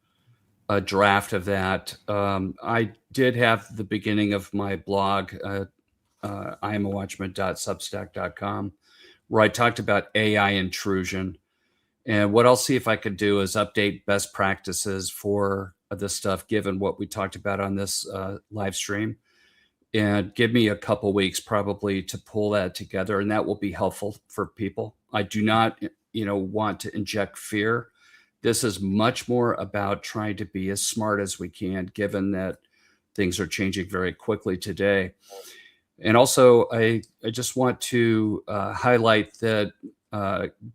a draft of that. I did have the beginning of my blog, iamawatchman.substack.com, where I talked about AI intrusion. And what I'll see if I could do is update best practices for this stuff, given what we talked about on this live stream. And give me a couple weeks probably to pull that together, and that will be helpful for people. I do not, want to inject fear. This is much more about trying to be as smart as we can, given that things are changing very quickly today. And also, I just want to highlight that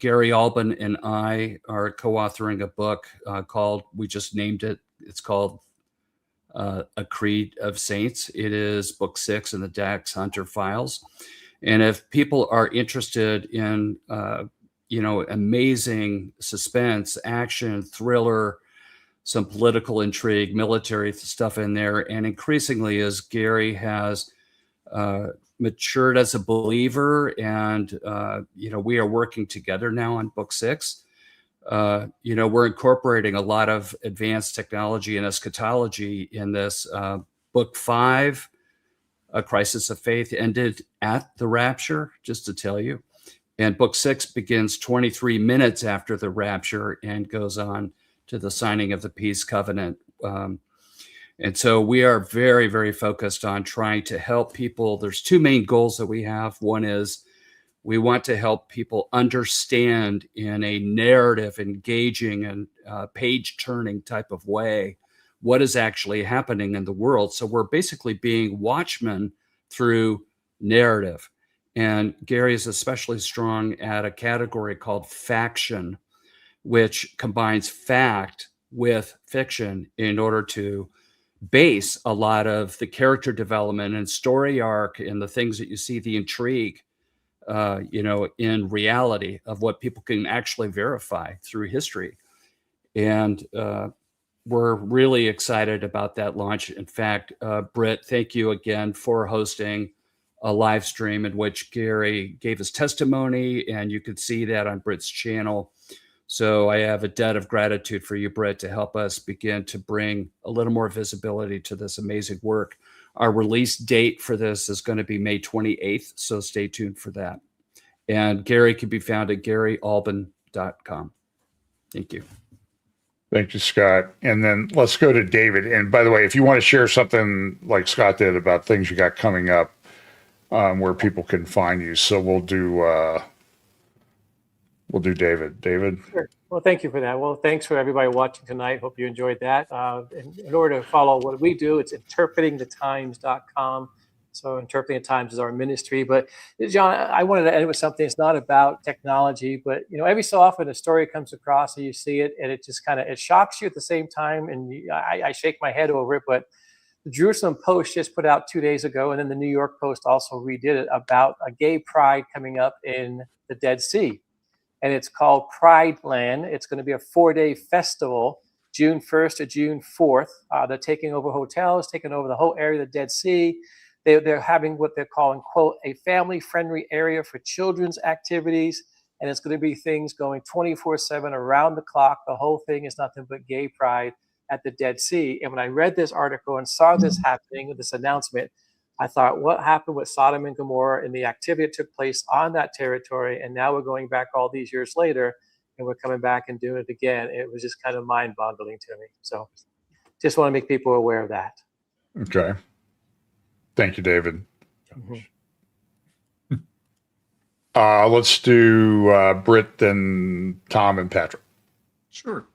Gary Albin and I are co-authoring a book called, we just named it, it's called A Creed of Saints. It is book 6 in the Dax Hunter files. And if people are interested in, amazing suspense, action, thriller, some political intrigue, military stuff in there. And increasingly, as Gary has matured as a believer, and we are working together now on book 6. We're incorporating a lot of advanced technology and eschatology in this. Book 5, A Crisis of Faith, ended at the rapture, just to tell you. And book 6 begins 23 minutes after the rapture and goes on to the signing of the peace covenant. And so we are very, very focused on trying to help people. There's 2 main goals that we have. One is we want to help people understand in a narrative, engaging and page-turning type of way what is actually happening in the world. So we're basically being watchmen through narrative. And Gary is especially strong at a category called faction, which combines fact with fiction in order to base a lot of the character development and story arc and the things that you see, the intrigue, in reality of what people can actually verify through history. And we're really excited about that launch. In fact, Britt, thank you again for hosting a live stream in which Gary gave his testimony, and you could see that on Britt's channel. So I have a debt of gratitude for you, Britt, to help us begin to bring a little more visibility to this amazing work. Our release date for this is going to be May 28th, so stay tuned for that. And Gary can be found at garyalban.com. Thank you. Thank you, Scott. And then let's go to David. And by the way, if you want to share something like Scott did about things you got coming up, where people can find you, so we'll do David. David. Sure. Well, thank you for that. Well, thanks for everybody watching tonight. Hope you enjoyed that. In order to follow what we do, it's interpretingthetimes.com. So Interpreting the Times is our ministry. But John, I wanted to end with something. It's not about technology, but every so often a story comes across and you see it, and it just it shocks you at the same time. And I shake my head over it. But the Jerusalem Post just put out 2 days ago, and then the New York Post also redid it, about a gay pride coming up in the Dead Sea. And it's called Pride Land. It's going to be a 4-day festival, June 1st to June 4th. They're taking over hotels, taking over the whole area of the Dead Sea. They're having what they're calling, quote, a family-friendly area for children's activities. And it's going to be things going 24/7 around the clock. The whole thing is nothing but gay pride at the Dead Sea. And when I read this article and saw this happening, this announcement, I thought, what happened with Sodom and Gomorrah and the activity that took place on that territory? And now we're going back all these years later, and we're coming back and doing it again. It was just kind of mind-boggling to me. So just want to make people aware of that. Okay. Thank you, David. Mm-hmm. Let's do Britt, then Tom, and Patrick. Sure.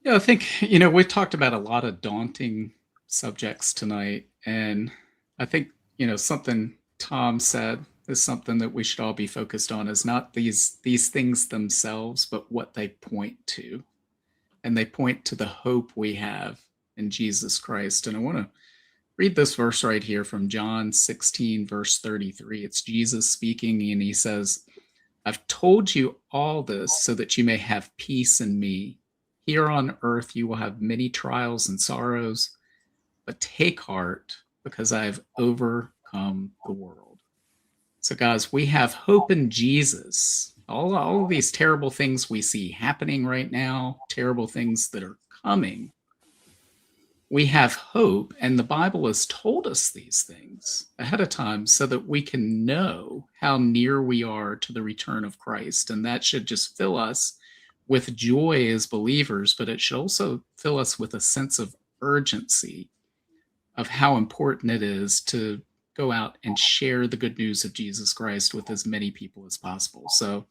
Yeah, I think, we talked about a lot of daunting subjects tonight. And I think, something Tom said is something that we should all be focused on, is not these things themselves, but what they point to. And they point to the hope we have in Jesus Christ. And I want to read this verse right here from John 16, verse 33. It's Jesus speaking, and he says, I've told you all this so that you may have peace in me. Here on earth you will have many trials and sorrows, but take heart, because I have overcome the world. So guys, we have hope in Jesus. All of these terrible things we see happening right now, terrible things that are coming, we have hope, and the Bible has told us these things ahead of time so that we can know how near we are to the return of Christ. And that should just fill us with joy as believers, but it should also fill us with a sense of urgency of how important it is to go out and share the good news of Jesus Christ with as many people as possible. So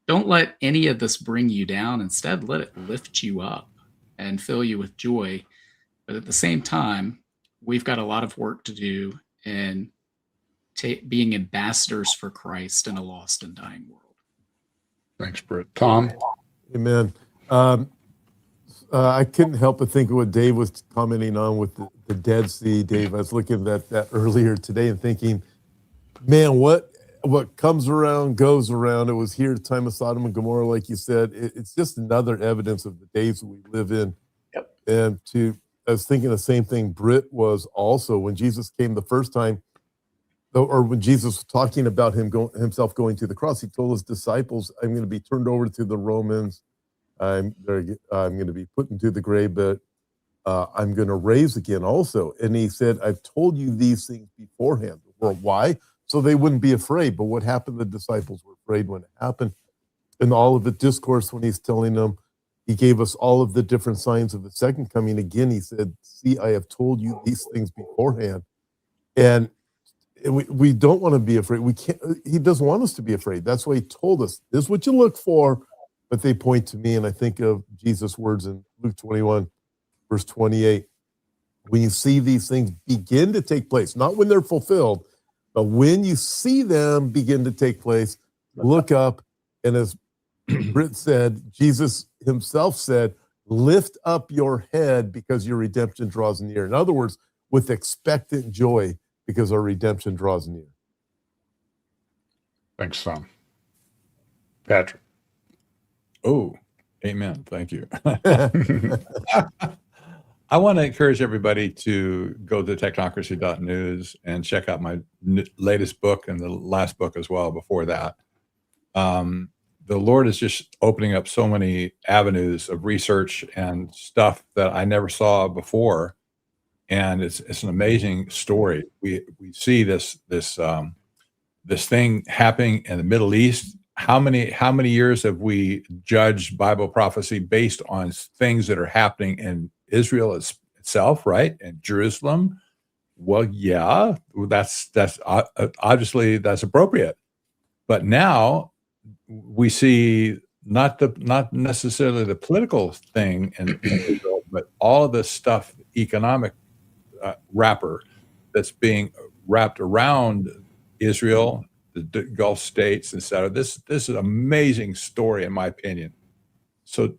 don't let any of this bring you down. Instead, let it lift you up and fill you with joy. But at the same time, we've got a lot of work to do in being ambassadors for Christ in a lost and dying world. Thanks, Britt. Tom? Amen. I couldn't help but think of what Dave was commenting on with the Dead Sea. Dave, I was looking at that earlier today and thinking, man, what what comes around goes around. It was here at the time of Sodom and Gomorrah, like you said. It's just another evidence of the days that we live in. Yep. And I was thinking the same thing Britt was also when Jesus came the first time, or when Jesus was talking about himself going to the cross, he told his disciples, I'm going to be turned over to the Romans. I'm going to be put into the grave, but I'm going to raise again also. And he said, I've told you these things beforehand. Well, why? So they wouldn't be afraid. But what happened? The disciples were afraid when it happened. And all of the discourse when he's telling them, he gave us all of the different signs of the second coming. Again, he said, see, I have told you these things beforehand. And we don't want to be afraid. We can't. He doesn't want us to be afraid. That's why he told us, this is what you look for. But they point to me, and I think of Jesus' words in Luke 21, verse 28. When you see these things begin to take place, not when they're fulfilled, but when you see them begin to take place, look up. And as Britt said, Jesus himself said, lift up your head because your redemption draws near. In other words, with expectant joy because our redemption draws near. Thanks, Tom. Patrick. Oh, amen. Thank you. I want to encourage everybody to go to technocracy.news and check out my latest book and the last book as well before that. The Lord is just opening up so many avenues of research and stuff that I never saw before. And it's an amazing story. We see this thing happening in the Middle East. How many years have we judged Bible prophecy based on things that are happening in Israel itself, right? And Jerusalem? Well, yeah, that's obviously that's appropriate. But now we see not necessarily the political thing in Israel, but all of this stuff, economic wrapper that's being wrapped around Israel, the Gulf states, etc. This is an amazing story, in my opinion. So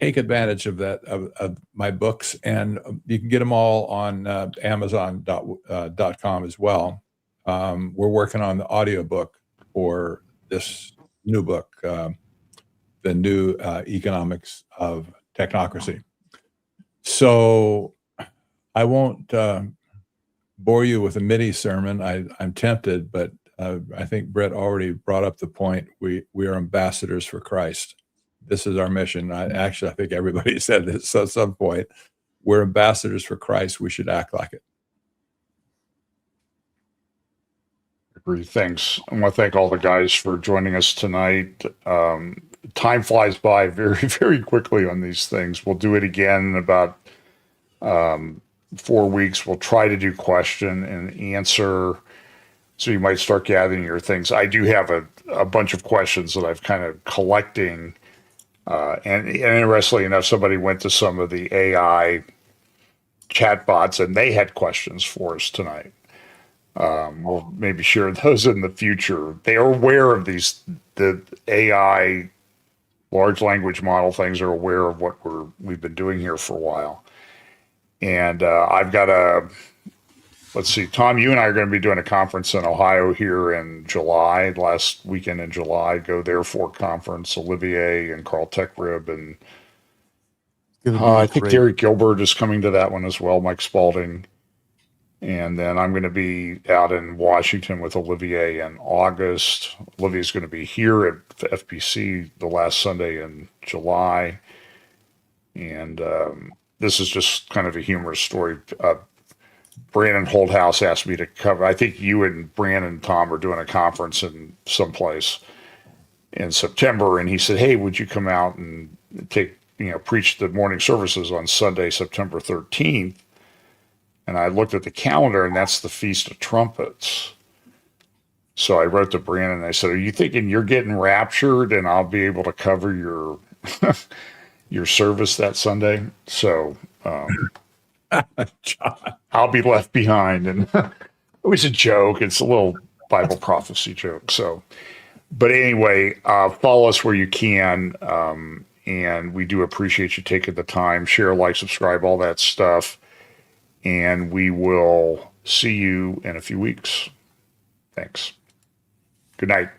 take advantage of that, of my books, and you can get them all on Amazon.com as well. We're working on the audiobook for this new book, the new economics of technocracy. So I won't bore you with a mini sermon. I'm tempted, but I think Britt already brought up the point. We are ambassadors for Christ. This is our mission. I think everybody said this at some point. We're ambassadors for Christ. We should act like it. Agree. Thanks. I want to thank all the guys for joining us tonight. Time flies by very, very quickly on these things. We'll do it again in about 4 weeks. We'll try to do question and answer. So you might start gathering your things. I do have a bunch of questions that I've kind of collecting. And interestingly enough, somebody went to some of the AI chatbots and they had questions for us tonight. We'll maybe share those in the future. They are aware of the AI large language model things, are aware of what we've been doing here for a while. And I've got let's see, Tom, you and I are going to be doing a conference in Ohio here in July, last weekend in July. Go there for a conference. Olivier and Carl Techrib, and I think Gary Gilbert is coming to that one as well, Mike Spalding. And then I'm going to be out in Washington with Olivier in August. Olivier's going to be here at FPC the last Sunday in July. And this is just kind of a humorous story. Brandon Holdhouse asked me to cover. I think you and Brandon and Tom are doing a conference in someplace in September, and he said, "Hey, would you come out and preach the morning services on Sunday, September 13th?" And I looked at the calendar, and that's the Feast of Trumpets. So I wrote to Brandon, and I said, "Are you thinking you're getting raptured, and I'll be able to cover your your service that Sunday?" So. I'll be left behind. And it was a joke. It's a little Bible prophecy joke. So, but anyway, follow us where you can. And we do appreciate you taking the time. Share, like, subscribe, all that stuff. And we will see you in a few weeks. Thanks. Good night.